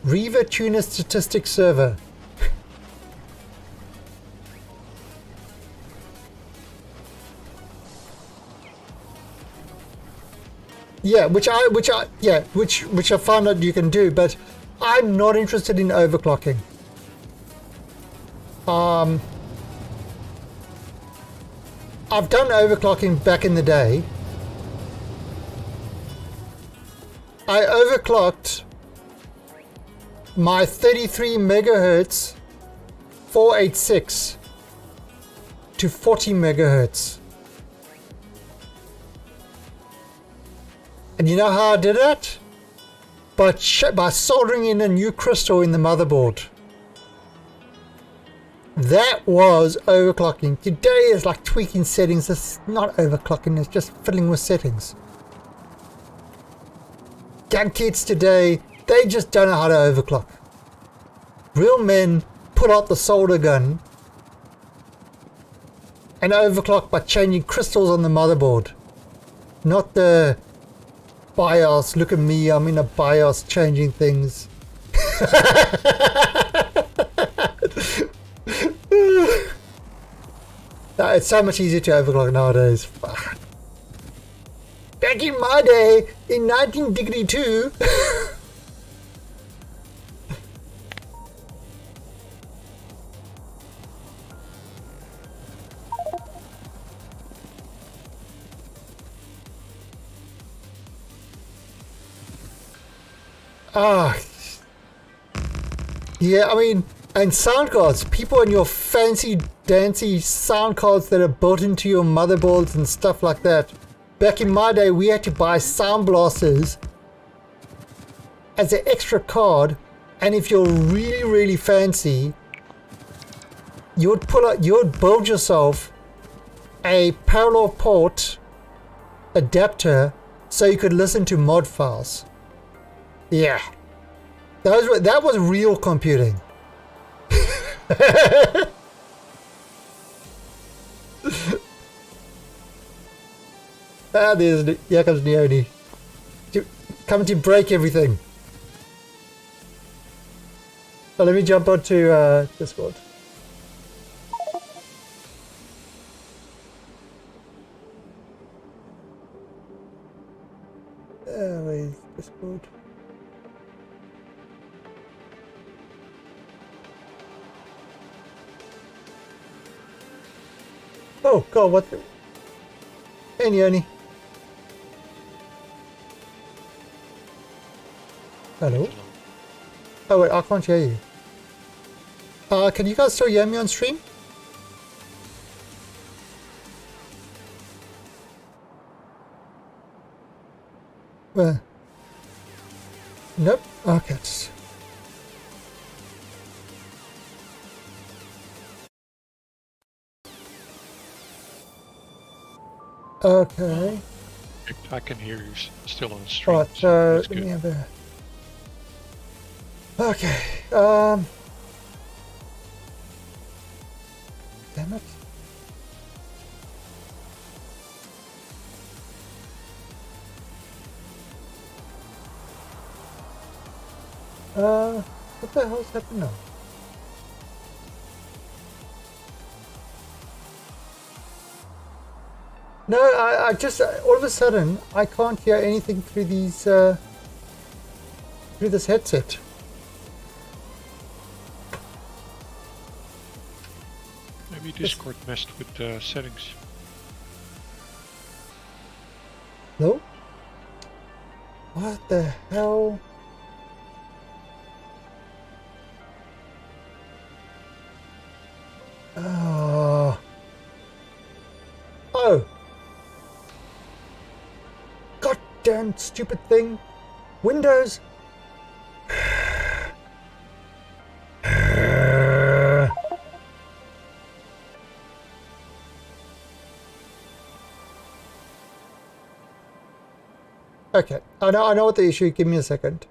RevaTuner Statistics Server. Yeah, which I found out you can do, but I'm not interested in overclocking. I've done overclocking back in the day. I overclocked my 33 megahertz 486 to 40 megahertz. And you know how I did that? By soldering in a new crystal in the motherboard. That was overclocking. Today is like tweaking settings. It's not overclocking, it's just fiddling with settings. Young kids today, they just don't know how to overclock. Real men pull out the solder gun and overclock by changing crystals on the motherboard. Not the BIOS, look at me, I'm in a BIOS changing things. No, it's so much easier to overclock nowadays. Fuck. Back in my day, in 1962. Yeah, I mean, and sound cards. People on your fancy dancy sound cards that are built into your motherboards and stuff like that. Back in my day, we had to buy sound blasters as an extra card, and if you're really, really fancy, you would build yourself a parallel port adapter so you could listen to mod files. Yeah. That was real computing. Here comes Neoni. Coming to break everything. So let me jump onto Discord. Where's Discord? Oh god, what the... Hey Neoni. Hello? Oh wait, I can't hear you. Can you guys still hear me on stream? Nope. Okay. Okay. I can hear you still on the stream. Alright, so that's let good. me have a... Okay. Damn it. What the hell's happened now? No, I just all of a sudden I can't hear anything through these through this headset. Maybe Discord messed with the settings. No? What the hell? Oh. Goddamn stupid thing. Windows. Okay, I know what the issue. Give me a second.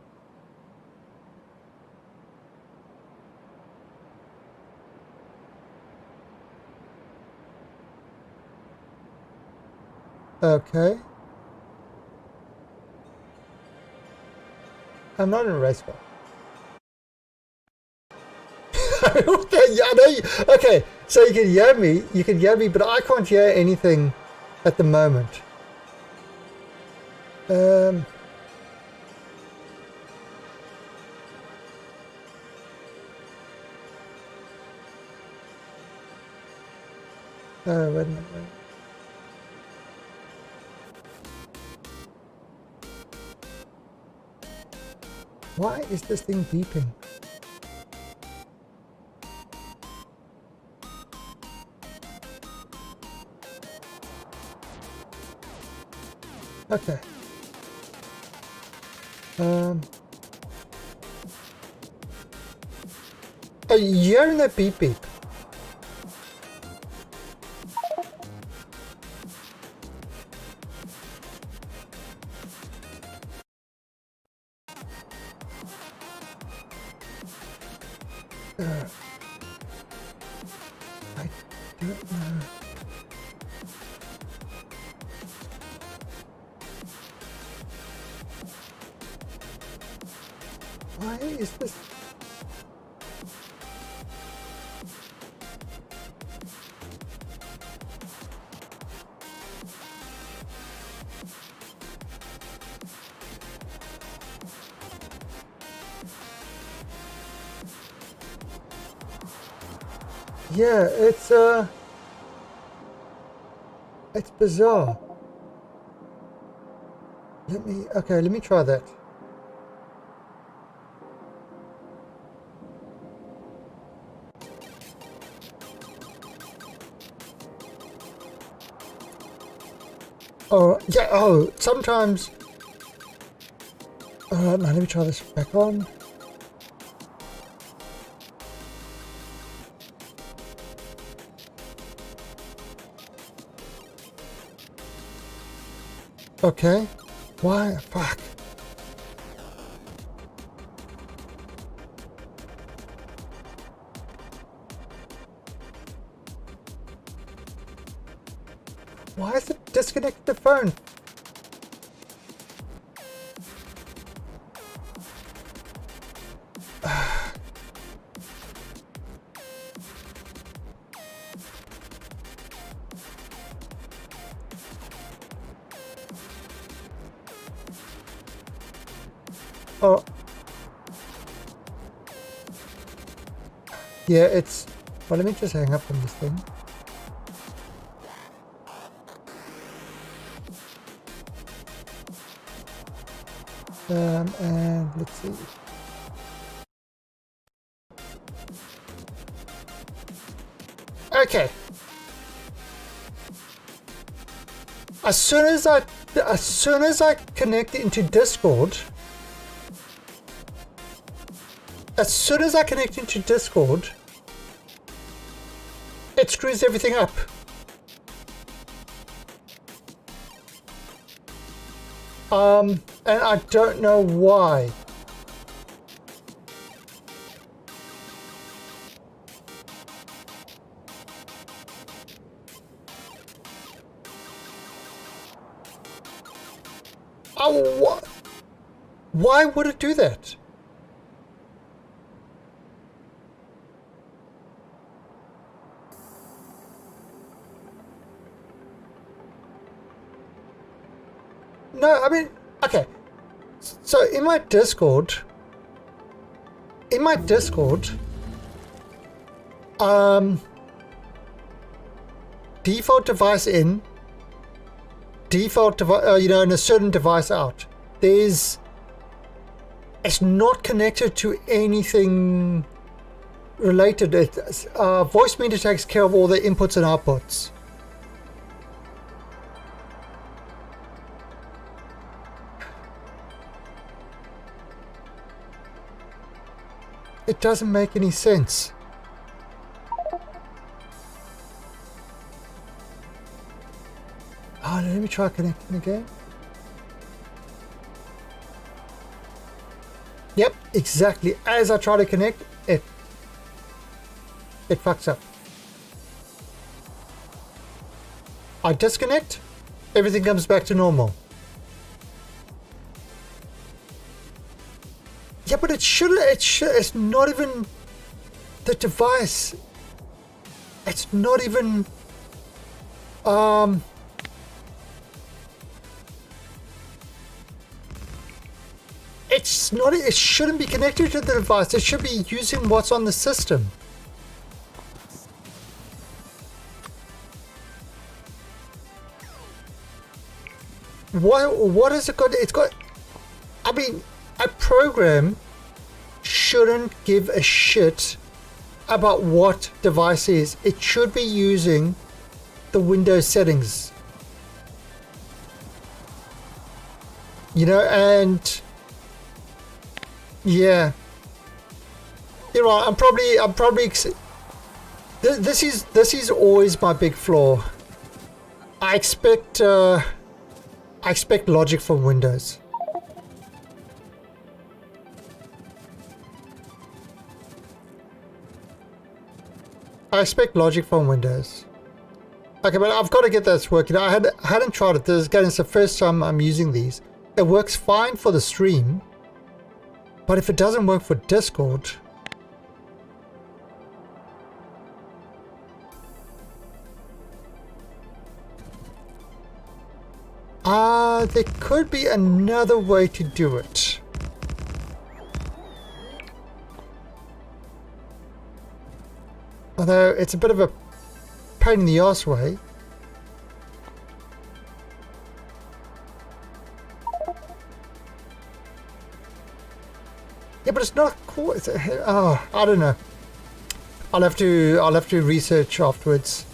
Okay. I'm not in a race car. Okay, yeah, I know you, okay, so you can hear me, but I can't hear anything at the moment. Oh, wait a minute. Why is this thing beeping? Okay. Are you hearing that beep beep? I don't know. Why is this? Yeah, it's bizarre. Let me try that. Oh, yeah, oh, sometimes... now let me try this back on. Okay. Why? Fuck. Why is it disconnected the phone? Oh. Yeah, it's... Well, let me just hang up on this thing. And let's see. Okay. As soon as I connect into Discord, it screws everything up. And I don't know why. Oh, what? Why would it do that? No, I mean, okay. So in my Discord, default device in, default device, and a certain device out. It's not connected to anything related. Voice meter takes care of all the inputs and outputs. It doesn't make any sense. Oh, let me try connecting again. Yep, exactly. As I try to connect, it fucks up. I disconnect, everything comes back to normal. Yeah, but it's not even the device. It's not even, it shouldn't be connected to the device. It should be using what's on the system. What has it got? It's got, I mean, a program shouldn't give a shit about what device is. It should be using the Windows settings. And yeah, you're right. I'm probably. This is always my big flaw. I expect logic from Windows. I expect logic from Windows. Okay, but I've got to get this working. I hadn't tried it. This is the first time I'm using these. It works fine for the stream, but if it doesn't work for Discord, there could be another way to do it. Although it's a bit of a pain in the arse way. Yeah, but it's not cool. I don't know. I'll have to research afterwards.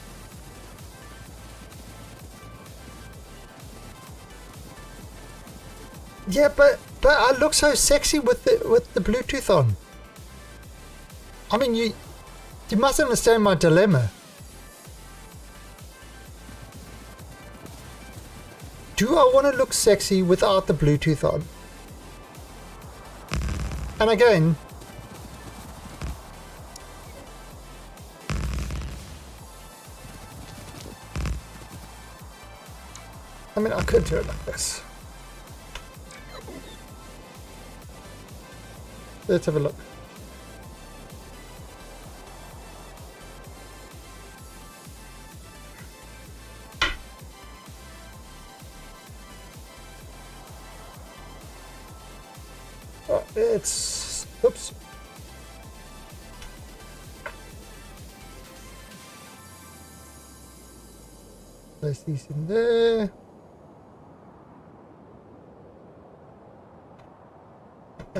Yeah, but I look so sexy with the Bluetooth on. I mean, you must understand my dilemma. Do I want to look sexy without the Bluetooth on? And again, I mean, I could do it like this. Let's have a look. Oops. Place these in there.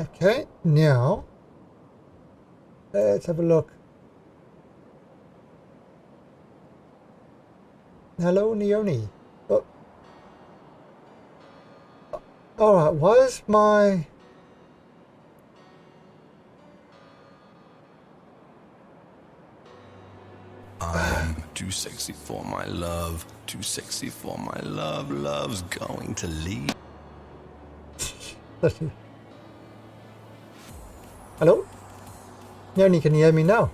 Okay, now let's have a look. Hello, Neoni. Oh. Alright, why is my... I'm too sexy for my love, too sexy for my love, love's going to leave. Hello? Neoni, can you hear me now?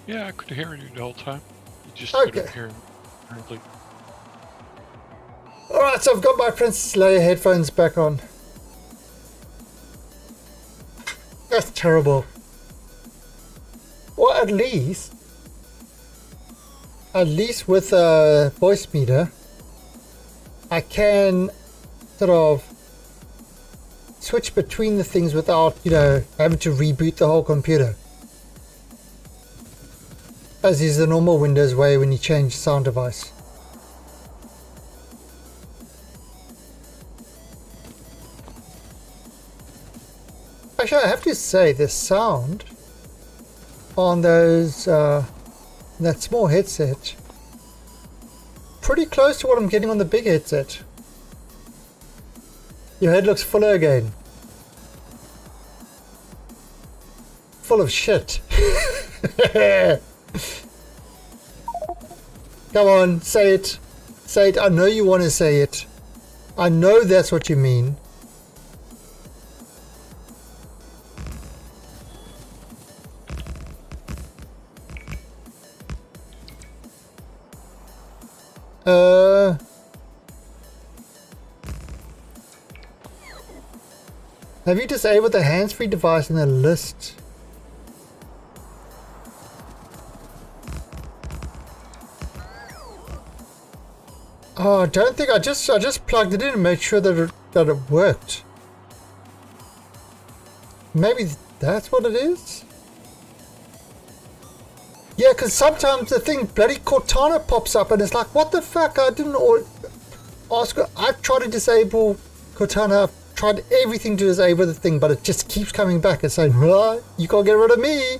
Yeah, I could hear you the whole time. You just Okay. couldn't hear me, apparently. Alright, so I've got my Princess Leia headphones back on. That's terrible. Or at least with a voice meter, I can sort of switch between the things without, you know, having to reboot the whole computer. As is the normal Windows way when you change sound device. Actually, I have to say the sound on those that small headset pretty close to what I'm getting on the big headset. Your head looks fuller again. Full of shit. Come on, say it. Say it. I know you want to say it. I know that's what you mean. Have you disabled the hands-free device in the list? Oh, I don't think I just plugged it in and made sure that it worked. Maybe that's what it is? Yeah, because sometimes the thing bloody Cortana pops up and it's like, what the fuck? I didn't ask. I've tried to disable Cortana. I've tried everything to disable the thing, but it just keeps coming back and saying, well, you can't get rid of me.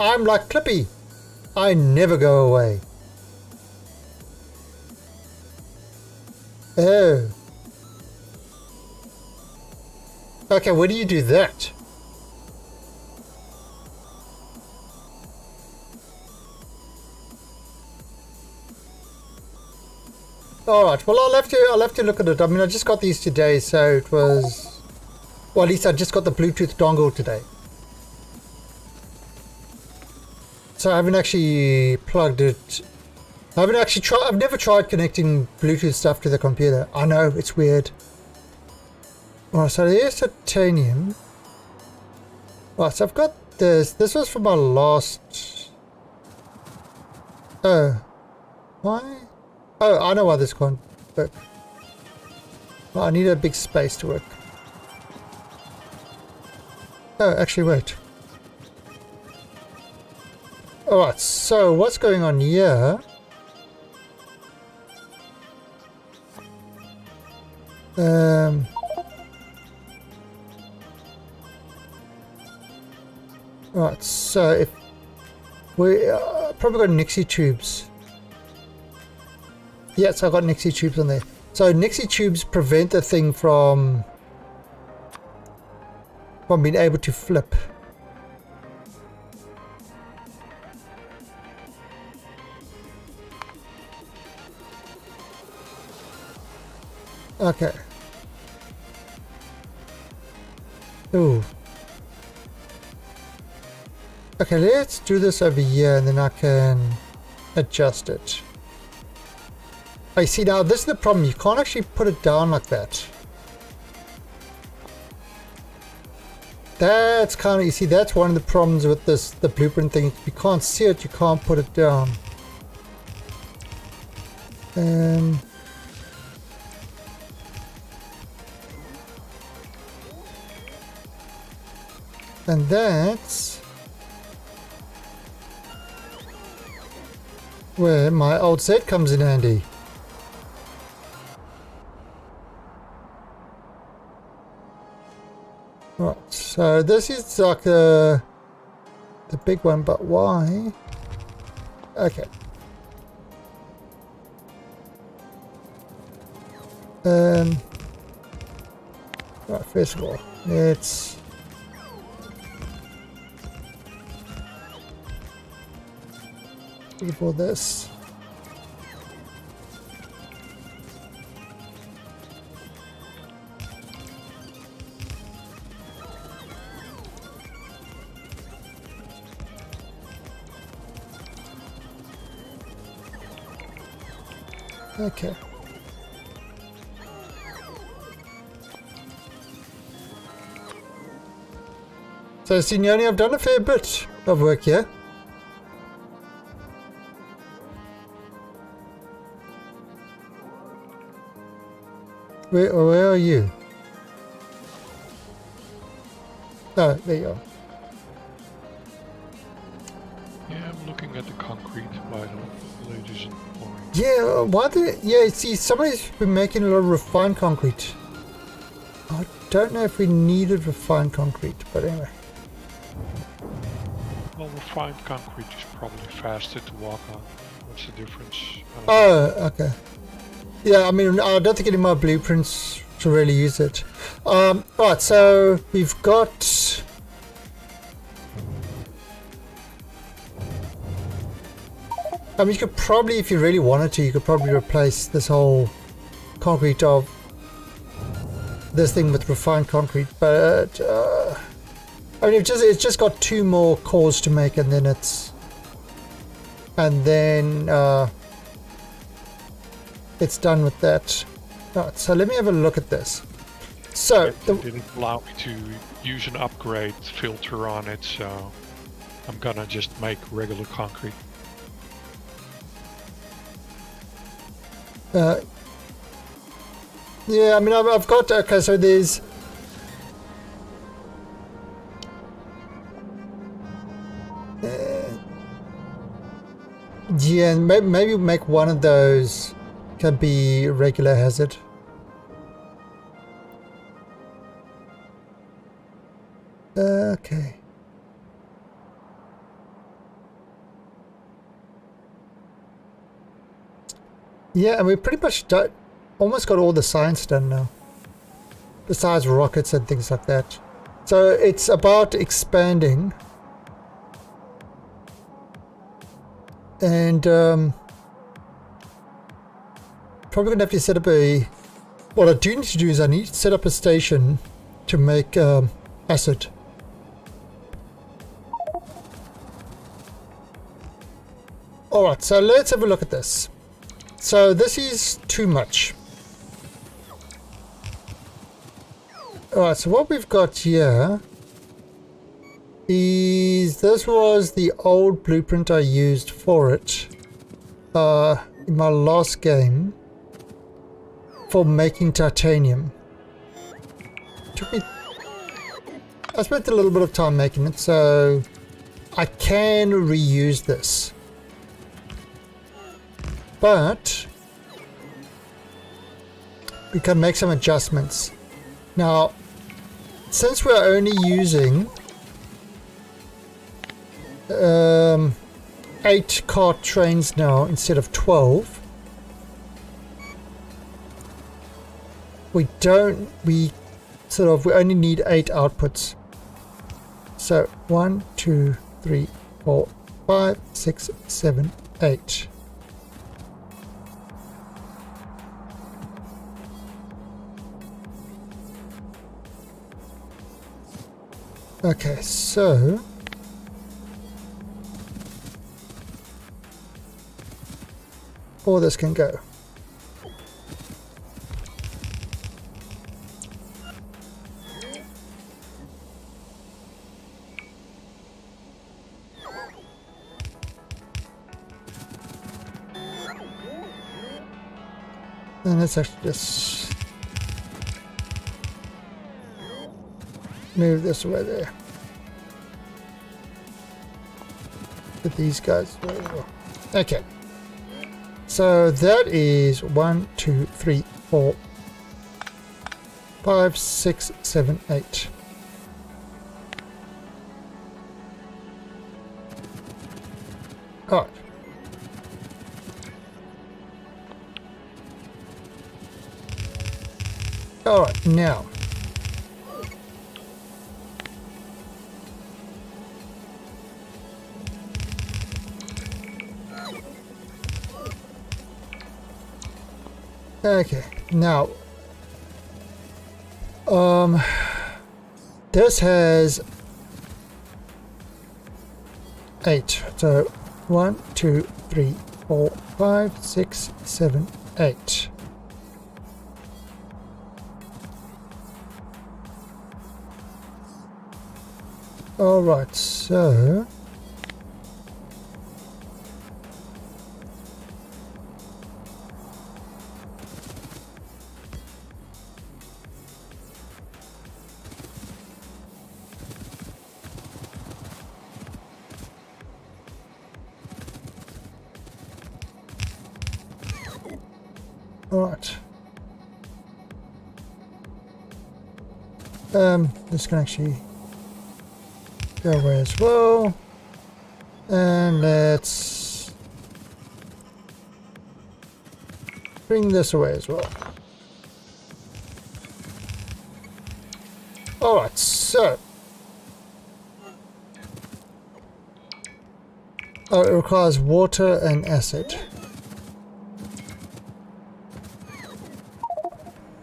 I'm like Clippy. I never go away. Oh. Okay, where do you do that? Alright, well I'll have to look at it. I mean, I just got these today, so it was... Well, at least I just got the Bluetooth dongle today. So I haven't actually plugged it. I've never tried connecting Bluetooth stuff to the computer. I know, it's weird. Alright, so there's titanium. Right, so I've got this. This was from my last... Oh. Why? Oh, I know why this can't work. Well, I need a big space to work. Oh, actually, wait. Alright, so what's going on here? Right, so if we probably got Nixie tubes. Yes, I've got Nixie tubes on there. So Nixie tubes prevent the thing from being able to flip. Okay. Ooh. Okay, let's do this over here and then I can adjust it. Oh, you see, now this is the problem. You can't actually put it down like that. That's kind of, you see, that's one of the problems with this, the blueprint thing. If you can't see it, you can't put it down. And that's where my old set comes in handy. So this is like the big one, but why? Okay. Right, first of all, let's for this. Okay. So, Signoni, I've done a fair bit of work here. Where are you? Oh, there you are. Yeah, I'm looking at the concrete while the ladies in pouring. Yeah, why the... Yeah, see, somebody's been making a lot of refined concrete. I don't know if we needed refined concrete, but anyway. Well, refined concrete is probably faster to walk on. What's the difference? I don't know. Oh, okay. Yeah, I mean, I don't think any of my blueprints to really use it. Right, so we've got... I mean, you could probably, if you really wanted to, you could probably replace this whole concrete of this thing with refined concrete, but I mean, it's just got 2 more cores to make, and then it's done with that. Right, so let me have a look at this. So It didn't allow me to use an upgrade filter on it, so I'm gonna just make regular concrete. Yeah, I mean, I've got, okay, so there's yeah, maybe make one of those can be regular hazard. Okay. Yeah, and we pretty much almost got all the science done now. Besides rockets and things like that. So it's about expanding. And probably going to have to set up a... What I do need to do is I need to set up a station to make acid. Alright, so let's have a look at this. So this is too much. Alright, so what we've got here is, this was the old blueprint I used for it in my last game for making titanium. I spent a little bit of time making it, so I can reuse this. But we can make some adjustments. Now, since we're only using 8 cart trains now instead of 12, we only need 8 outputs. So 1, 2, 3, 4, 5, 6, 7, 8. Okay, so all this can go. And let's actually just move this away there. Put these guys away as well. Okay. So that is 1, 2, 3, 4, 5, 6, 7, 8. Alright. Alright, now. Okay, now. This has 8. So 1, 2, 3, 4, 5, 6, 7, 8. Alright, so alright. This can actually go away as well. And let's bring this away as well. Alright, so it requires water and acid.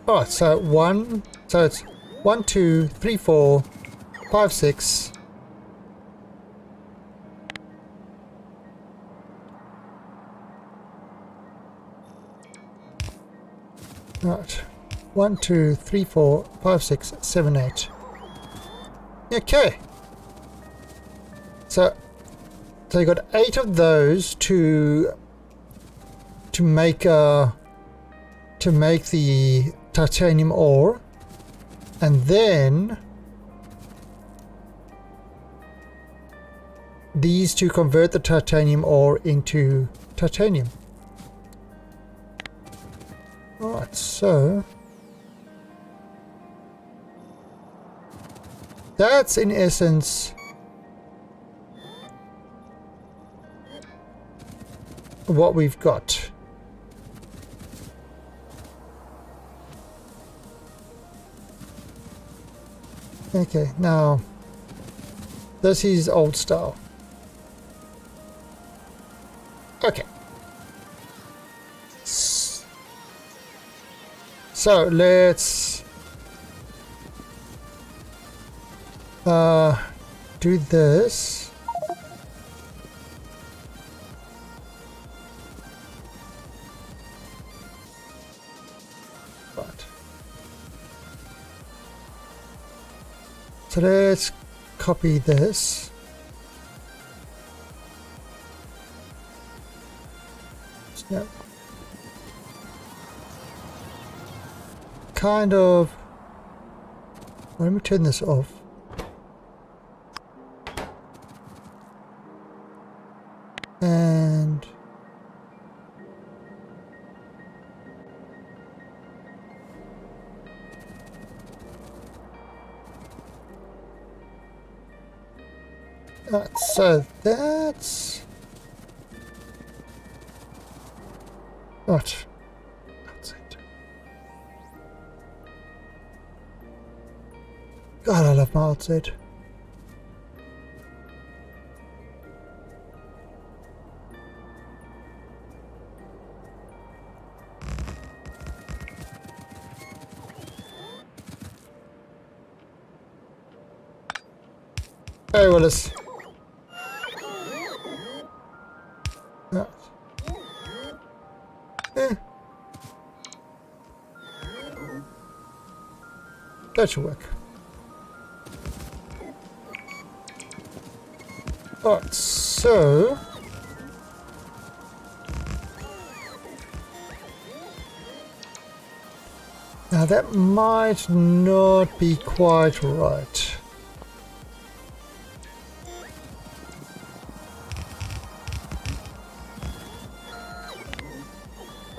Alright, so it's 1, 2, 3, 4, 5, 6. Right, 1, 2, 3, 4, 5, 6, 7, 8. Okay. So you got 8 of those to make the titanium ore, and then these to convert the titanium ore into titanium. Alright, so that's in essence what we've got. Okay, now this is old style. Okay. So let's do this. Right. So let's copy this. Snap. Kind of. Let me turn this off. And so that's what. God, I love my outside. Hey, Willis. Right. That should work. Alright, so now that might not be quite right.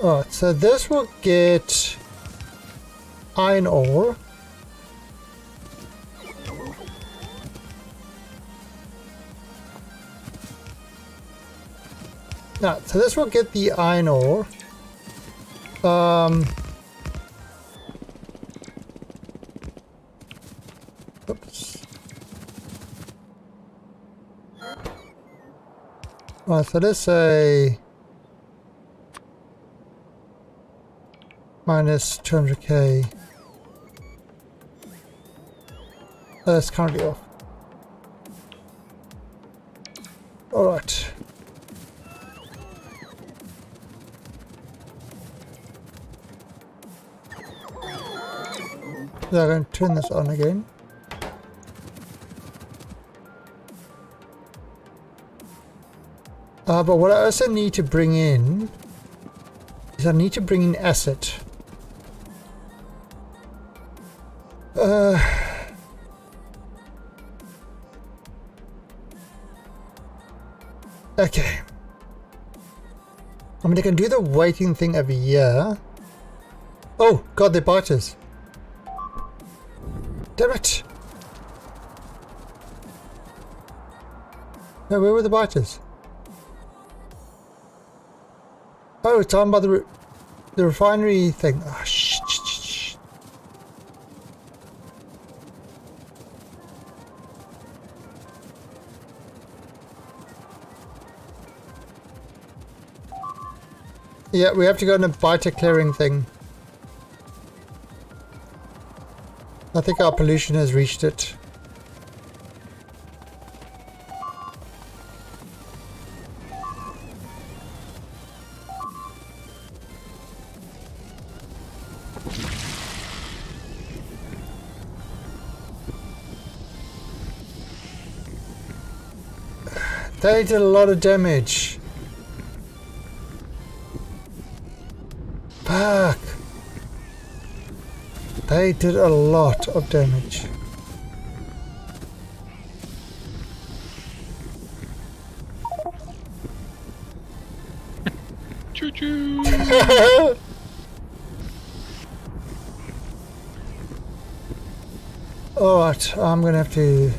Alright, so this will get iron ore. Now, so this will get the iron ore. Oops. Right, so let's say minus 200k. That's currently off. Alright. So I'm going to turn this on again. But what I also need to bring in is I need to bring in acid. Okay. I mean, I can do the waiting thing over here. Oh, God, they're biters. Damn it. No, where were the biters? Oh, it's on by the refinery thing. Oh, shit. Yeah, we have to go on a biter clearing thing. I think our pollution has reached it. They did a lot of damage. Fuck. They did a lot of damage. Choo-choo! Alright, I'm gonna have to...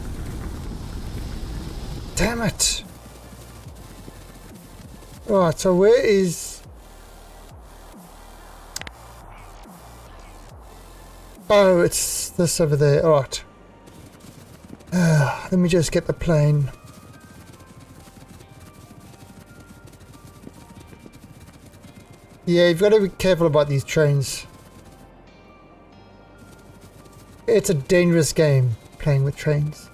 Damn it! Alright, so where is... Oh, it's this over there. Alright. Let me just get the plane. Yeah, you've got to be careful about these trains. It's a dangerous game, playing with trains.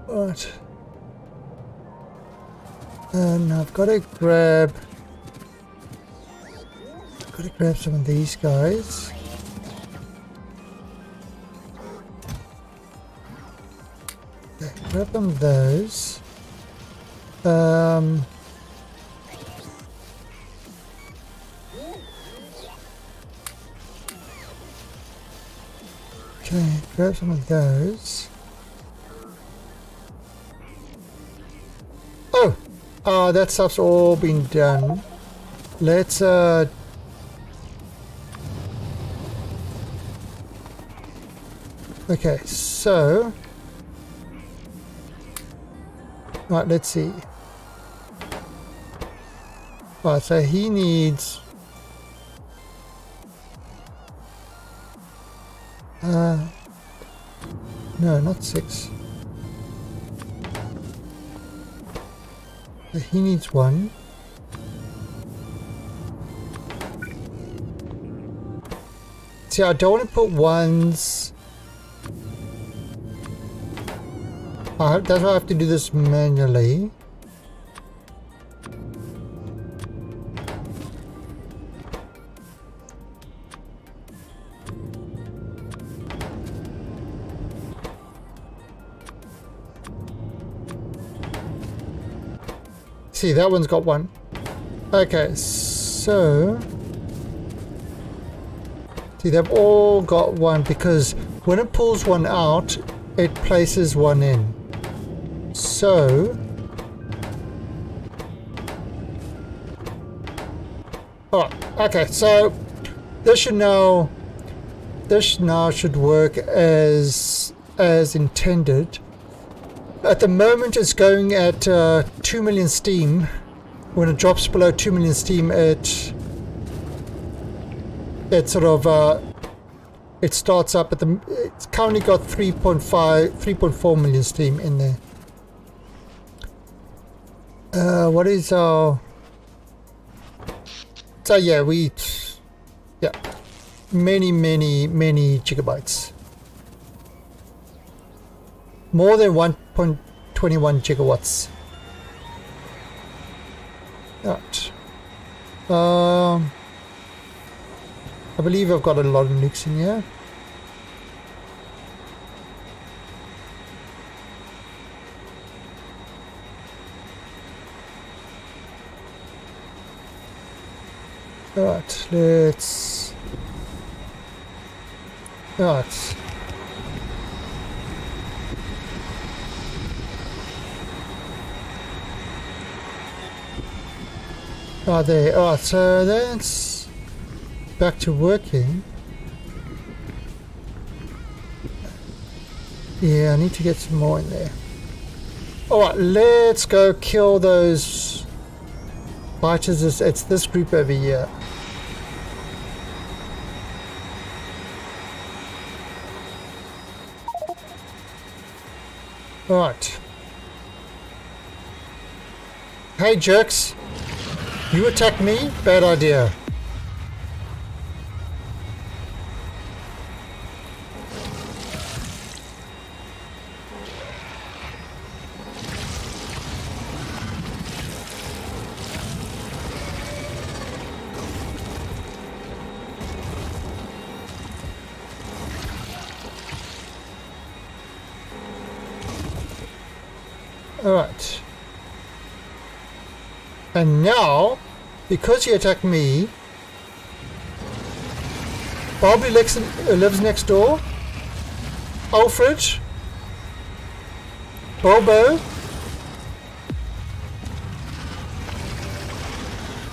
Right. And I've got to grab some of these guys. Okay, grab them those. Okay, grab some of those. Oh, that stuff's all been done. Let's okay, so right, let's see. Right, so he needs no, not 6. So he needs 1. See, I don't want to put 1s. That's why I have to do this manually. See, that one's got 1. Okay, so... See, they've all got 1 because when it pulls 1 out, it places 1 in. So... Oh, okay, so this now should work as intended. At the moment it's going at 2 million steam. When it drops below 2 million steam, it sort of it starts up at the. It's currently got 3.4 million steam in there. What is our? So yeah, many gigabytes. More than 1.21 gigawatts. Right. I believe I've got a lot of nukes in here. Alright, let's... Alright. Oh, there. Alright, so that's back to working. Yeah, I need to get some more in there. Alright, let's go kill those biters. It's this group over here. Alright. Hey jerks. You attack me? Bad idea. Alright. And now, because he attacked me, Bobby lives next door. Alfred, Bobo,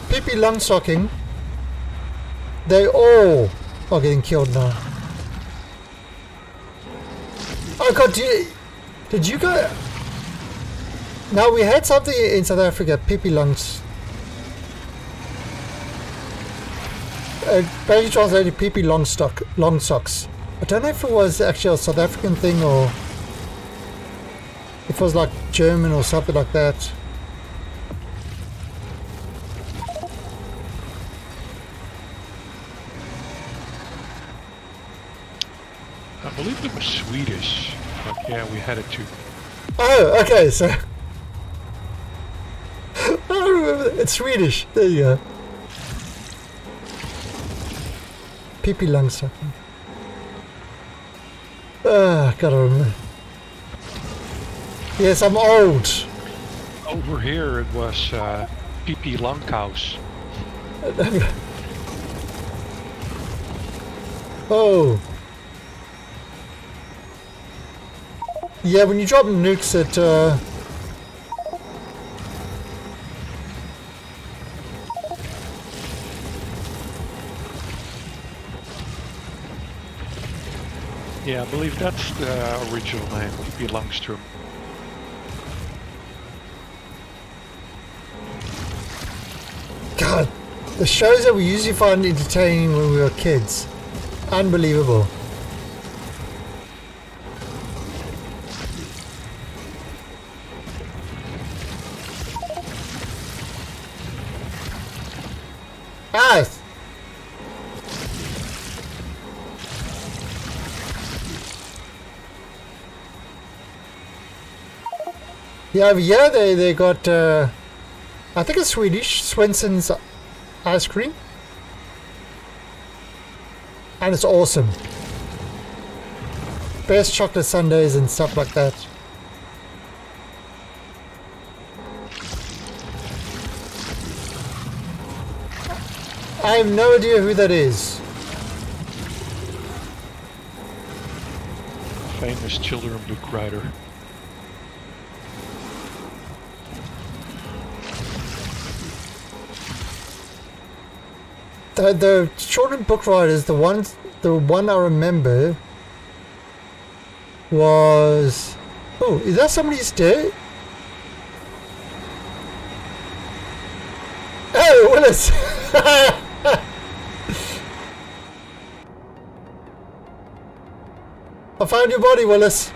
Pippi Longstocking, they all are getting killed now. Oh god, did you go? Now we had something in South Africa, Pippi Longs. Basically translated Pippi long socks. I don't know if it was actually a South African thing or if it was like German or something like that. I believe it was Swedish, but yeah, we had it too. Oh, okay, so I remember it's Swedish. There you go. Pippi Longstocking. Gotta remember. Yes, I'm old. Over here it was Pippi Longkous. Oh. Yeah, when you drop nukes at Yeah, I believe that's the original name, Pippi Longstrom. God, the shows that we usually find entertaining when we were kids. Unbelievable. Ah! Yeah, over here they got, I think it's Swedish, Swenson's ice cream. And it's awesome. Best chocolate sundaes and stuff like that. I have no idea who that is. Famous children book writer. The shortened book riders, the one I remember was... Oh, is that somebody's day? Oh, Willis! I found your body, Willis.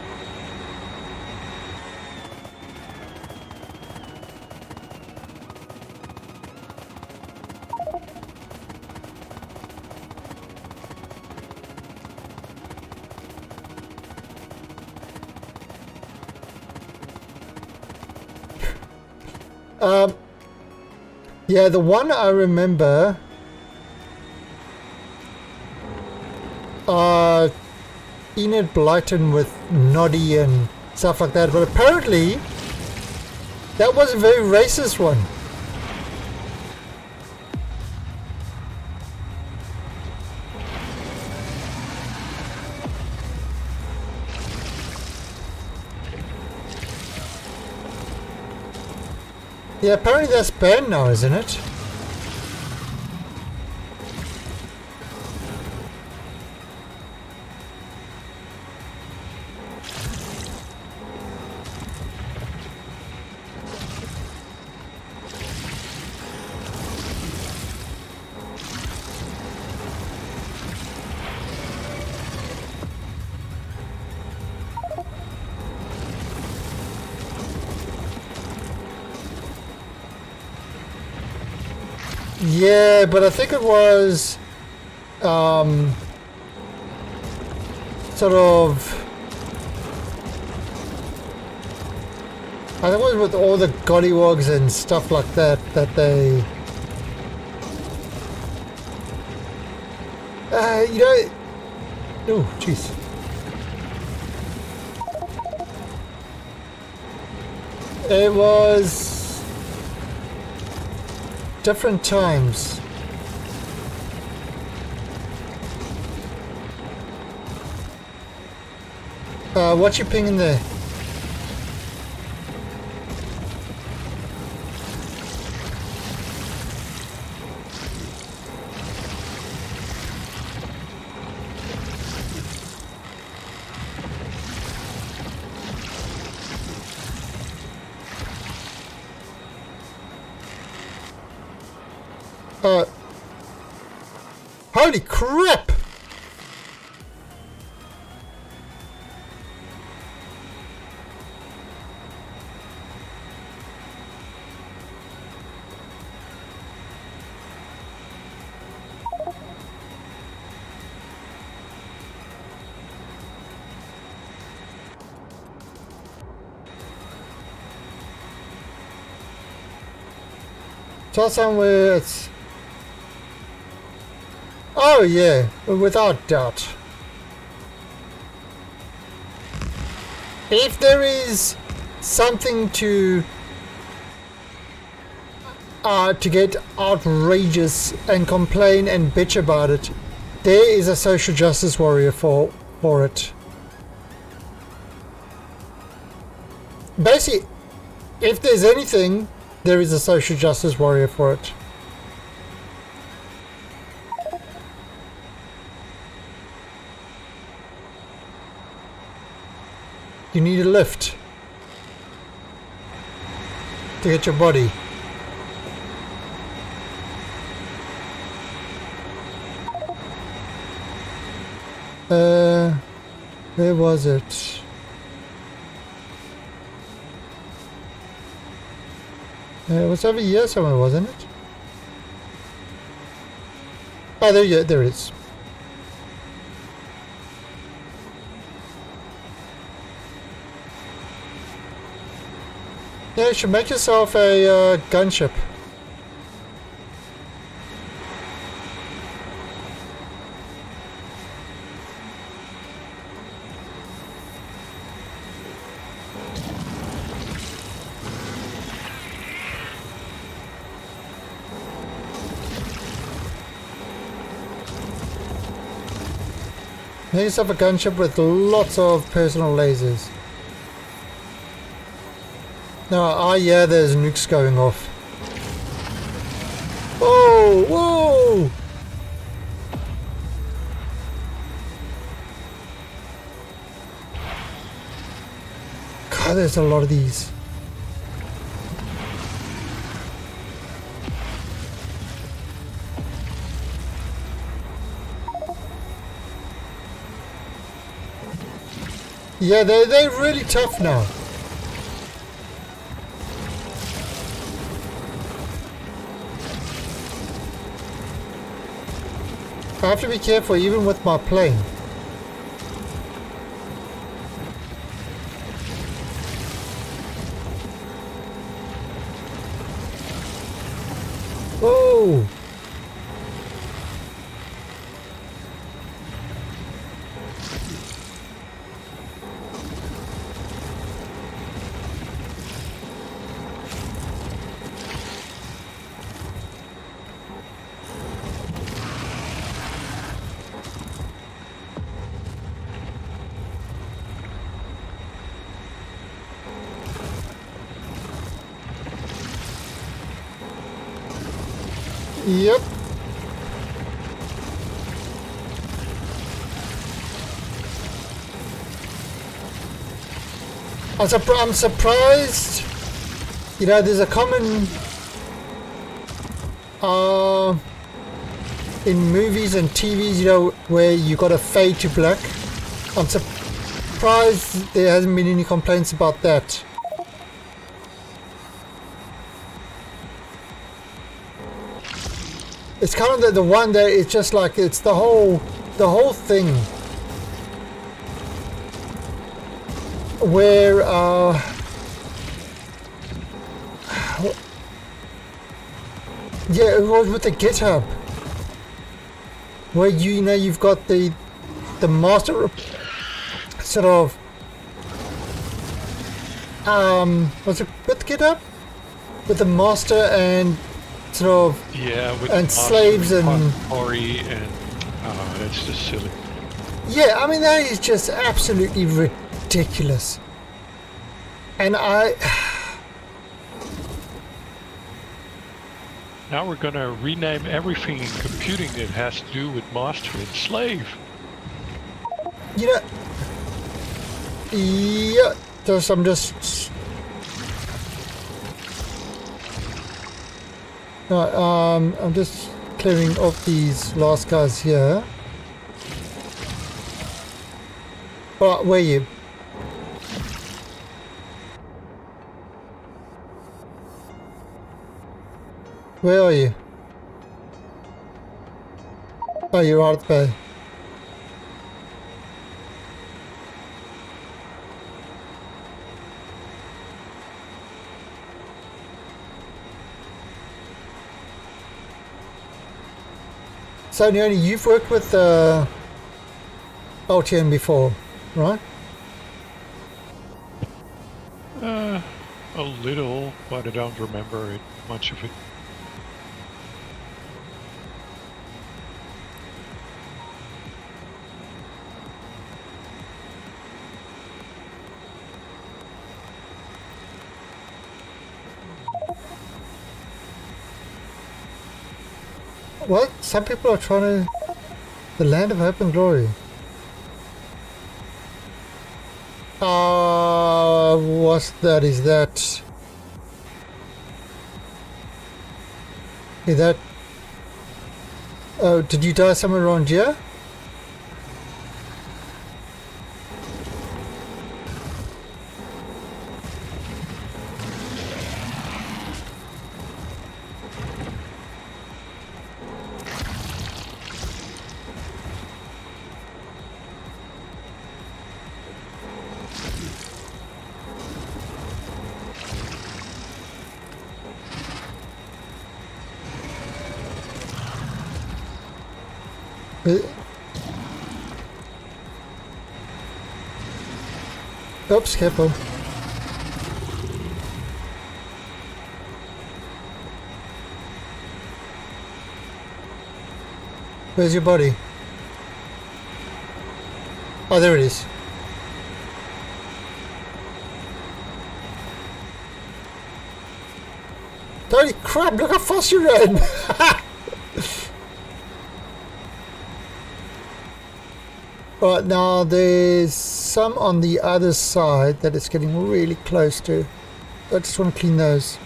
Yeah, the one I remember, Enid Blyton with Noddy and stuff like that, but apparently that was a very racist one. Yeah, apparently that's banned now, isn't it? Yeah, but I think it was sort of, I think it was with all the gollywogs and stuff like that they you know, oh jeez. It was different times. What you pinging there? Holy crap! Tell somewhere it's... Oh yeah, without doubt. If there is something to get outrageous and complain and bitch about it, there is a social justice warrior for it. Basically, if there's anything, there is a social justice warrior for it. You need a lift to get your body. Where was it? It was over here somewhere, wasn't it? Oh, there it is. Yeah, you should make yourself a gunship. Make yourself a gunship with lots of personal lasers. No, yeah, there's nukes going off. Whoa, whoa! Oh, there's a lot of these. Yeah, they're really tough now. I have to be careful even with my plane. Whoa! Yep. I'm surprised. You know, there's a common in movies and TVs, you know, where you got to fade to black. I'm surprised there hasn't been any complaints about that. It's kind of the one that it's just like it's the whole thing where yeah, it was with the GitHub where you know you've got the master sort of what's it with GitHub with the master and sort of with and slaves and that's just silly. Yeah, I mean that is just absolutely ridiculous. And now we're gonna rename everything in computing that has to do with master and slave. You know, yeah, I'm just I'm just clearing off these last guys here. Alright, where are you? Where are you? Oh, you're out of the bay. So, Naomi, you've worked with LTN before, right? A little, but I don't remember it, much of it. What? Some people are trying to... The land of hope and glory. What's that? Is that... Is that... Oh, did you die somewhere around here? Oops, careful. Where's your body? Oh, there it is. Holy crap, look how fast you ran! Right, now there's some on the other side that it's getting really close to. I just want to clean those.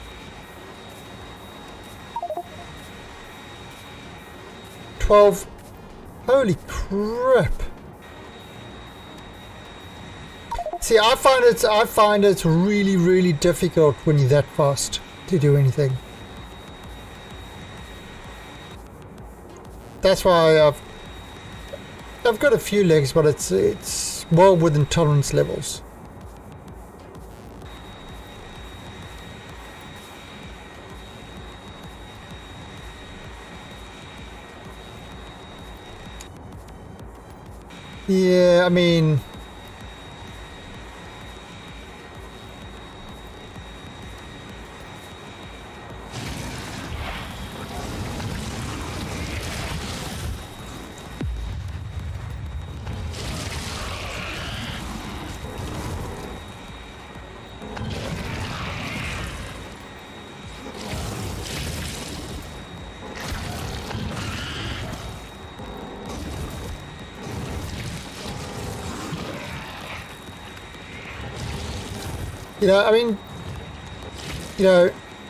$12. Holy crap. See, I find it's really, really difficult when you're that fast to do anything. That's why I've got a few legs, but it's well within tolerance levels. Yeah, I mean,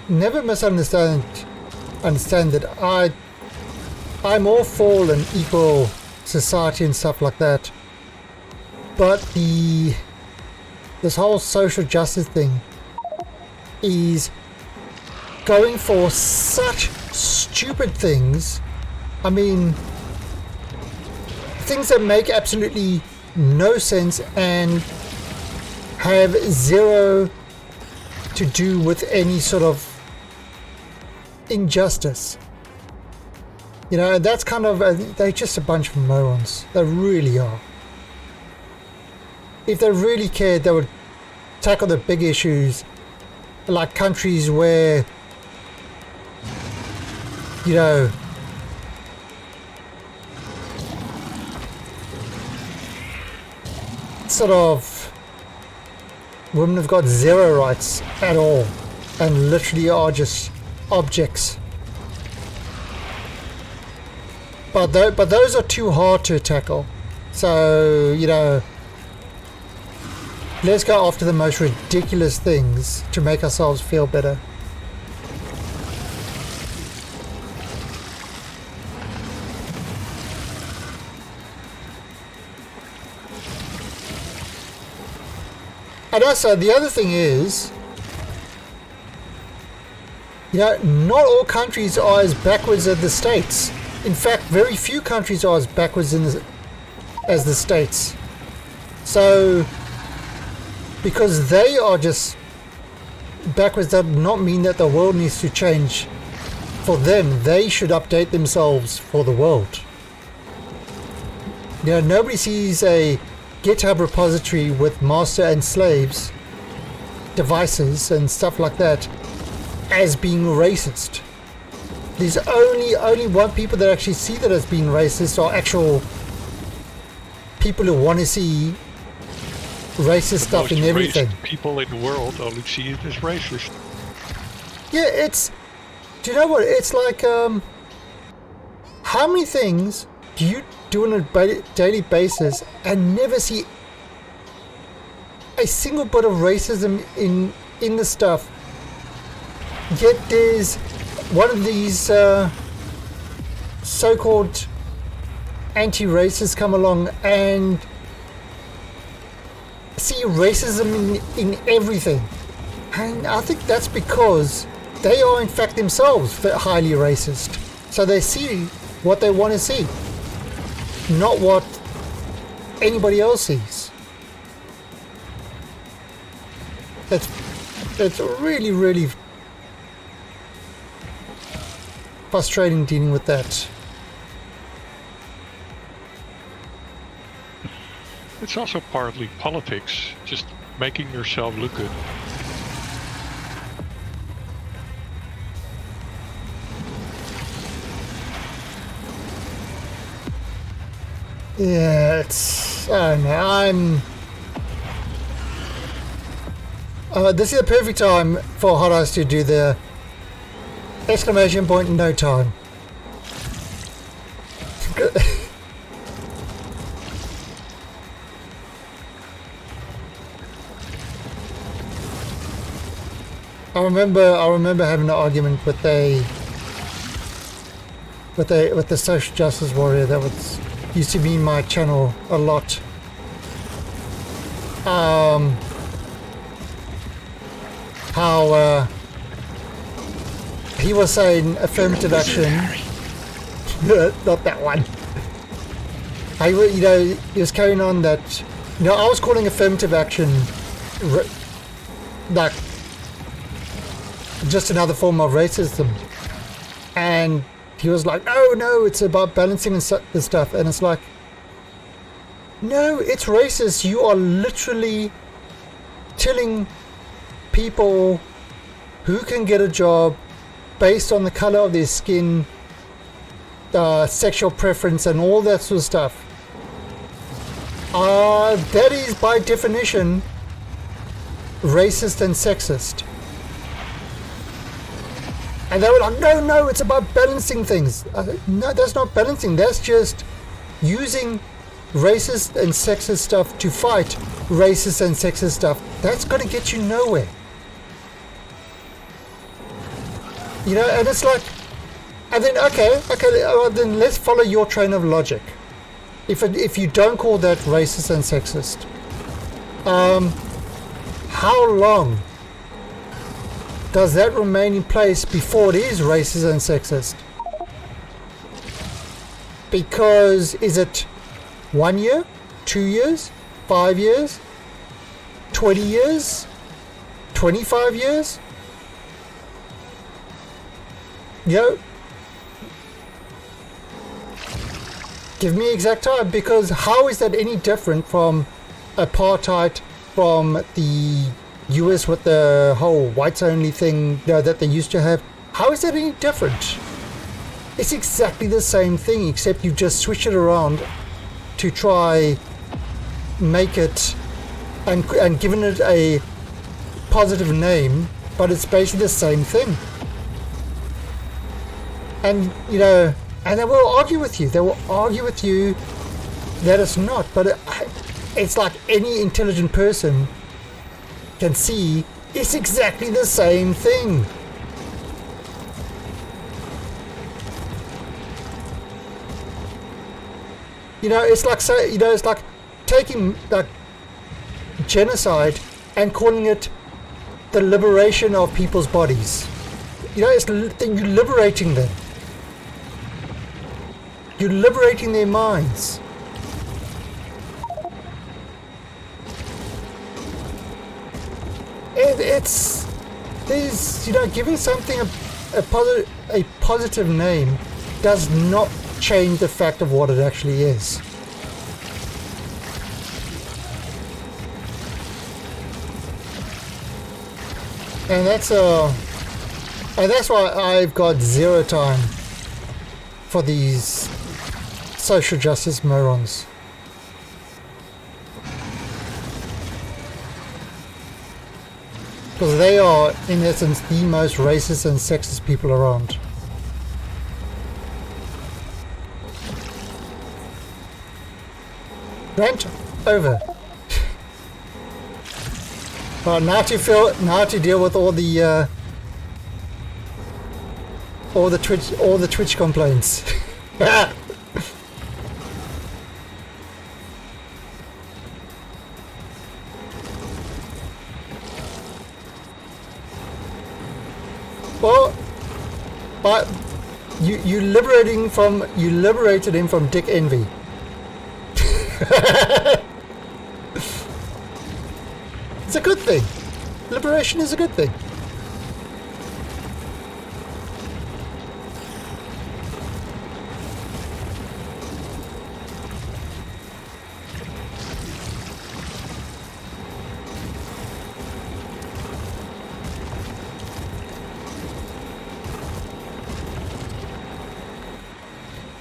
never understand that I'm all for an equal society and stuff like that. But this whole social justice thing is going for such stupid things. I mean, things that make absolutely no sense and have zero to do with any sort of injustice. That's kind of, they're just a bunch of morons. They really are. If they really cared, they would tackle the big issues, like countries where, sort of women have got zero rights at all and literally are just objects. But those are too hard to tackle. So, let's go after the most ridiculous things to make ourselves feel better. And also, the other thing is, not all countries are as backwards as the States. In fact, very few countries are as backwards as the States. So, because they are just backwards, does not mean that the world needs to change for them. They should update themselves for the world. Nobody sees a GitHub repository with master and slaves devices and stuff like that as being racist. There's only one people that actually see that as being racist are actual people who want to see racist stuff in everything. People in the world only see it as racist. Yeah, do you know what? It's like, how many things do you do on a daily basis and never see a single bit of racism in the stuff? Yet there's one of these so-called anti-racists come along and see racism in everything. And I think that's because they are in fact themselves highly racist. So they see what they want to see, not what anybody else sees. It's really, really frustrating dealing with that. It's also partly politics, just making yourself look good. Yeah, I don't know, this is the perfect time for Hot Ice to do the exclamation point in no time. I remember having an argument with the social justice warrior that used to be in my channel a lot. How he was saying affirmative action, not that one. He was carrying on that. I was calling affirmative action like just another form of racism, and he was like, no, it's about balancing and stuff, and it's like, no, it's racist. You are literally telling people who can get a job based on the color of their skin, sexual preference, and all that sort of stuff. That is by definition racist and sexist. And they were like, no, it's about balancing things. No, that's not balancing. That's just using racist and sexist stuff to fight racist and sexist stuff. That's going to get you nowhere. And it's like, and then, okay, then let's follow your train of logic. If you don't call that racist and sexist, how long does that remain in place before it is racist and sexist? Because is it 1 year, 2 years, 5 years, 20 years, 25 years? Give me exact time, because how is that any different from apartheid, from the US with the whole whites only thing that they used to have? How is that any different? It's exactly the same thing, except you just switch it around to try make it and given it a positive name, but it's basically the same thing. And and they will argue with you. They will argue with you that it's not. But it's like any intelligent person can see it's exactly the same thing. It's like it's like taking like genocide and calling it the liberation of people's bodies. You're liberating them. You're liberating their minds. It's giving something a positive name does not change the fact of what it actually is. And that's why I've got zero time for these social justice morons. Because they are, in essence, the most racist and sexist people around. Rant over. Well, now to deal with all the Twitch complaints. Well, but you liberated him from dick envy. It's a good thing. Liberation is a good thing.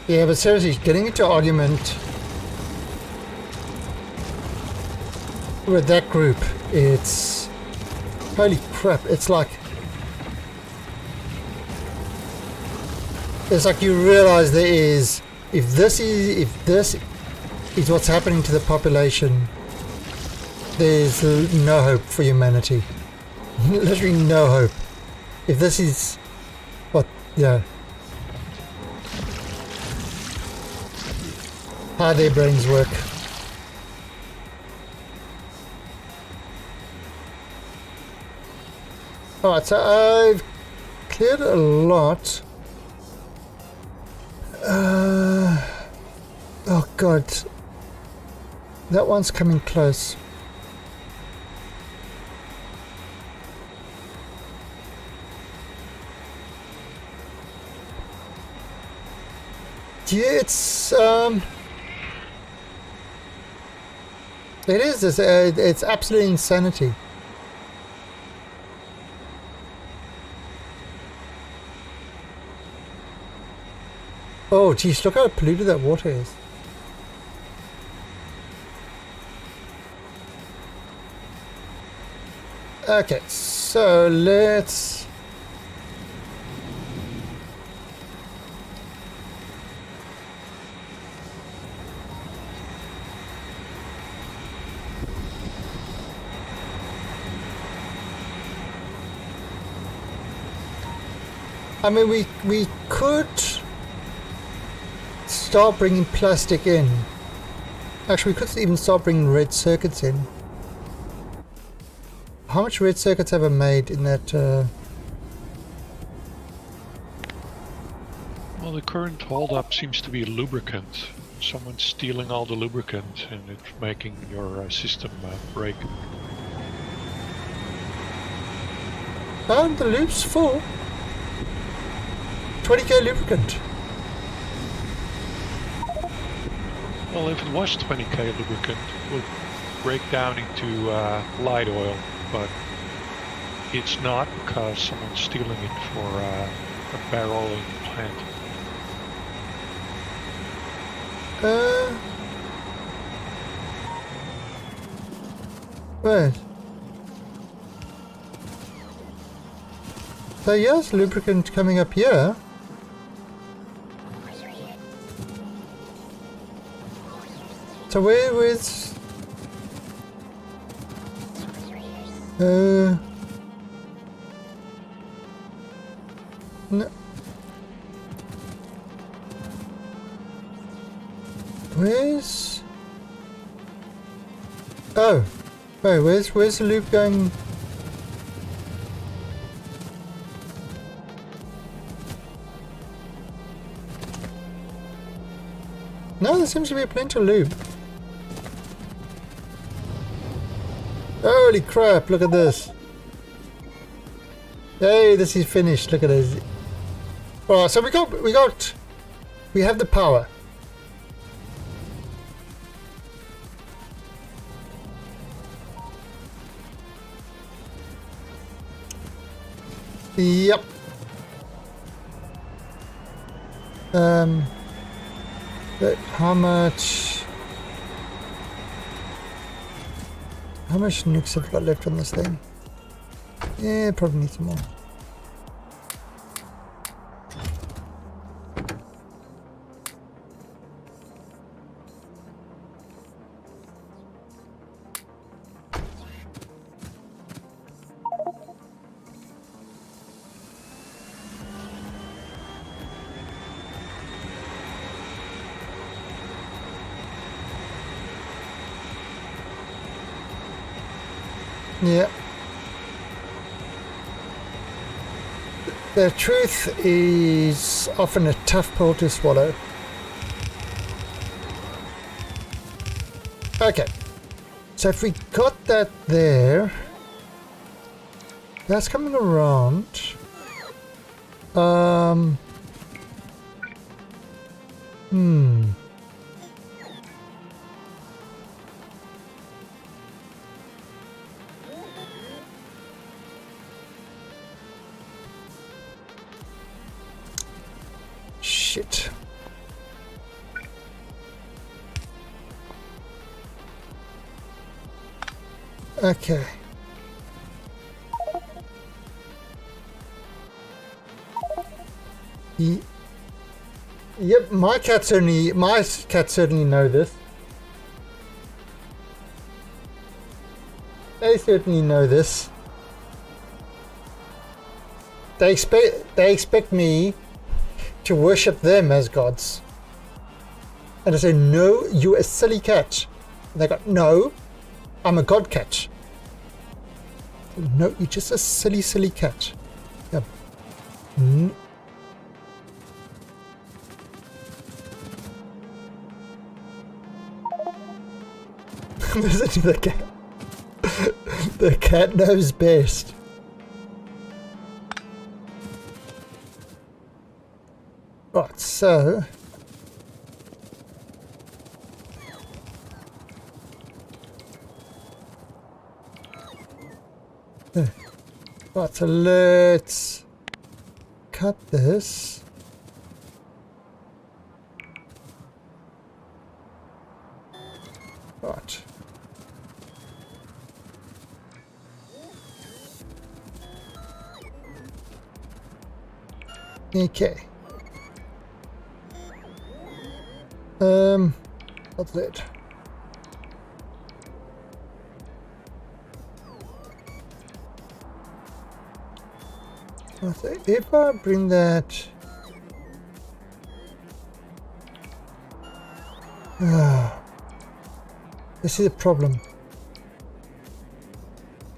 Yeah, but seriously, getting into argument with that group, it's holy crap. It's like you realize there is, if this is what's happening to the population, there's no hope for humanity. Literally no hope. if this is what, yeah, how their brains work. Alright, so I've cleared a lot. Oh god. That one's coming close. Yeah, it's absolute insanity. Oh geez, look how polluted that water is. Okay, so let's... I mean, we could start bringing plastic in. Actually, we could even start bringing red circuits in. How much red circuits have I made in that? Well, the current holdup seems to be lubricant. Someone's stealing all the lubricant and it's making your system break. Oh, the loop's full. 20k lubricant. Well, if it was 20k lubricant, it would break down into light oil, but it's not because someone's stealing it for a barreling plant. Wait. So yes, lubricant coming up here. So where's no. Where's... Oh, wait, where's the loop going? No, there seems to be plenty of loop. Holy crap, look at this. Hey, this is finished, look at this. Alright, so we have the power. Yep. But how much nukes have I got left on this thing? Yeah, probably need some more. Yeah. The truth is often a tough pill to swallow. Okay. So if we got that there, that's coming around. Shit. Okay. Yep, my cats certainly know this. They certainly know this. they expect me to worship them as gods. And I say, no, you're a silly cat. And they go, no, I'm a god cat. No, you're just a silly cat. Yeah. Listen to the cat. The cat knows best. Right, so right, so let's cut this. Right. Okay. What's it? So if I bring that, this is a problem.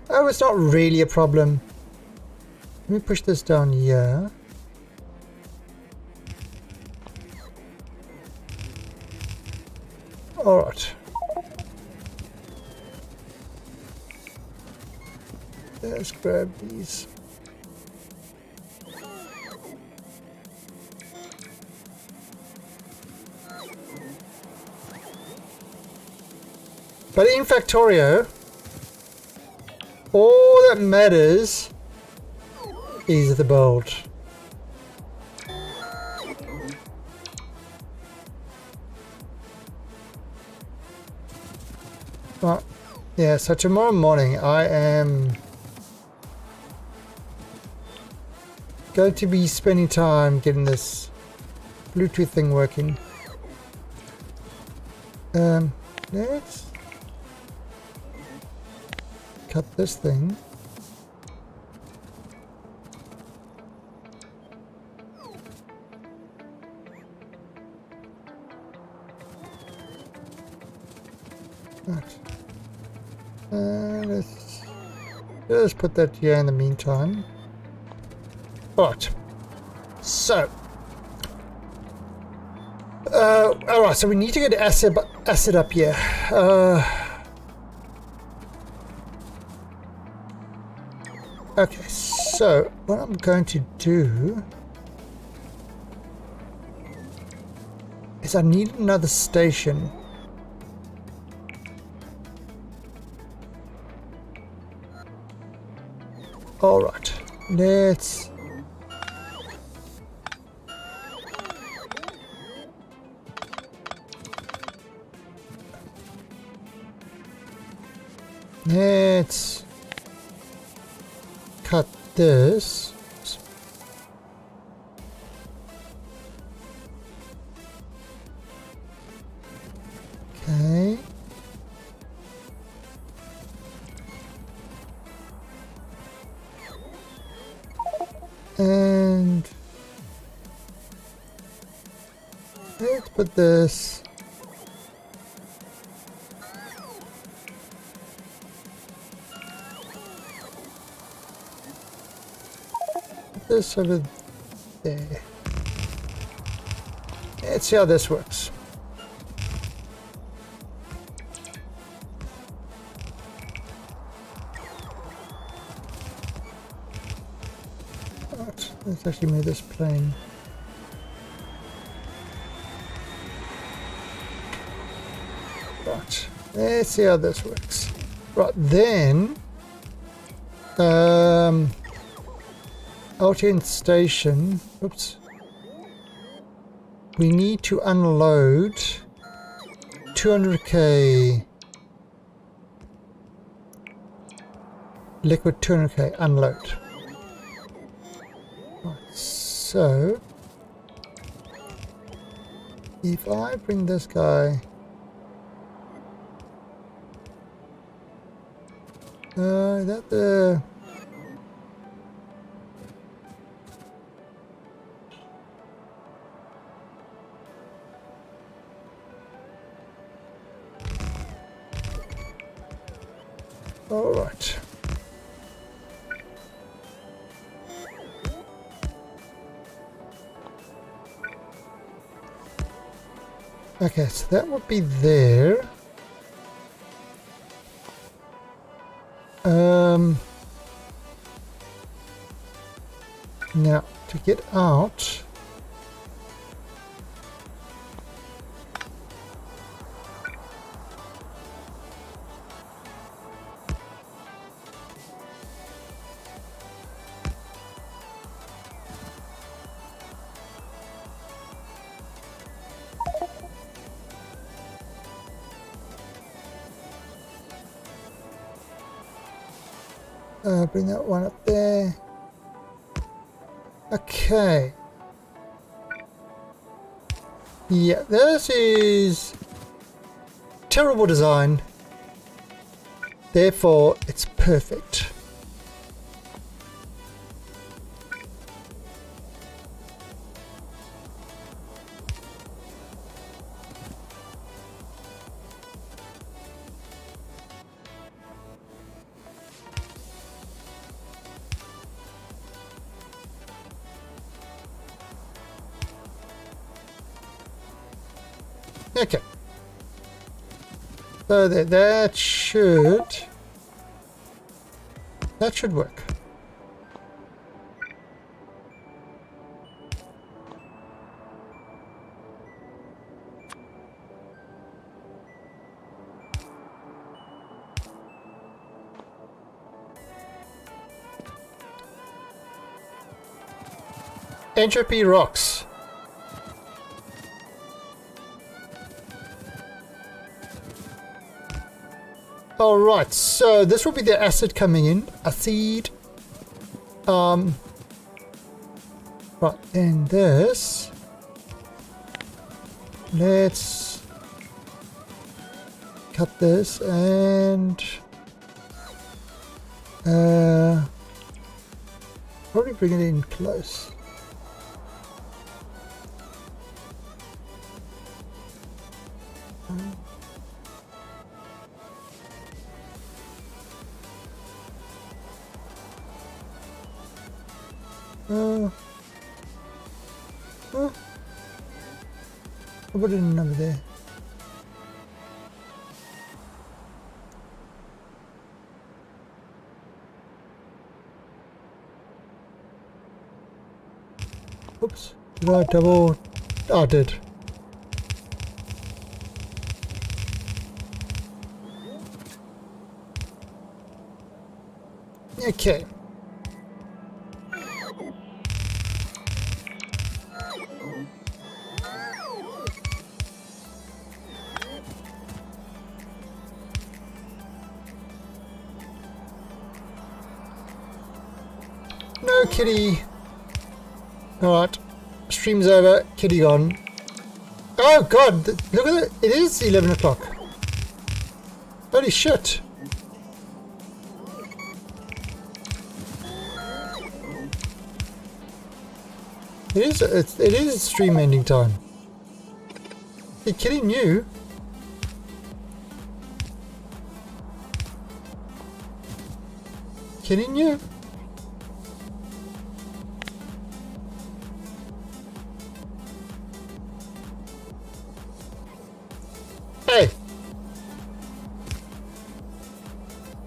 Oh, it's not really a problem. Let me push this down here. All right. Let's grab these. But in Factorio, all that matters is the build. Well, yeah, so tomorrow morning I am going to be spending time getting this Bluetooth thing working. Let's cut this thing. Right. Let's put that here in the meantime. Right. So. Alright, so we need to get acid up here. Okay, so what I'm going to do is I need another station. All right, let's cut this. Okay. And let's put this over there. Let's see how this works. Right, let's actually move this plane. Right, let's see how this works. Right, then out in station, oops, we need to unload 200k liquid, 200k unload. Right, so if I bring this guy, that the All right. Okay, so that would be there. Now to get out. Bring that one up there. Okay. Yeah, this is terrible design. Therefore, it's perfect. Okay. So that should work. Entropy rocks. Alright, so this will be the acid coming in. Acid. Right, and this. Let's cut this and probably bring it in close. I'll put it in over there. Oops. Did I double? Oh, I did. Okay. No kitty. Alright. Stream's over. Kitty gone. Oh god, look at it. It is 11 o'clock. Holy shit. It is stream ending time. The kitty knew. Kitty knew. Hey!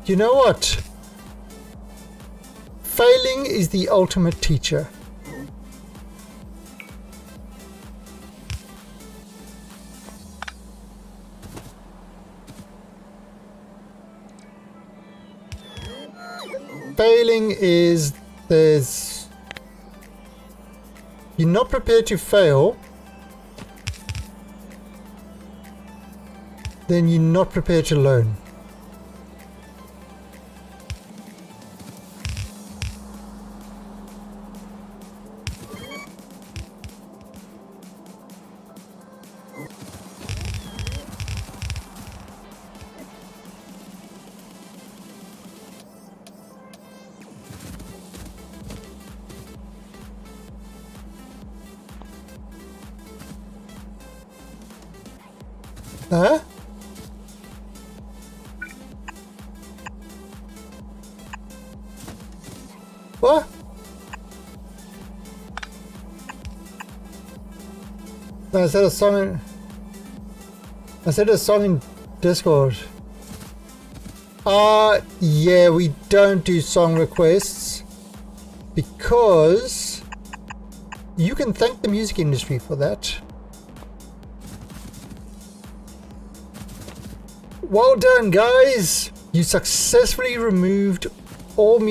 You know what? Failing is the ultimate teacher. Failing is you're not prepared to fail, then you're not prepared to learn. Huh? No, I said a song in... I said a song in Discord. Yeah, we don't do song requests because you can thank the music industry for that. Well done, guys! You successfully removed all your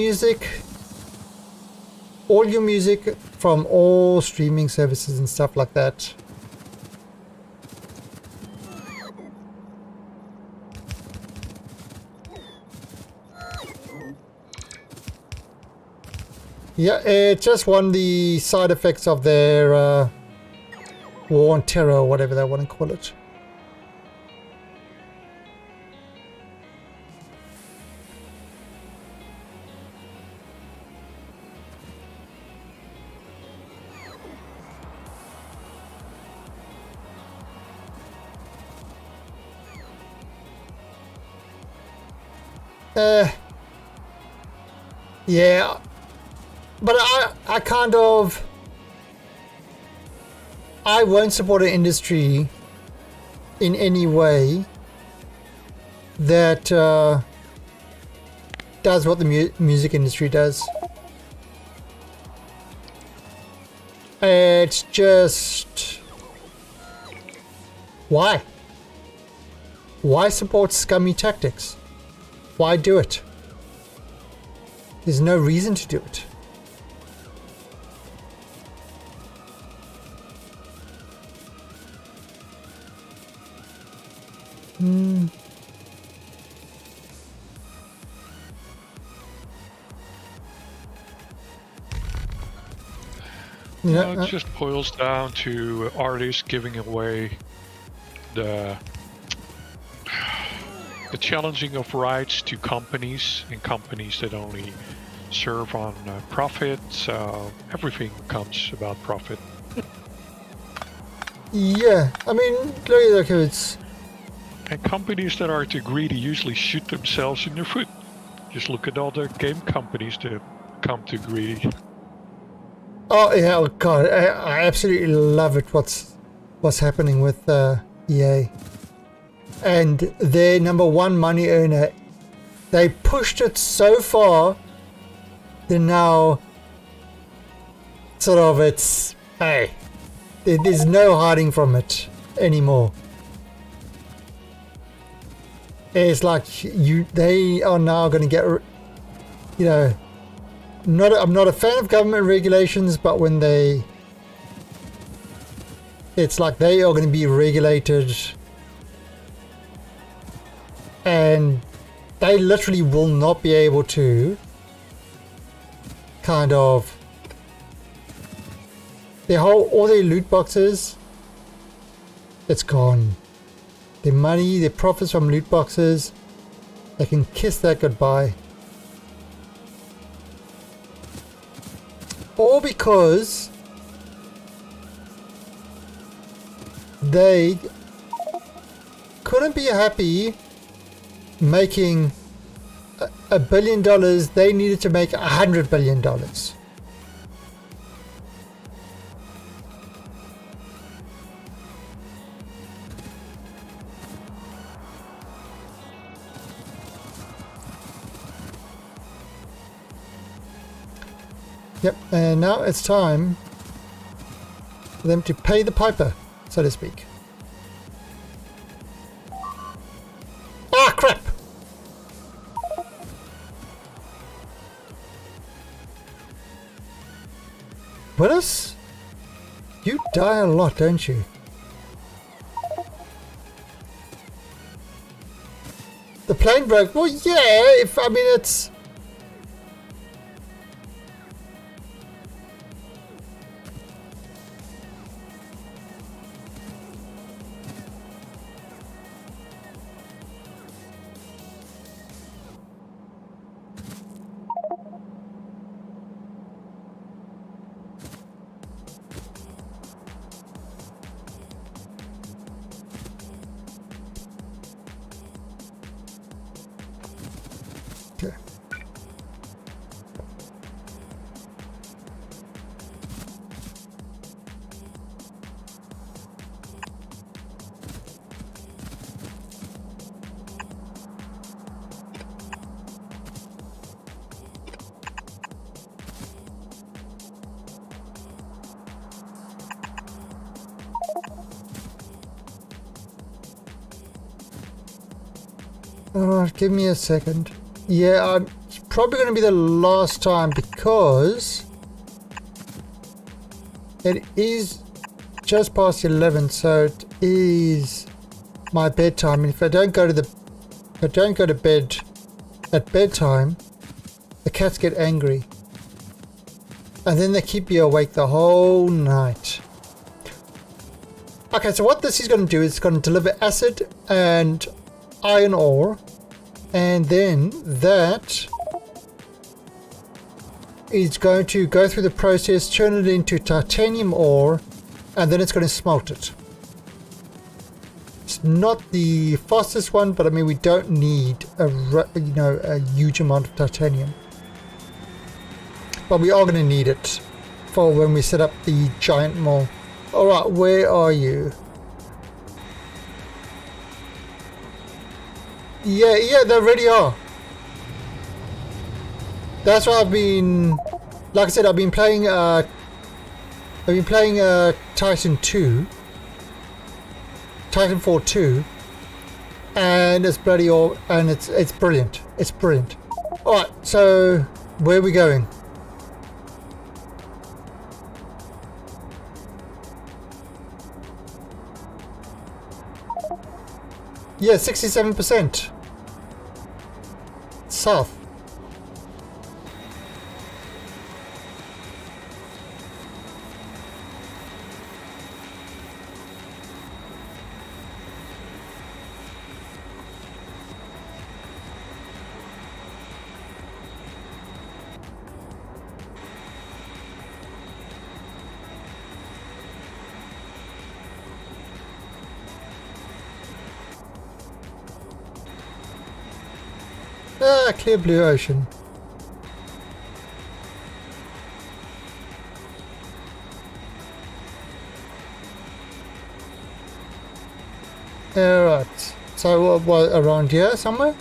music from all streaming services and stuff like that. Yeah, it's just one of the side effects of their war on terror, or whatever they want to call it. Yeah, but I kind of, I won't support an industry in any way that does what the music industry does. It's just, why? Why support scummy tactics? Why do it? There's no reason to do it. No, it just boils down to artists giving away the challenging of rights to companies, and companies that only serve on profit, so everything becomes about profit. Yeah, I mean, look, it's... And companies that are too greedy usually shoot themselves in the foot. Just look at all the game companies that become too greedy. Oh yeah, oh god, I absolutely love it. What's happening with EA and their number one money earner? They pushed it so far. They're now sort of, it's, hey, there's no hiding from it anymore. It's like they are now going to get, you know. I'm not a fan of government regulations, but when it's like they are going to be regulated, and they literally will not be able to kind of, all their loot boxes, it's gone. Their money, their profits from loot boxes, they can kiss that goodbye. All because they couldn't be happy making $1 billion. They needed to make $100 billion. Yep, and now it's time for them to pay the piper, so to speak. Ah, crap! Willis? You die a lot, don't you? The plane broke. Well, yeah, I mean, it's... Alright, give me a second. Yeah, it's probably going to be the last time because it is just past 11, so it is my bedtime. And if I don't go to bed at bedtime, the cats get angry. And then they keep you awake the whole night. Okay, so what this is going to do is it's going to deliver acid and iron ore, and then that is going to go through the process, turn it into titanium ore, and then it's going to smelt it. It's not the fastest one, but I mean we don't need a huge amount of titanium, but we are going to need it for when we set up the giant mill. All right, where are you? Yeah, they already are. That's why I've been, like I said, I've been playing Titanfall 2, and it's bloody all, and it's brilliant. It's brilliant. All right, so where are we going? Yeah, 67%. South. Ah, clear blue ocean. Alright, so what, around here somewhere?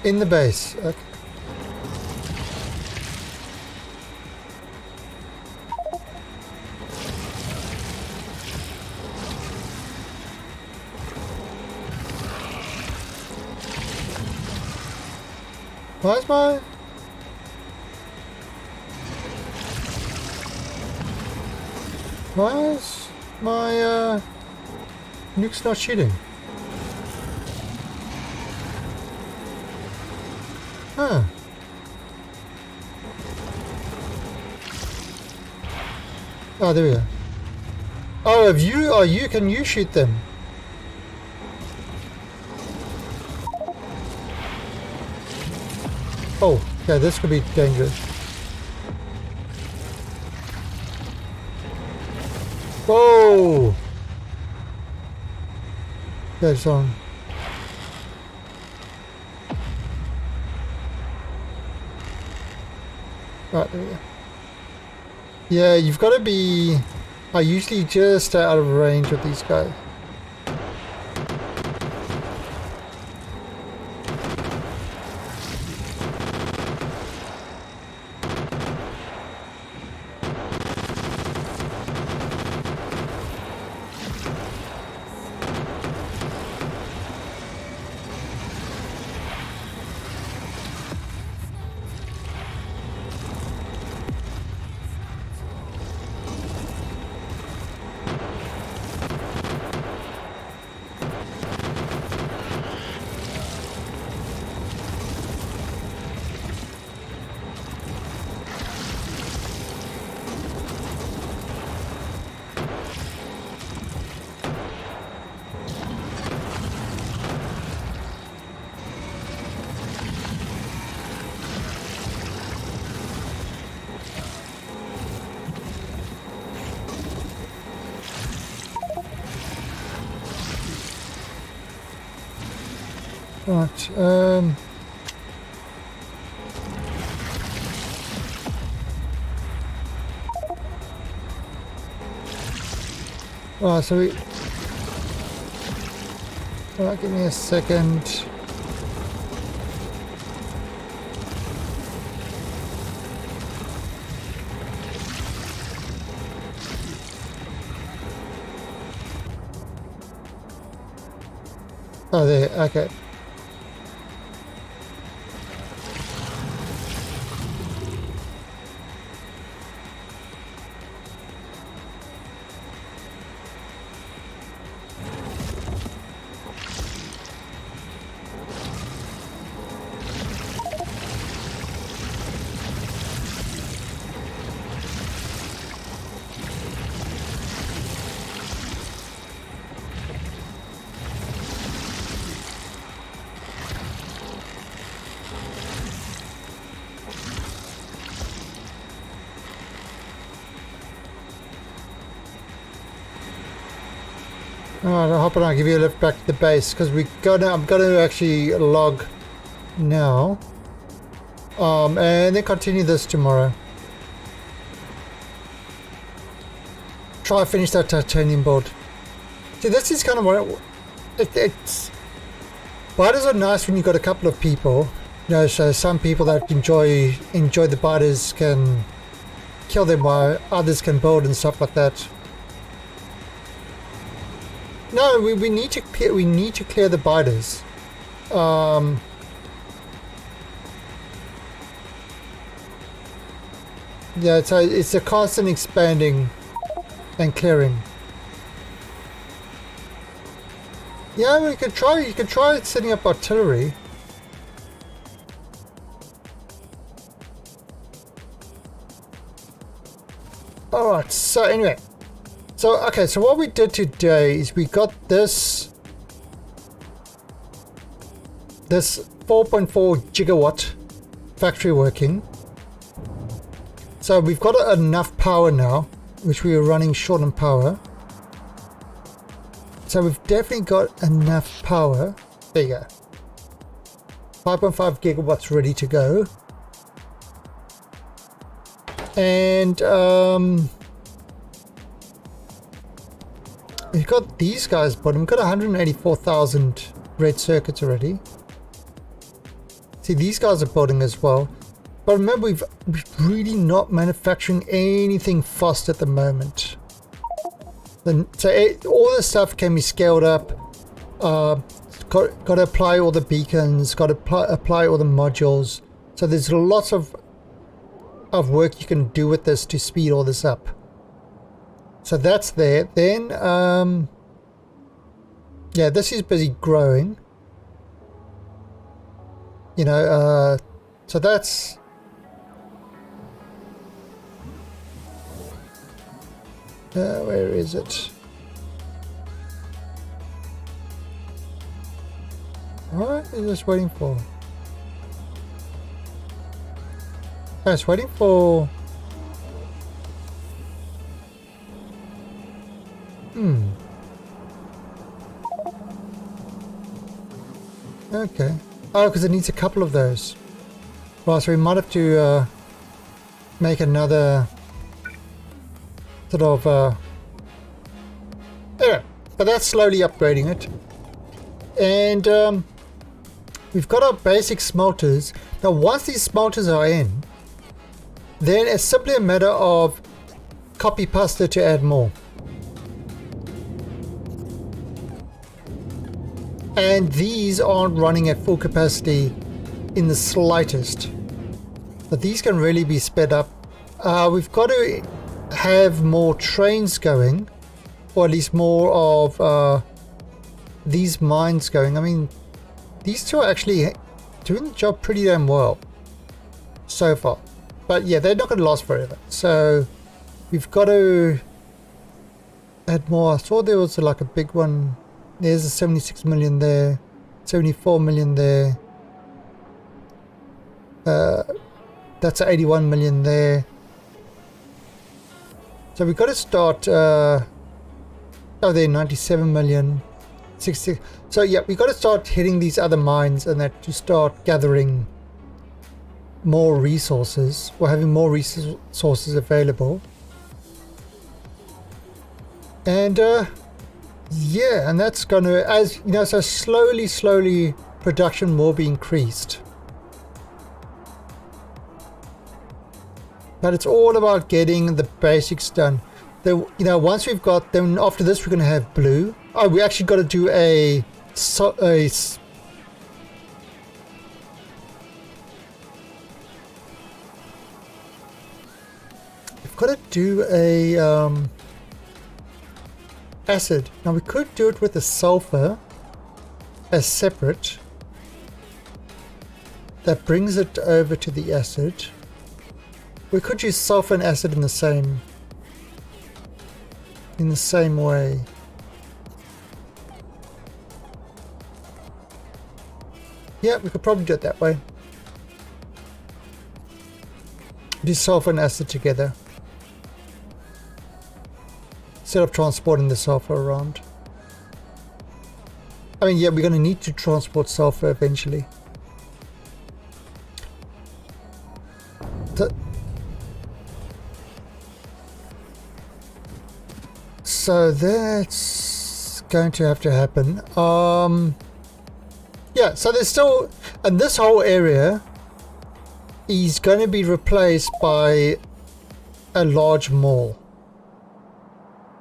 In the base, okay. Why is my nuke's not shooting? Huh. Oh, there we go. Oh, can you shoot them? Oh, yeah, this could be dangerous. Whoa! That's on. Right, there we go. Yeah, you've got to be... I usually just stay out of range with these guys. Right, oh, so we... Alright, give me a second. Oh, there. Okay. Alright, I'll hop on, I'll give you a lift back to the base because I'm gonna actually log now. And then continue this tomorrow. Try to finish that titanium build. See, this is kind of what it's. Biters are nice when you've got a couple of people. You know, so some people that enjoy the biters can kill them while others can build and stuff like that. No, we need to clear the biters. Yeah, so it's a constant expanding and clearing. Yeah, you could try setting up artillery. Alright, so anyway. So, okay, so what we did today is we got this 4.4 gigawatt factory working. So we've got enough power now, which we were running short on power. So we've definitely got enough power. There you go. 5.5 gigawatts ready to go. And we've got these guys, but we've got 184,000 red circuits already. See, these guys are building as well. But remember, we've really not manufacturing anything fast at the moment. So all this stuff can be scaled up. Got to apply all the beacons. Got to apply all the modules. So there's lots of work you can do with this to speed all this up. So that's there. Then, yeah, this is busy growing. You know, so that's... where is it? What is this waiting for? Oh, it's waiting for... Okay. Oh, because it needs a couple of those. Well, so we might have to make another sort of... anyway, but that's slowly upgrading it. And we've got our basic smelters. Now, once these smelters are in, then it's simply a matter of copy pasta to add more. And these aren't running at full capacity in the slightest. But these can really be sped up. We've got to have more trains going, or at least more of these mines going. I mean, these two are actually doing the job pretty damn well so far. But yeah, they're not going to last forever. So we've got to add more. I saw there was like a big one. There's a 76 million there, 74 million there. That's a 81 million there. So we've got to start. Oh, there 97 million, 60. So yeah, we've got to start hitting these other mines and that to start gathering more resources or having more resources available. And yeah, and that's going to, as you know, so slowly production will be increased. But it's all about getting the basics done. You know, once we've got, then after this we're going to have blue. Oh, we actually got to do a we've got to do a acid. Now we could do it with the sulfur as separate. That brings it over to the acid. We could use sulfur and acid in the same way. Yeah, we could probably do it that way. Do sulfur and acid together instead of transporting the sulfur around. I mean, yeah, we're going to need to transport sulfur eventually. So that's going to have to happen. Yeah, so there's still, and this whole area is going to be replaced by a large mall.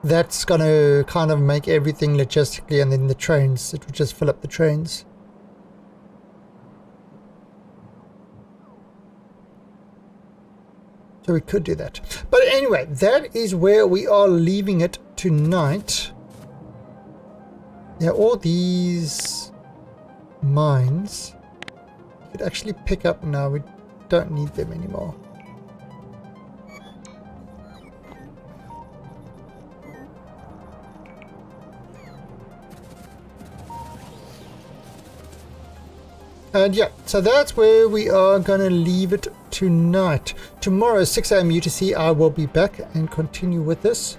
That's going to kind of make everything logistically, and then the trains, it will just fill up the trains. So we could do that. But anyway, that is where we are leaving it tonight. Yeah, all these mines we could actually pick up now. We don't need them anymore. And yeah, so that's where we are going to leave it tonight. Tomorrow, 6 AM UTC, I will be back and continue with this.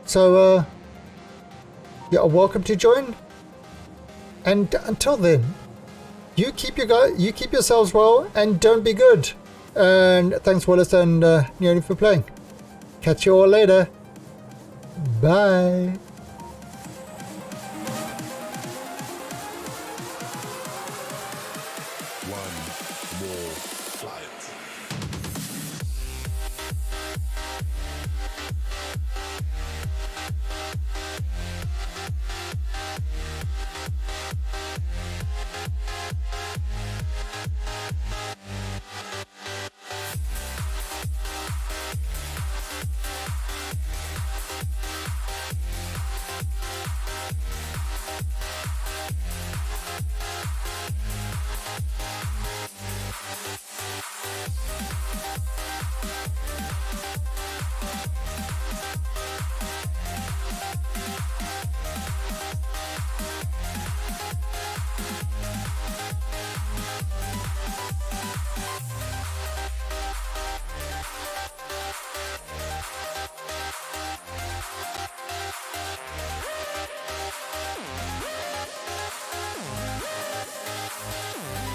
So, you are welcome to join. And until then, you keep yourselves well and don't be good. And thanks, Wallace and Neoni, for playing. Catch you all later. Bye.